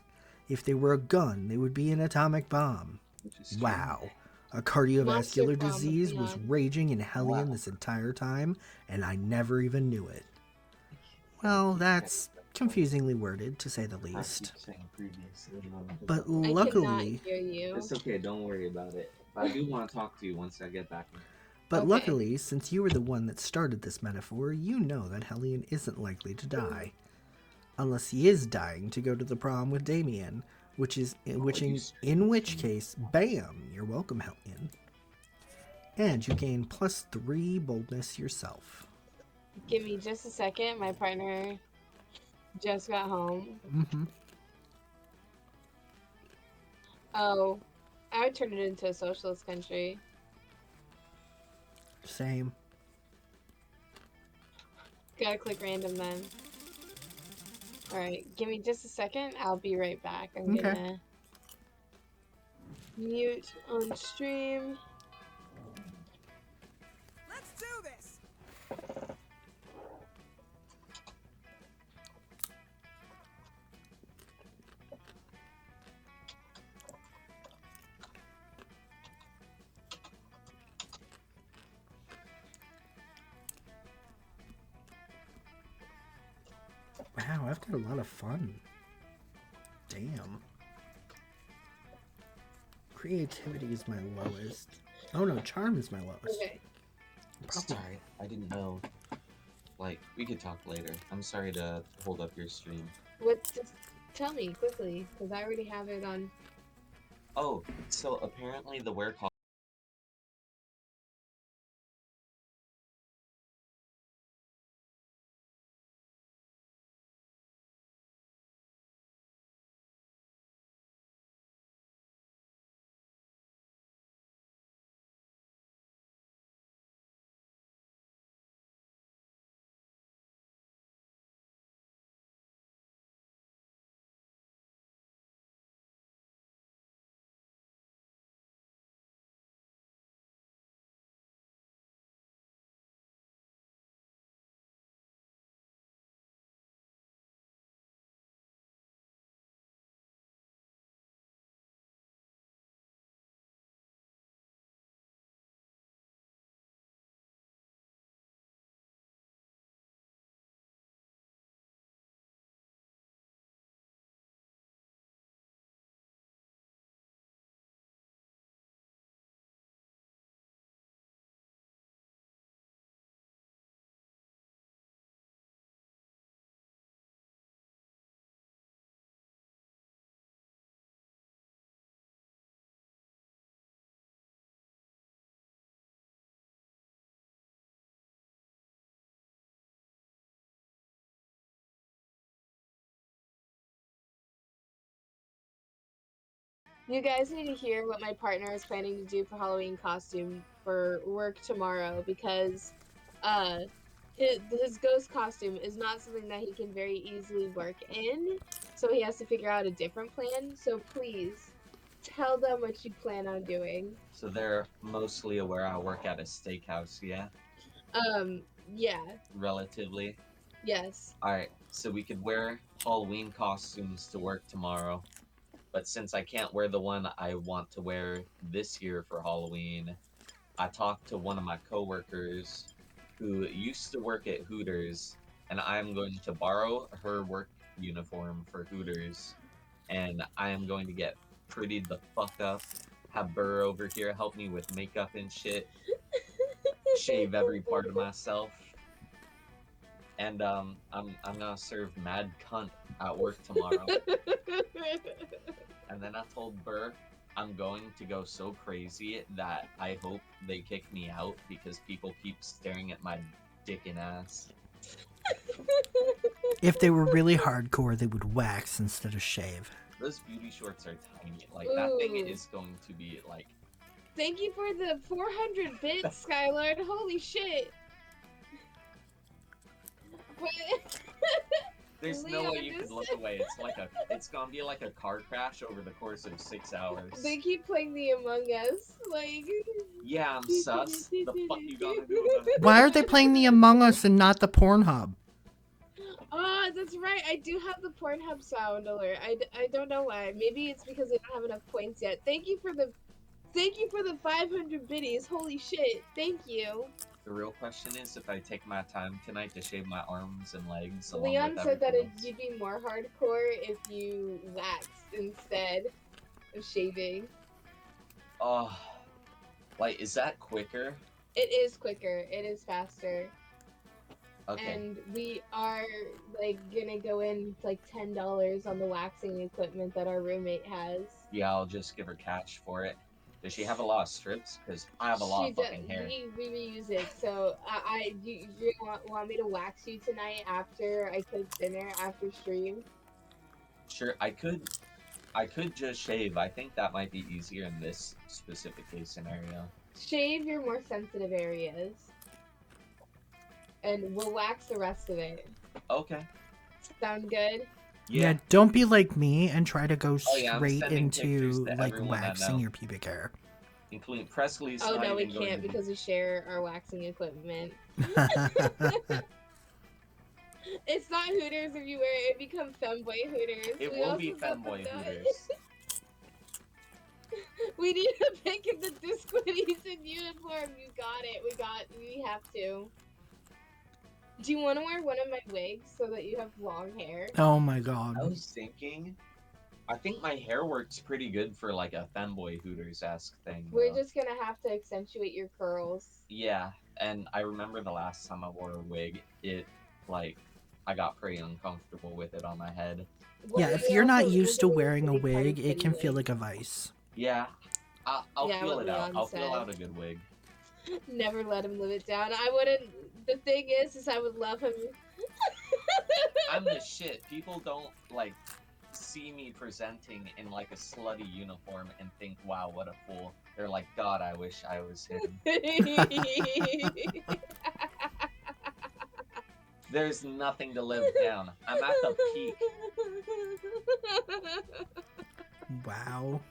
If they were a gun, they would be an atomic bomb. Which is true. Wow. A cardiovascular Monster bomb disease was beyond. raging in Hel'leon Wow. this entire time, and I never even knew it. Well, that's confusingly worded, to say the I least. keep saying previously. But I cannot luckily, hear you. It's okay, don't worry about it. But I do want to talk to you once I get back. Okay. luckily, since you were the one that started this metaphor, you know that Hel'leon isn't likely to die. Unless he is dying to go to the prom with Damien, in which case, bam, you're welcome, Hel'leon. And you gain +3 boldness yourself. Give me just a second. My partner just got home. Mm-hmm. Oh, I would turn it into a socialist country. Same. Gotta click random then. Alright, give me just a second. I'll be right back. I'm Okay. gonna mute on stream. Let's do this. Wow, I've got a lot of fun. Damn. Creativity is my lowest. Oh no, charm is my lowest. Okay. Sorry, I didn't know. Like, we could talk later. I'm sorry to hold up your stream. What? Just tell me quickly, because I already have it on. Oh, so apparently the wear You guys need to hear what my partner is planning to do for Halloween costume for work tomorrow because uh his ghost costume is not something that he can very easily work in, so he has to figure out a different plan. So please tell them what you plan on doing. So they're mostly aware I work at a steakhouse, yeah? Yeah, Relatively. yes. Alright, so we could wear Halloween costumes to work tomorrow. But since I can't wear the one I want to wear this year for Halloween, I talked to one of my coworkers who used to work at Hooters, and I'm going to borrow her work uniform for Hooters, and I am going to get prettied the fuck up, have Burr over here help me with makeup and shit, shave every part of myself, and I'm gonna serve mad cunt at work tomorrow. And then I told Burr I'm going to go so crazy that I hope they kick me out because people keep staring at my dick and ass. If they were really hardcore, they would wax instead of shave. Those beauty shorts are tiny. Like, that thing Ooh. is going to be, like... Thank you for the 400 bits, Skylord. Holy shit. There's no way Leon, you just- could look away. It's gonna be like a car crash over the course of 6 hours. They keep playing the Among Us. Like... Yeah, I'm sus. The fuck you gonna do about it? Why are they playing the Among Us and not the Pornhub? Oh, that's right. I do have the Pornhub sound alert. I don't know why. Maybe it's because I don't have enough points yet. Thank you for the 500 biddies. Holy shit. Thank you. The real question is if I take my time tonight to shave my arms and legs along Leon with said that everything else. you'd be more hardcore if you waxed instead of shaving. Oh, like, is that quicker? It is quicker. It is faster. Okay. And we are like gonna go in like $10 on the waxing equipment that our roommate has. Yeah, I'll just give her cash for it. Does she have a lot of strips? Because I have a lot of fucking hair. We reuse it. So you want me to wax you tonight after I cook dinner after stream? Sure, I could just shave. I think that might be easier in this specific case scenario. Shave your more sensitive areas, and we'll wax the rest of it. Okay. Sound good? Yeah, don't be like me and try to go Oh, yeah, I'm straight sending pictures into to like everyone I waxing know. your pubic hair. Including Presley's. Oh not no, we even going can't to because we share our waxing equipment. It's not Hooters if you wear it. It becomes femboy Hooters. It We will also be got femboy the- Hooters. We need a pic of the Disquitties in uniform. You got it. We have to. Do you want to wear one of my wigs so that you have long hair? Oh my god. I was thinking, I think my hair works pretty good for like a femboy Hooters-esque thing. We're though. just gonna have to accentuate your curls. Yeah, and I remember the last time I wore a wig, I got pretty uncomfortable with it on my head. Yeah, Well, if we you're not also- used to we're gonna wearing a pretty party wig, it can kitty feel wig. like a vice. Yeah, I'll Yeah, feel what it out. Leon I'll feel said. out a good wig. Never let him live it down. I wouldn't. The thing is I would love him. I'm the shit. People don't see me presenting in like a slutty uniform and think, wow, what a fool. They're like, God, I wish I was him. There's nothing to live down. I'm at the peak. Wow.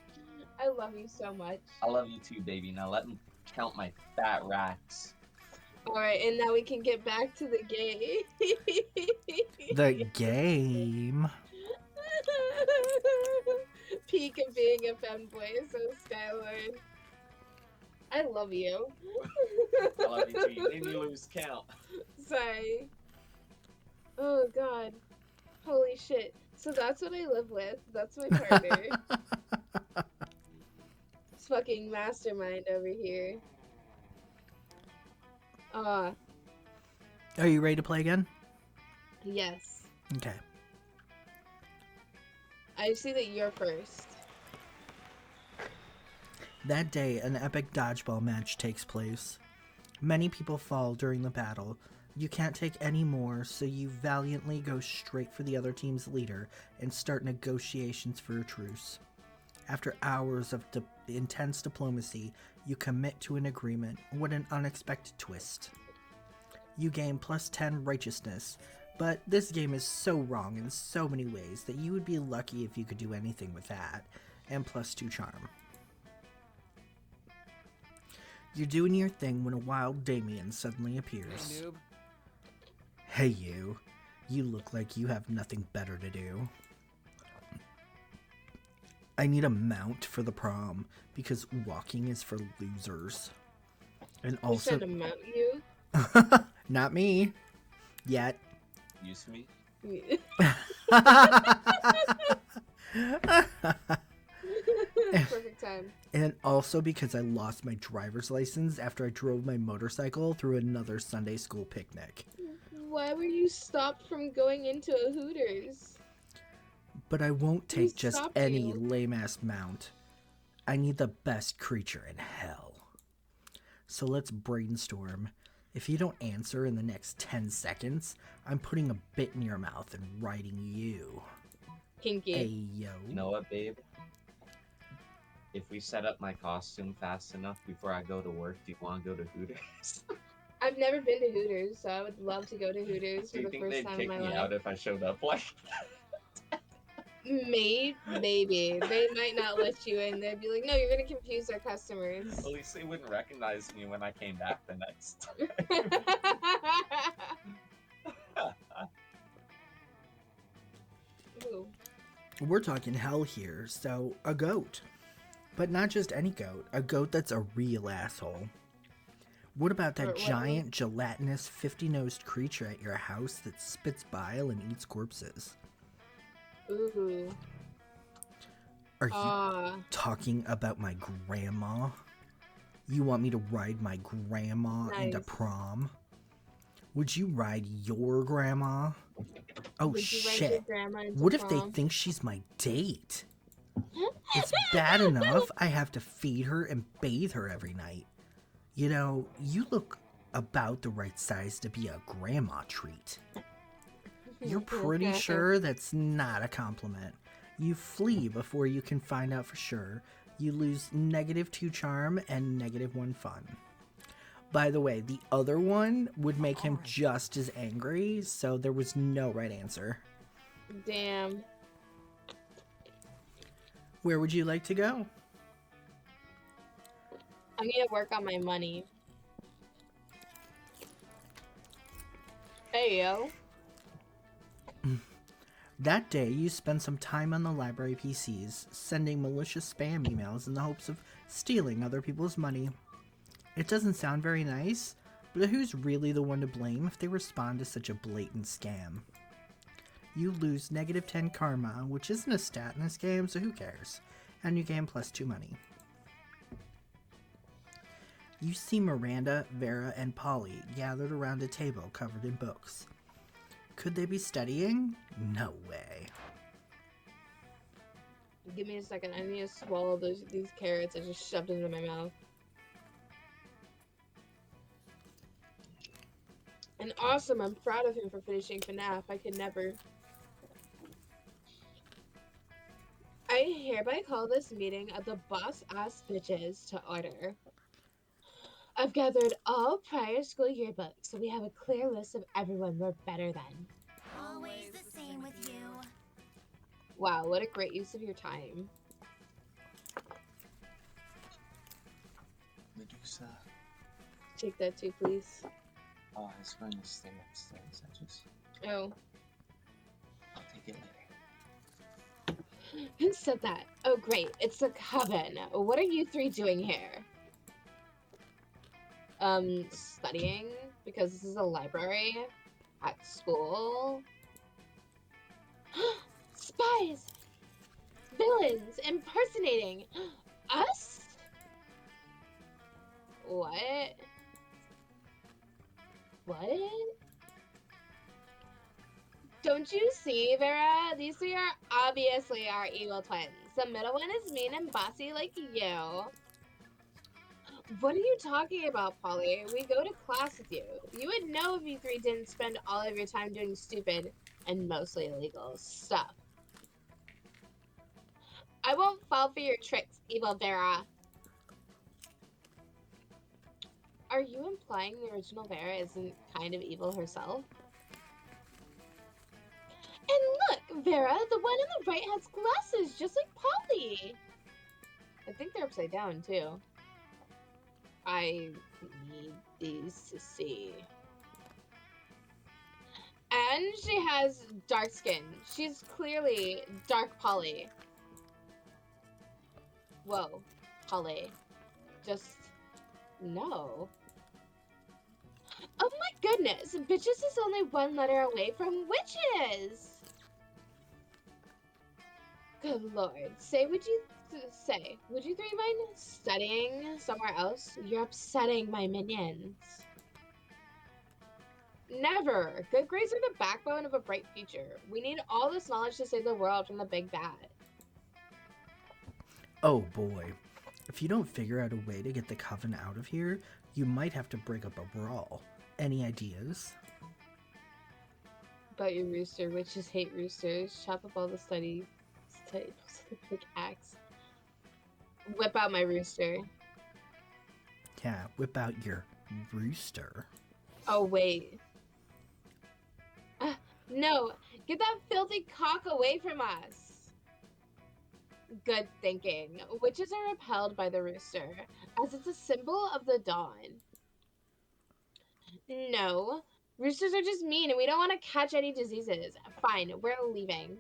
I love you so much. I love you too, baby. Now let me count my fat racks. Alright, and now we can get back to the game. The game. Peak of being a femboy, so Skylord. I love you. I love you too. You made me lose count. Sorry. Oh god. Holy shit. So that's what I live with. That's my partner. It's fucking mastermind over here. Are you ready to play again? Yes. Okay. I see that you're first. That day, an epic dodgeball match takes place. Many people fall during the battle. You can't take any more, so you valiantly go straight for the other team's leader and start negotiations for a truce. After hours of intense diplomacy, you commit to an agreement. What an unexpected twist. You gain plus 10 righteousness, but this game is so wrong in so many ways that you would be lucky if you could do anything with that, and plus 2 charm. You're doing your thing when a wild Damien suddenly appears. Hey, noob. Hey you. You look like you have nothing better to do. I need a mount for the prom, because walking is for losers. And You also... said to mount you? Not me. Yet. Use me. Perfect time. And also because I lost my driver's license after I drove my motorcycle through another Sunday school picnic. Why were you stopped from going into a Hooters? But I won't Who take just stopped any you? lame-ass mount. I need the best creature in hell. So let's brainstorm. If you don't answer in the next 10 seconds, I'm putting a bit in your mouth and riding you. Kinky. Ayo. You know what, babe? If we set up my costume fast enough before I go to work, do you want to go to Hooters? I've never been to Hooters, so I would love to go to Hooters Do for you the think first they'd time in kick my me life. out if I showed up like Maybe. They might not let you in. They'd be like, no, you're going to confuse our customers. At least they wouldn't recognize me when I came back the next Ooh. We're talking hell here, so a goat. But not just any goat, a goat that's a real asshole. What about that What- giant, gelatinous, 50-nosed creature at your house that spits bile and eats corpses? Ooh. Are you Ah. talking about my grandma? You want me to ride my grandma into Nice. prom? Would you ride your grandma? Oh Would you ride your shit. grandma into What if they prom? think she's my date? It's bad enough I have to feed her and bathe her every night. You know, you look about the right size to be a grandma treat. You're pretty sure that's not a compliment. You flee before you can find out for sure. You lose -2 charm and -1 fun. By the way, the other one would make him just as angry, so there was no right answer. Damn. Where would you like to go? I'm gonna work on my money. Hey, yo. That day, you spend some time on the library PCs, sending malicious spam emails in the hopes of stealing other people's money. It doesn't sound very nice, but who's really the one to blame if they respond to such a blatant scam? You lose -10 karma, which isn't a stat in this game, so who cares? And you gain +2 money. You see Miranda, Vera, and Polly gathered around a table covered in books. Could they be studying? No way. Give me a second. I need to swallow these carrots I just shoved into my mouth. And awesome, I'm proud of him for finishing FNAF. I could never. I hereby call this meeting of the boss-ass bitches to order. I've gathered all prior school yearbooks, so we have a clear list of everyone we're better than. Always the same with you. Wow, what a great use of your time. Medusa. Take that too, please. Oh, I was going to stay upstairs. Oh. I'll take it later. Who said that? Oh, great. It's a coven. What are you three doing here? Studying? Because this is a library? At school? Spies! Villains! Impersonating! Us? What? What? Don't you see, Vera? These three are obviously our evil twins. The middle one is mean and bossy like you. What are you talking about, Polly? We go to class with you. You would know if you three didn't spend all of your time doing stupid and mostly illegal stuff. I I won't fall for your tricks, evil Vera. Are you implying the original Vera isn't kind of evil herself? And look, Vera, the one on the right has glasses, just like Polly. I think they're upside down, too. I need these to see. And she has dark skin. She's clearly dark Polly. Whoa, Polly. Just no. Oh my goodness, bitches is only one letter away from witches. Good lord. Would you three mind studying somewhere else? You're upsetting my minions. Never. Good grades are the backbone of a bright future. We need all this knowledge to save the world from the big bad. Oh boy. If you don't figure out a way to get the coven out of here, you might have to break up a brawl. Any ideas? About your rooster. Witches hate roosters. Chop up all the study pickaxe. Whip out my rooster. Yeah, whip out your rooster. Oh, wait. No, get that filthy cock away from us. Good thinking. Witches are repelled by the rooster, as it's a symbol of the dawn. No, roosters are just mean and we don't want to catch any diseases. Fine, we're leaving.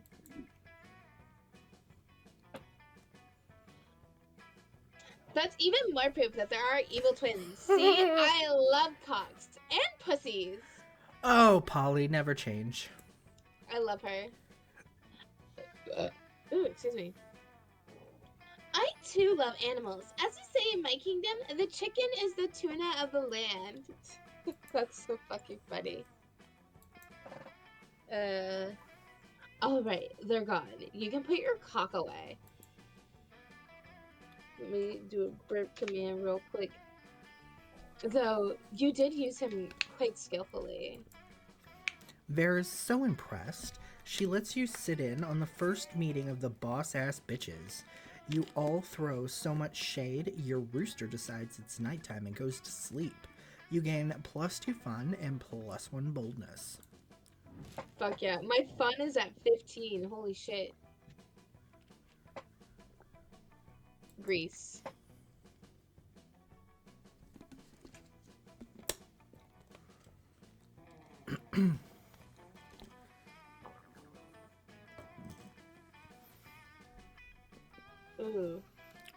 That's even more proof that there are evil twins. See, I love cocks and pussies. Oh, Polly, never change. I love her. Ooh, excuse me. I too love animals. As we say in my kingdom, the chicken is the tuna of the land. That's so fucking funny. Alright, they're gone. You can put your cock away. Let me do a burp command real quick. Though, you did use him quite skillfully. Vera's so impressed, she lets you sit in on the first meeting of the boss-ass bitches. You all throw so much shade, your rooster decides it's nighttime and goes to sleep. You gain +2 fun and +1 boldness. Fuck yeah. My fun is at 15. Holy shit. Grease. Ooh.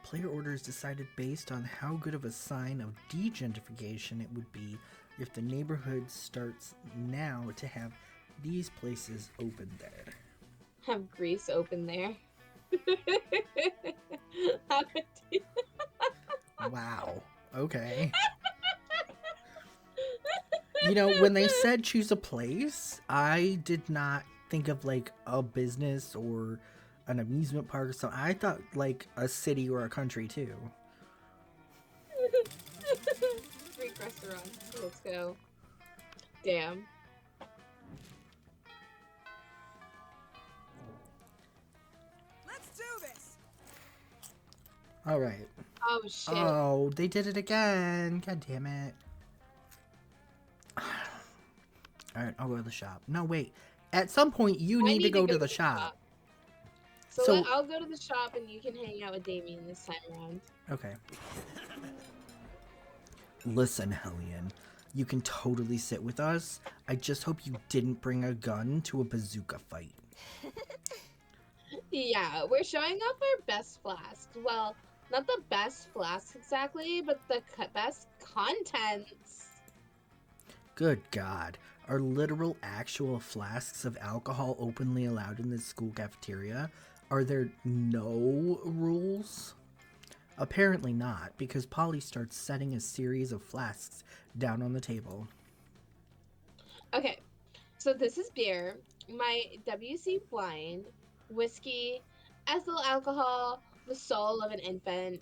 Player orders decided based on how good of a sign of degentrification it would be if the neighborhood starts now to have these places open there. Have grease open there. How could you- Wow. Okay. You know, when they said choose a place, I did not think of like a business or an amusement park or something. I thought like a city or a country too. Greek restaurant. Let's go. Damn. Let's do this. All right. Oh shit. Oh, they did it again. God damn it. All right, I'll go to the shop. No, wait. At some point, you I need to go to the shop. So, I'll go to the shop and you can hang out with Damien this time around. Okay. Listen, Hel'leon. You can totally sit with us. I just hope you didn't bring a gun to a bazooka fight. Yeah, we're showing off our best flasks. Well, not the best flasks exactly, but the best contents. Good God. Are literal actual flasks of alcohol openly allowed in this school cafeteria? Are there no rules? Apparently not, because Polly starts setting a series of flasks down on the table. Okay, so this is beer, my WC wine, whiskey, ethyl alcohol, the soul of an infant.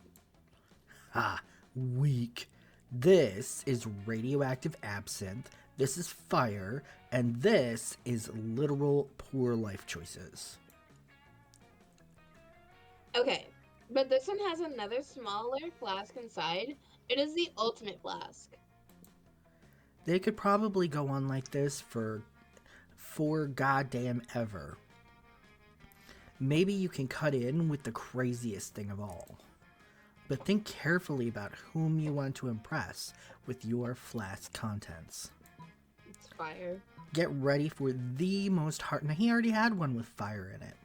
Ha! Weak. This is radioactive absinthe, this is fire, and this is literal poor life choices. Okay, but this one has another smaller flask inside. It is the ultimate flask. They could probably go on like this for goddamn ever. Maybe you can cut in with the craziest thing of all. But think carefully about whom you want to impress with your flask contents. It's fire. Get ready for the most hard... Now, he already had one with fire in it.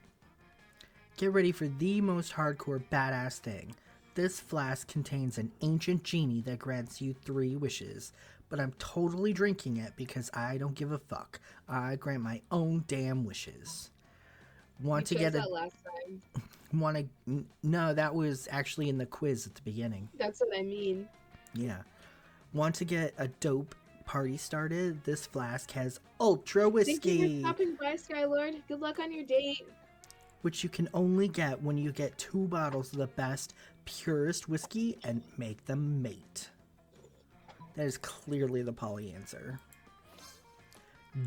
Get ready for the most hardcore badass thing. This flask contains an ancient genie that grants you 3 wishes, but I'm totally drinking it because I don't give a fuck. I grant my own damn wishes. Want to You chose get a... that last time. Want to... No, that was actually in the quiz at the beginning. That's what I mean. Yeah. Want to get a dope party started? This flask has ultra Thank you whiskey, for stopping by, Skylord. Good luck on your date. which you can only get when you get 2 bottles of the best, purest whiskey and make them mate. That is clearly the Polly answer.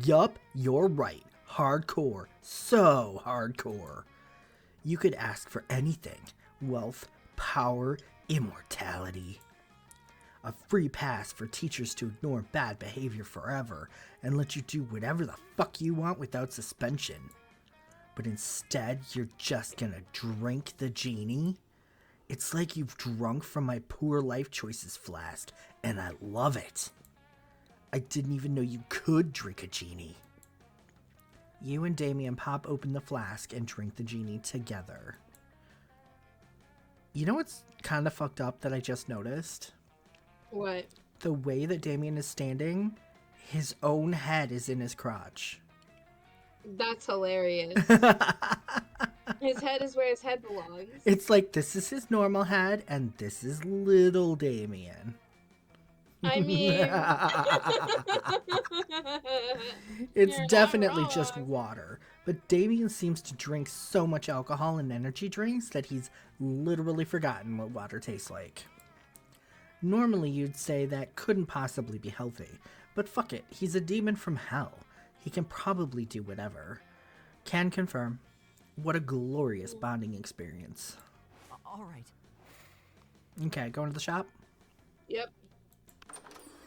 Yup, you're right. Hardcore. So hardcore. You could ask for anything. Wealth, power, immortality. A free pass for teachers to ignore bad behavior forever and let you do whatever the fuck you want without suspension. But instead, you're just gonna drink the genie? It's like you've drunk from my poor life choices flask, and I love it. I didn't even know you could drink a genie. You and Damien pop open the flask and drink the genie together. You know what's kind of fucked up that I just noticed? What? The way that Damien is standing, his own head is in his crotch. That's hilarious. His head is where his head belongs. It's like this is his normal head and this is little Damien. I mean, It's You're not definitely just wrong. water. But Damien seems to drink so much alcohol and energy drinks that he's literally forgotten what water tastes like. Normally you'd say that couldn't possibly be healthy, but fuck it, he's a demon from hell. He can probably do whatever. Can confirm. What a glorious bonding experience. All right. Okay, going to the shop? Yep.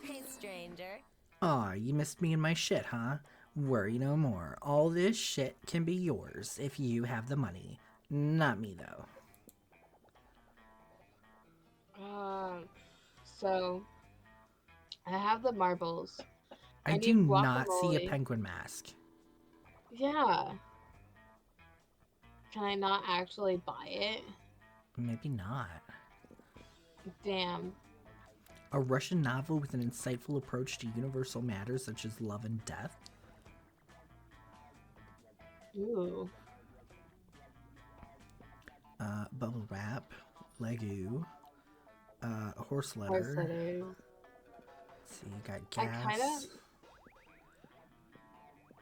Hey, stranger. Aw, you missed me in my shit, huh? Worry no more. All this shit can be yours if you have the money. Not me, though. So I have the marbles. I I do need not see a guacamole. penguin mask. Yeah. Can I not actually buy it? Maybe not. Damn. A Russian novel with an insightful approach to universal matters such as love and death? Ooh. Bubble wrap, Lego, horse letter. Horse letter. Let's see, you got I gas, kinda-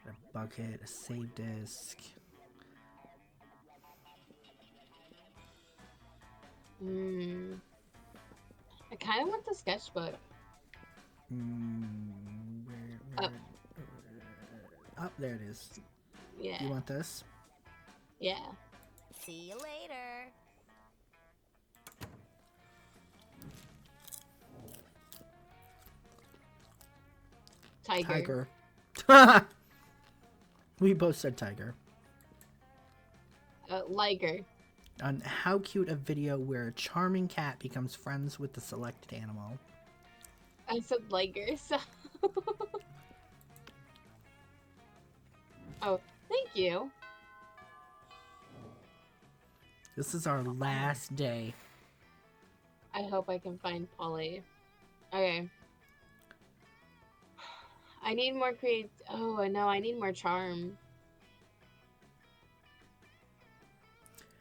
a bucket, a save disc. I kind of want the sketchbook. Where? Up. Oh, there it is. Yeah. You want this? Yeah. See you later. Tiger. Tiger. We both said tiger. Liger. On how cute a video where a charming cat becomes friends with the selected animal. I said liger, so. Oh, thank you. This is our last day. I hope I can find Polly. Okay. I need more Oh, no, I need more charm.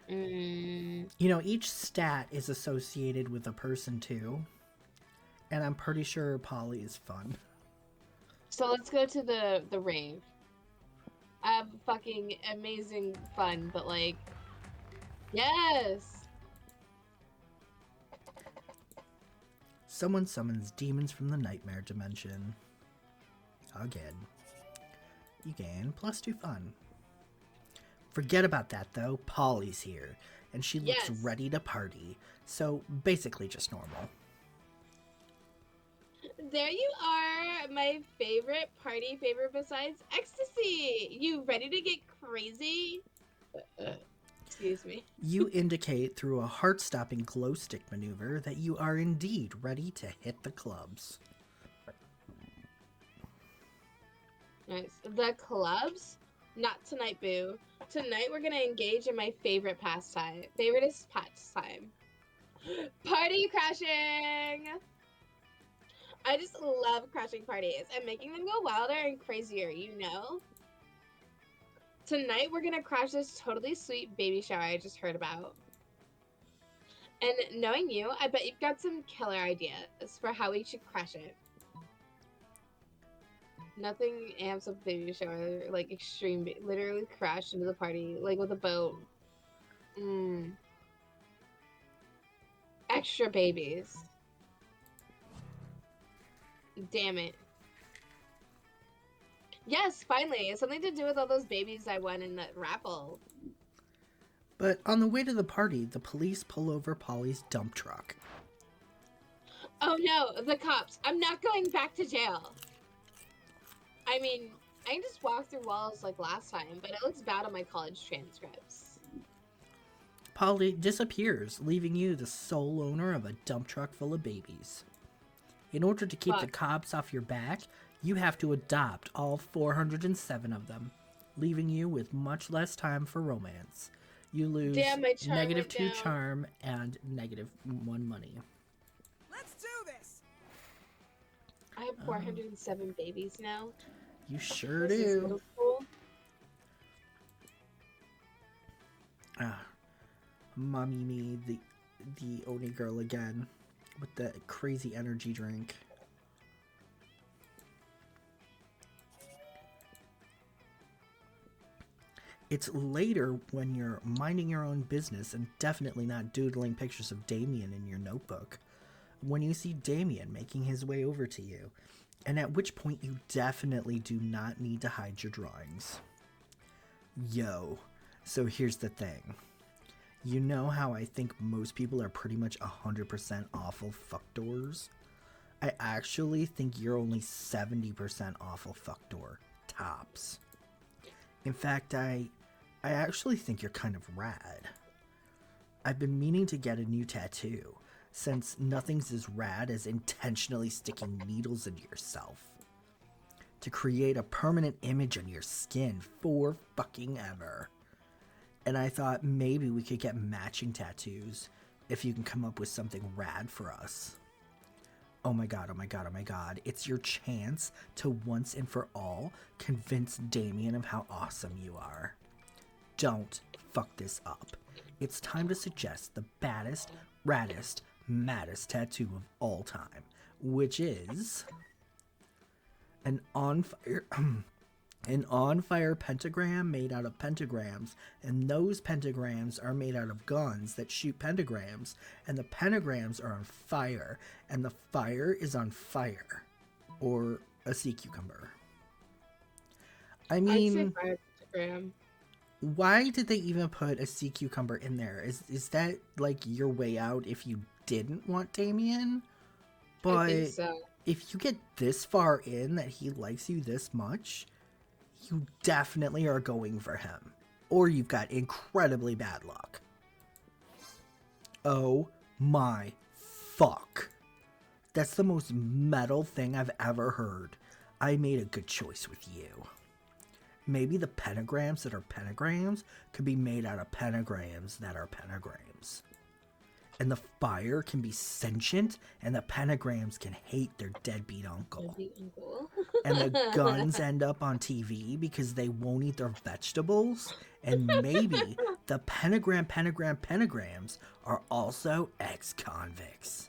You know, each stat is associated with a person too. And I'm pretty sure Polly is fun. So let's go to the rave. I have fucking amazing fun, but like, yes. Someone summons demons from the nightmare dimension. Again. You gain +2 fun. Forget about that though, Polly's here. and she looks Yes. ready to party. So basically just normal. There you are, my favorite party favor besides ecstasy. You ready to get crazy? Excuse me. You indicate through a heart-stopping glow stick maneuver that you are indeed ready to hit the clubs. Nice. The clubs? Not tonight, boo. Tonight we're gonna engage in my favorite pastime. Favoriteest pastime. Party crashing! I just love crashing parties and making them go wilder and crazier, you know? Tonight we're gonna crash this totally sweet baby shower I just heard about. And knowing you, I bet you've got some killer ideas for how we should crash it. Nothing amps up baby shower like extreme, literally crash into the party like with a boat. Extra babies. Damn it. Yes, finally. It's something to do with all those babies I won in that raffle. But on the way to the party, the police pull over Polly's dump truck. Oh no, the cops. I'm not going back to jail. I mean, I can just walk through walls like last time, but it looks bad on my college transcripts. Polly disappears, leaving you the sole owner of a dump truck full of babies. In order to keep the Fuck. cops off your back, you have to adopt all 407 of them, leaving you with much less time for romance. You lose Damn, my charm -2 went down. charm and -1 money. Let's do this. I have 407 babies now. You sure This is do. so cool. Mommy me, the Oni girl again, with the crazy energy drink. It's later when you're minding your own business and definitely not doodling pictures of Damien in your notebook, when you see Damien making his way over to you, and at which point you definitely do not need to hide your drawings. Yo, so here's the thing. You know how I think most people are pretty much 100% awful fuckdoors? I actually think you're only 70% awful fuckdoor, tops. In fact, I actually think you're kind of rad. I've been meaning to get a new tattoo, since nothing's as rad as intentionally sticking needles into yourself. To create a permanent image on your skin for fucking ever. And I thought maybe we could get matching tattoos if you can come up with something rad for us. Oh my god, oh my god, oh my god. It's your chance to once and for all convince Damien of how awesome you are. Don't fuck this up. It's time to suggest the baddest, raddest, maddest tattoo of all time, which is an on-fire pentagram made out of pentagrams, and those pentagrams are made out of guns that shoot pentagrams, and the pentagrams are on fire, and the fire is on fire. Or a sea cucumber. I I'd say mean, fire pentagram. why did they even put a sea cucumber in there? Is that like your way out if you didn't want Damien? I But think so. if you get this far in that he likes you this much, you definitely are going for him. Or you've got incredibly bad luck. Oh my fuck. That's the most metal thing I've ever heard. I made a good choice with you. Maybe the pentagrams that are pentagrams could be made out of pentagrams that are pentagrams. And the fire can be sentient, and the pentagrams can hate their deadbeat uncle. Deadbeat uncle. And the guns end up on TV because they won't eat their vegetables. And maybe the pentagrams are also ex-convicts.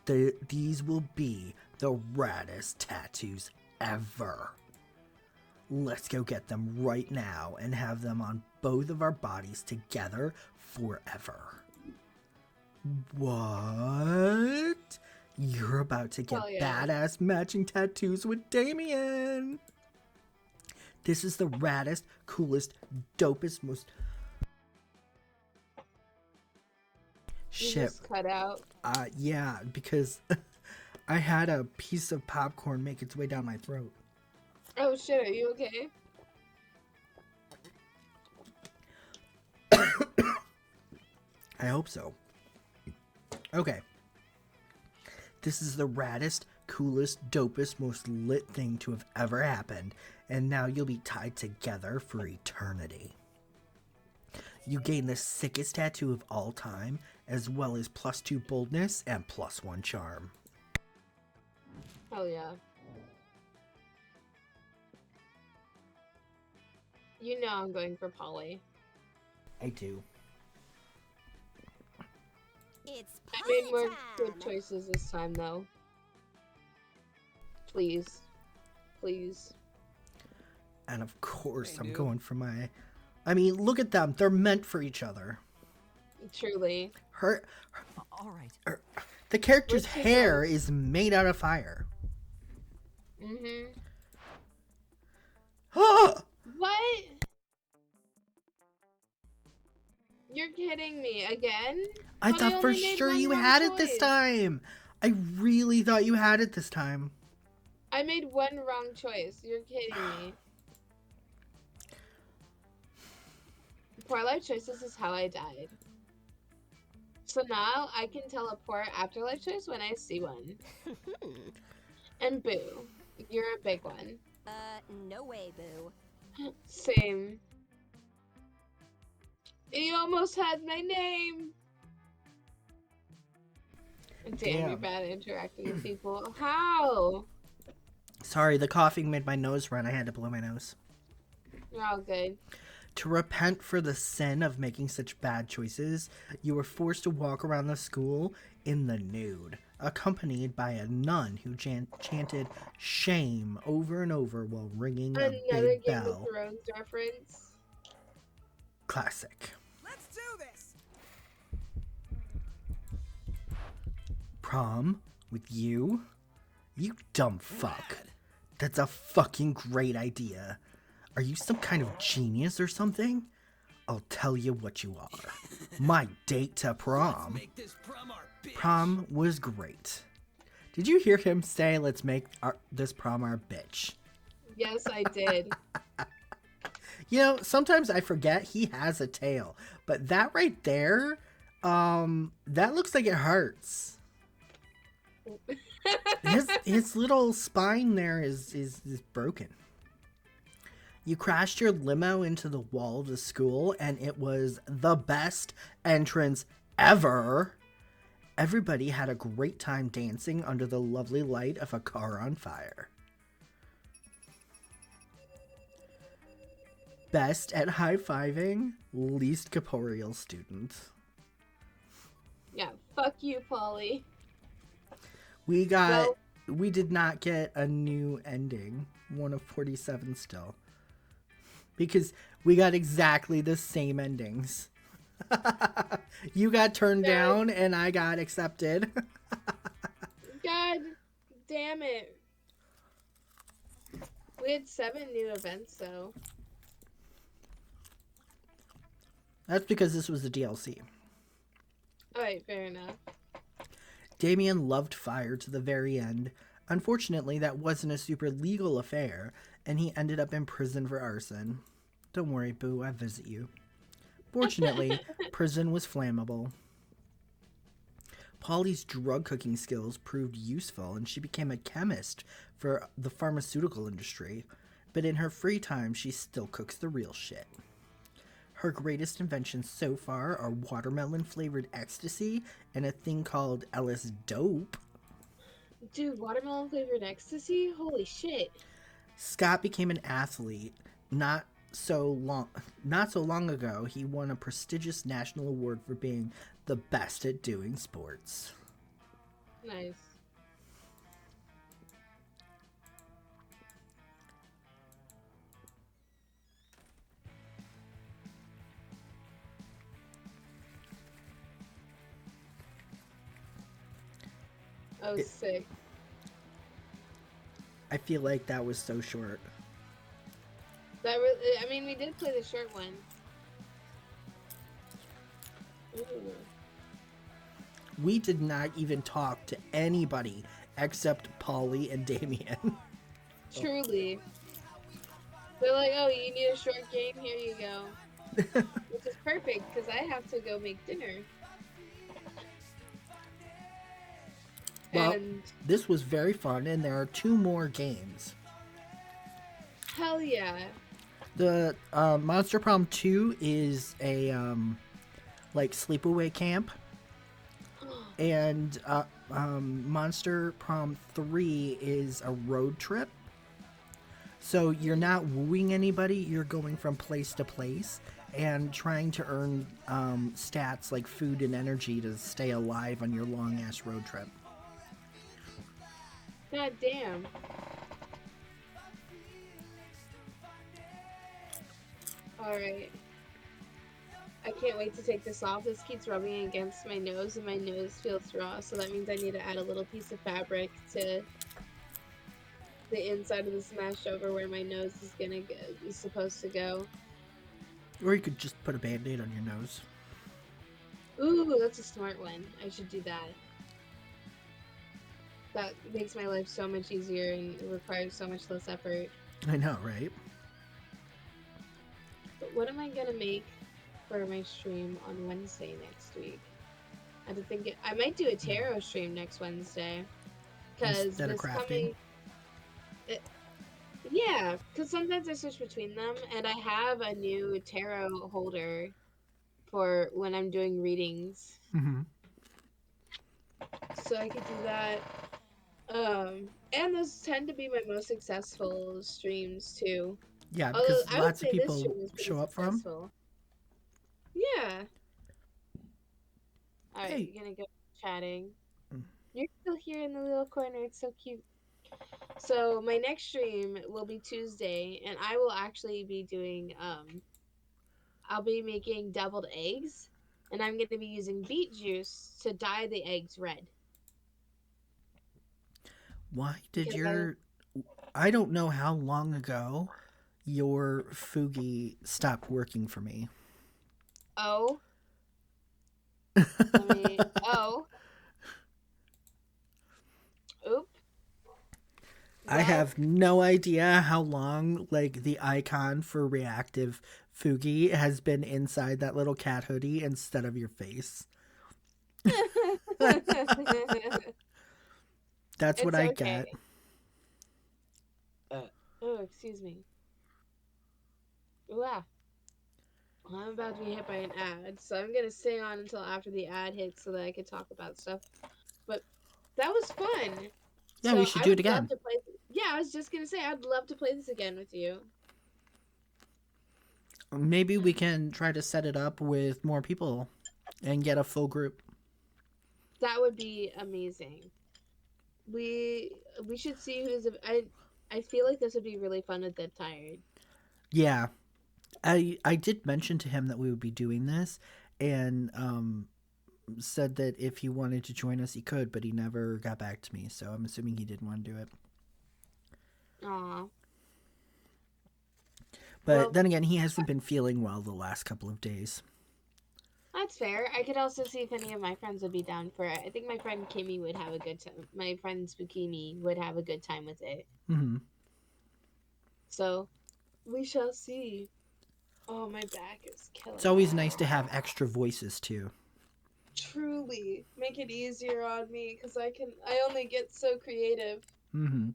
These will be the raddest tattoos ever. Let's go get them right now and have them on both of our bodies together forever. What? You're about to get Hell yeah. badass matching tattoos with Damien. This is the raddest, coolest, dopest, most You Shit. just cut out. Yeah, because I had a piece of popcorn make its way down my throat. Oh shit, are you okay? I hope so. Okay. This is the raddest, coolest, dopest, most lit thing to have ever happened, and now you'll be tied together for eternity. You gain the sickest tattoo of all time, as well as +2 boldness and +1 charm. Hell yeah. You know I'm going for Polly. I do. It's I made more party good time. choices this time, though. Please. Please. And of course, Hey, I'm dude. going for my... I mean, look at them. They're meant for each other. Truly. All right. The character's Where's she hair goes? is made out of fire. Mm-hmm. Ah! What? You're kidding me again? I But thought for only made sure one you wrong had it this choice. time. I really thought you had it this time. I made one wrong choice. You're kidding me. Poor life choices is how I died. So now I can tell a poor afterlife choice when I see one. And boo, you're a big one. No way, boo. Same. You almost had my name. Damn, you're Damn. bad at interacting with people. How? Sorry, the coughing made my nose run. I had to blow my nose. You're all good. To repent for the sin of making such bad choices, you were forced to walk around the school in the nude, accompanied by a nun who chanted shame over and over while ringing a Another big Game bell. of Thrones reference. Classic. Let's do this. Prom with you? You dumb fuck. That's a fucking great idea. Are you some kind of genius or something? I'll tell you what you are. My date to prom. Prom was great. Did you hear him say, let's make this prom our bitch? Yes, I did. You know, sometimes I forget he has a tail. But that right there, that looks like it hurts. His little spine there is broken. You crashed your limo into the wall of the school, and it was the best entrance ever. Everybody had a great time dancing under the lovely light of a car on fire. Best at high-fiving, least corporeal student. Yeah, fuck you, Polly. We did not get a new ending. 1 of 47 still. Because we got exactly the same endings. You got turned down and I got accepted. God damn it. We had 7 new events, though. That's because this was the DLC. Alright, fair enough. Damien loved fire to the very end. Unfortunately, that wasn't a super legal affair, and he ended up in prison for arson. Don't worry, boo, I visit you. Fortunately, prison was flammable. Polly's drug cooking skills proved useful, and she became a chemist for the pharmaceutical industry. But in her free time, she still cooks the real shit. Her greatest inventions so far are watermelon-flavored ecstasy and a thing called Ellis Dope. Dude, watermelon flavored ecstasy? Holy shit. Scott became an athlete not so long ago. He won a prestigious national award for being the best at doing sports. Nice. Oh, sick. I feel like that was so short. That really, I mean, we did play the short one. Ooh. we did not even talk to anybody except Polly and Damien. Truly. They're like, oh, you need a short game? Here you go. Which is perfect, because I have to go make dinner. Well, And this was very fun, and there are 2 more games. hell yeah. The Monster Prom 2 is a like sleepaway camp, and Monster Prom 3 is a road trip. So you're not wooing anybody, you're going from place to place and trying to earn stats like food and energy to stay alive on your long ass road trip. God damn. Alright. I can't wait to take this off. This keeps rubbing against my nose and my nose feels raw, so that means I need to add a little piece of fabric to the inside of this mesh over where my nose is supposed to go. Or you could just put a band-aid on your nose. Ooh, that's a smart one. I should do that. That makes my life so much easier and it requires so much less effort. I know, right? But what am I gonna make for my stream on Wednesday next week? I have to think. I might do a tarot stream next Wednesday. Because Instead of this crafting? coming. Yeah, because sometimes I switch between them, and I have a new tarot holder for when I'm doing readings. Mm-hmm. So I could do that. And those tend to be my most successful streams too. Yeah, Although because I would lots of say this people stream was pretty show up from. successful. Yeah. Alright, Hey. you're gonna go chatting. Mm. You're still here in the little corner. It's so cute. So my next stream will be Tuesday, and I will actually be doing I'll be making deviled eggs, and I'm gonna be using beet juice to dye the eggs red. Why did Because your... I don't know how long ago your Fugi stopped working for me. Oh. Let me. Oh. Oop. I have no idea how long, like, the icon for reactive Fugi has been inside that little cat hoodie instead of your face. That's what It's I okay. get. Oh, excuse me. Wow. Well, I'm about to be hit by an ad, so I'm gonna stay on until after the ad hits so that I can talk about stuff. But that was fun. Yeah, So we should I do it would love again. to play Yeah, I was just gonna say I'd love to play this again with you. Maybe we can try to set it up with more people and get a full group. That would be amazing. We should see who's. I feel like this would be really fun with Dead Tired. Yeah. I did mention to him that we would be doing this, and said that if he wanted to join us, he could, but he never got back to me, so I'm assuming he didn't want to do it. Aw. But Well- then again, he hasn't been feeling well the last couple of days. That's fair. I could also see if any of my friends would be down for it. I think my friend Kimmy would have a good time. My friend Spookimi would have a good time with it. Mm-hmm. So, we shall see. Oh, my back is killing It's always me. nice to have extra voices too. Truly make it easier on me because I only get so creative. Mm-hmm.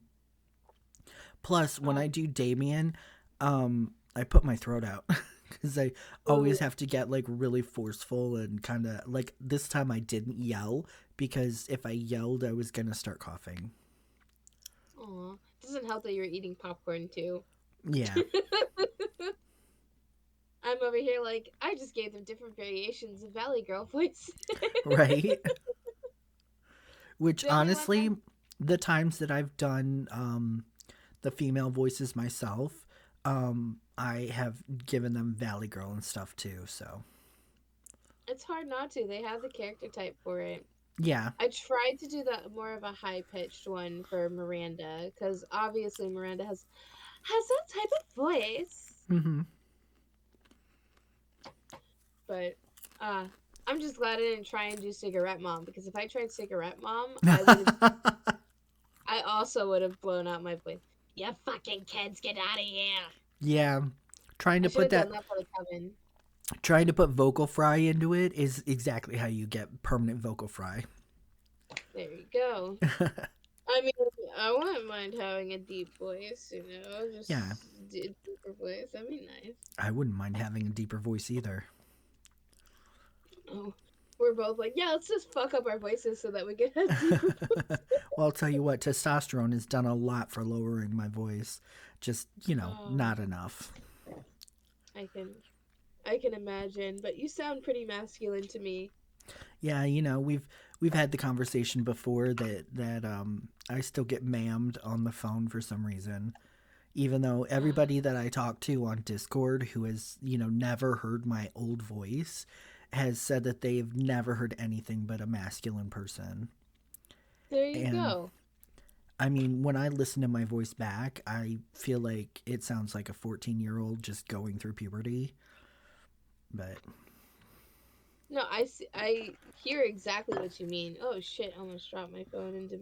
Plus, when I do Damien, I put my throat out because I always have to get like really forceful and kind of like this time I didn't yell because if I yelled, I was gonna start coughing. Aw. Doesn't help that you're eating popcorn too. Yeah. I'm over here like, I just gave them different variations of Valley Girl voice. Right. Which The only one honestly, the times that I've done the female voices myself, I have given them Valley Girl and stuff too. So It's hard not to. They have the character type for it. yeah. I tried to do that more of a high-pitched one for Miranda, because obviously Miranda has that type of voice. Mm-hmm. But I'm just glad I didn't try and do cigarette mom, because if I tried cigarette mom, I also would have blown out my voice. You fucking kids, get out of here! Yeah, trying I to should put have done that, that for the Kevin. trying to put vocal fry into it is exactly how you get permanent vocal fry. There you go. I mean, I wouldn't mind having a deep voice, you know, just Yeah. deeper voice. That'd be nice. I wouldn't mind having a deeper voice either. Oh, we're both like, yeah, let's just fuck up our voices so that we can have deeper voice. Well, I'll tell you what, testosterone has done a lot for lowering my voice. Just, Oh. not enough. I can imagine, but you sound pretty masculine to me. Yeah, we've had the conversation before that I still get mammed on the phone for some reason. Even though everybody that I talk to on Discord who has, never heard my old voice has said that they've never heard anything but a masculine person. There you And go. I mean, when I listen to my voice back, I feel like it sounds like a 14-year-old just going through puberty. But No, I hear exactly what you mean. Oh shit, I almost dropped my phone into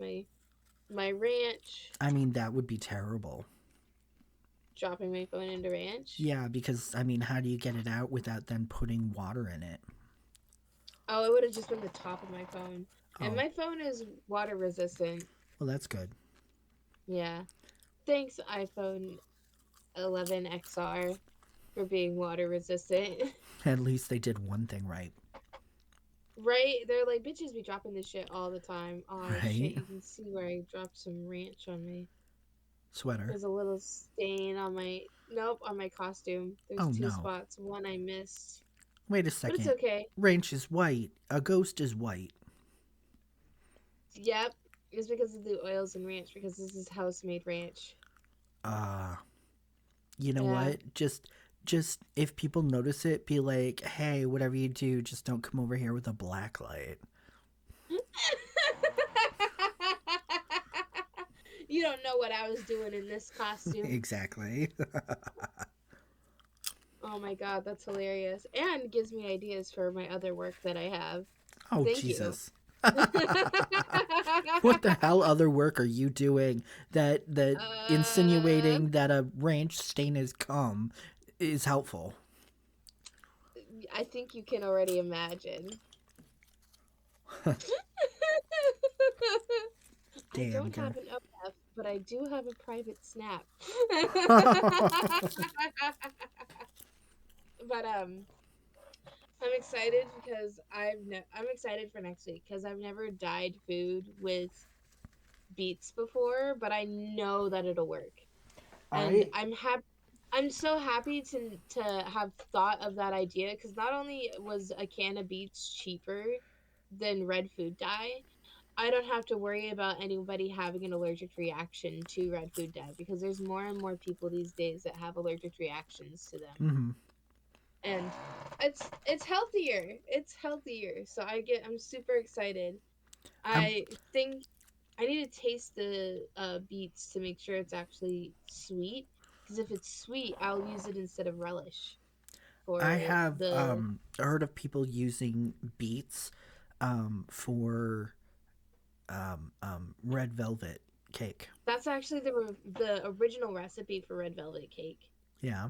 my ranch. I mean, that would be terrible. Dropping my phone into ranch? Yeah, because I mean, how do you get it out without then putting water in it? Oh, it would have just been the top of my phone. And Oh. my phone is water resistant. Well, that's good. Yeah. Thanks, iPhone 11 XR, for being water resistant. At least they did one thing right. Right? They're like, bitches be dropping this shit all the time. Oh, Right? shit. You can see where I dropped some ranch on me. Sweater. There's a little stain on my... Nope, on my costume. There's Oh, two no. spots. One I missed. Wait a But second. it's okay. Ranch is white. A ghost is white. Yep. It's because of the oils and ranch, because this is house-made ranch. You know Yeah. what? Just if people notice it, be like, hey, whatever you do, just don't come over here with a black light. You don't know what I was doing in this costume. Exactly. Oh my god, that's hilarious. And gives me ideas for my other work that I have. Oh, Thank Jesus. you. What the hell other work are you doing that insinuating that a ranch stain is cum is helpful? I think you can already imagine. I Damn, don't girl. have an OF, but I do have a private snap. But I'm excited because I'm excited for next week because I've never dyed food with beets before, but I know that it'll work. And I'm so happy to have thought of that idea, because not only was a can of beets cheaper than red food dye, I don't have to worry about anybody having an allergic reaction to red food dye, because there's more and more people these days that have allergic reactions to them. Mm-hmm. And it's healthier. It's healthier. So I'm super excited. I think I need to taste the beets to make sure it's actually sweet. Because if it's sweet, I'll use it instead of relish. I have heard of people using beets for red velvet cake. That's actually the original recipe for red velvet cake. Yeah.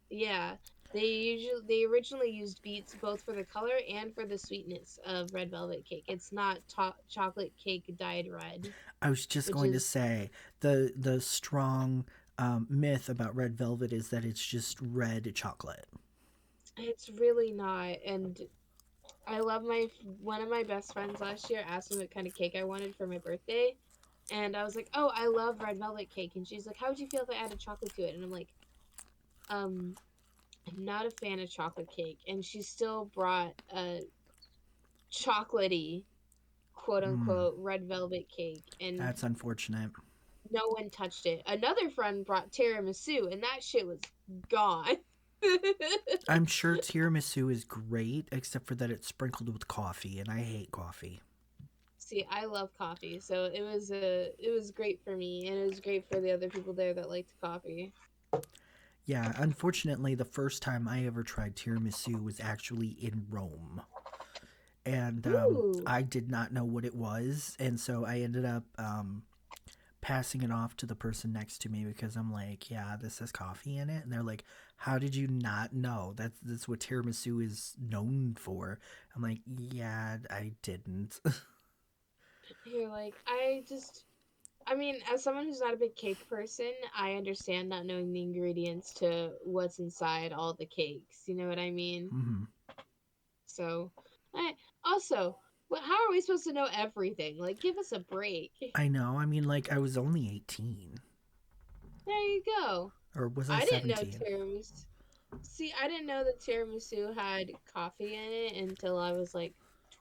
Yeah. They originally used beets both for the color and for the sweetness of red velvet cake. It's not chocolate cake dyed red. I was just going to say the strong myth about red velvet is that it's just red chocolate. It's really not. And I love one of my best friends last year asked me what kind of cake I wanted for my birthday, and I was like, oh, I love red velvet cake. And she's like, how would you feel if I added chocolate to it? And I'm like, I'm not a fan of chocolate cake. And she still brought a chocolatey, quote unquote, red velvet cake, and That's unfortunate. no one touched it. Another friend brought tiramisu, and that shit was gone. I'm sure tiramisu is great, except for that it's sprinkled with coffee, and I hate coffee. See, I love coffee, so it was great for me, and it was great for the other people there that liked coffee. Yeah, unfortunately, the first time I ever tried tiramisu was actually in Rome. and Ooh. I did not know what it was, and so I ended up passing it off to the person next to me because I'm like, yeah, this has coffee in it, and they're like, how did you not know? That's what tiramisu is known for. I'm like, yeah, I didn't. You're like, I mean, as someone who's not a big cake person, I understand not knowing the ingredients to what's inside all the cakes. You know what I mean? Hmm. So, I also, how are we supposed to know everything? Like, give us a break. I know. I mean, like I was only 18, There you go. or was I I didn't know 17? tiramisu. See, I didn't know that tiramisu had coffee in it until I was like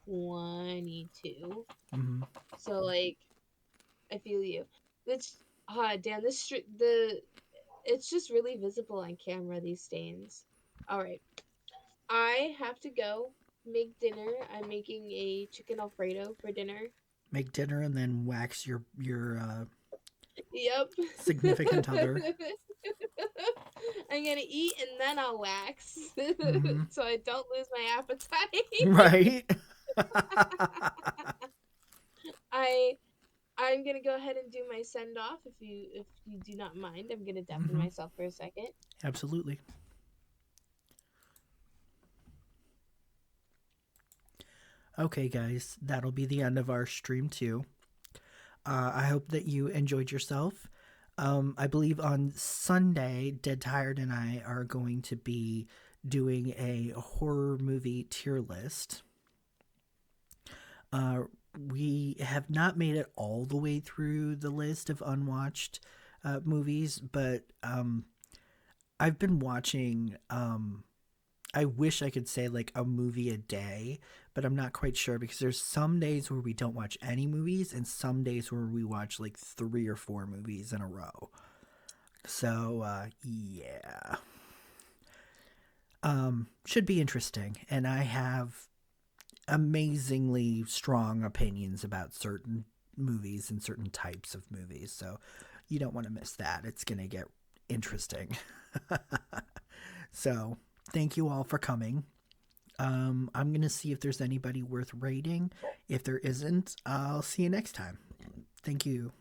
22. Hmm. So like, I feel you. It's damn the it's just really visible on camera, these stains. All right, I have to go make dinner. I'm making a chicken alfredo for dinner. Make dinner and then wax your Yep. significant other. I'm gonna eat and then I'll wax, Hmm. so I don't lose my appetite. Right. I I'm gonna go ahead and do my send off if you do not mind. I'm gonna deafen Hmm. myself for a second. Absolutely. Okay, guys, that'll be the end of our stream too. I hope that you enjoyed yourself. I believe on Sunday, Dead Tired and I are going to be doing a horror movie tier list. Uh, we have not made it all the way through the list of unwatched movies, but I've been watching. I wish I could say like a movie a day, but I'm not quite sure because there's some days where we don't watch any movies and some days where we watch like 3 or 4 movies in a row. So yeah, should be interesting. And I have amazingly strong opinions about certain movies and certain types of movies. So you don't want to miss that. It's gonna get interesting. So thank you all for coming. I'm gonna see if there's anybody worth rating. If there isn't, I'll see you next time. Thank you.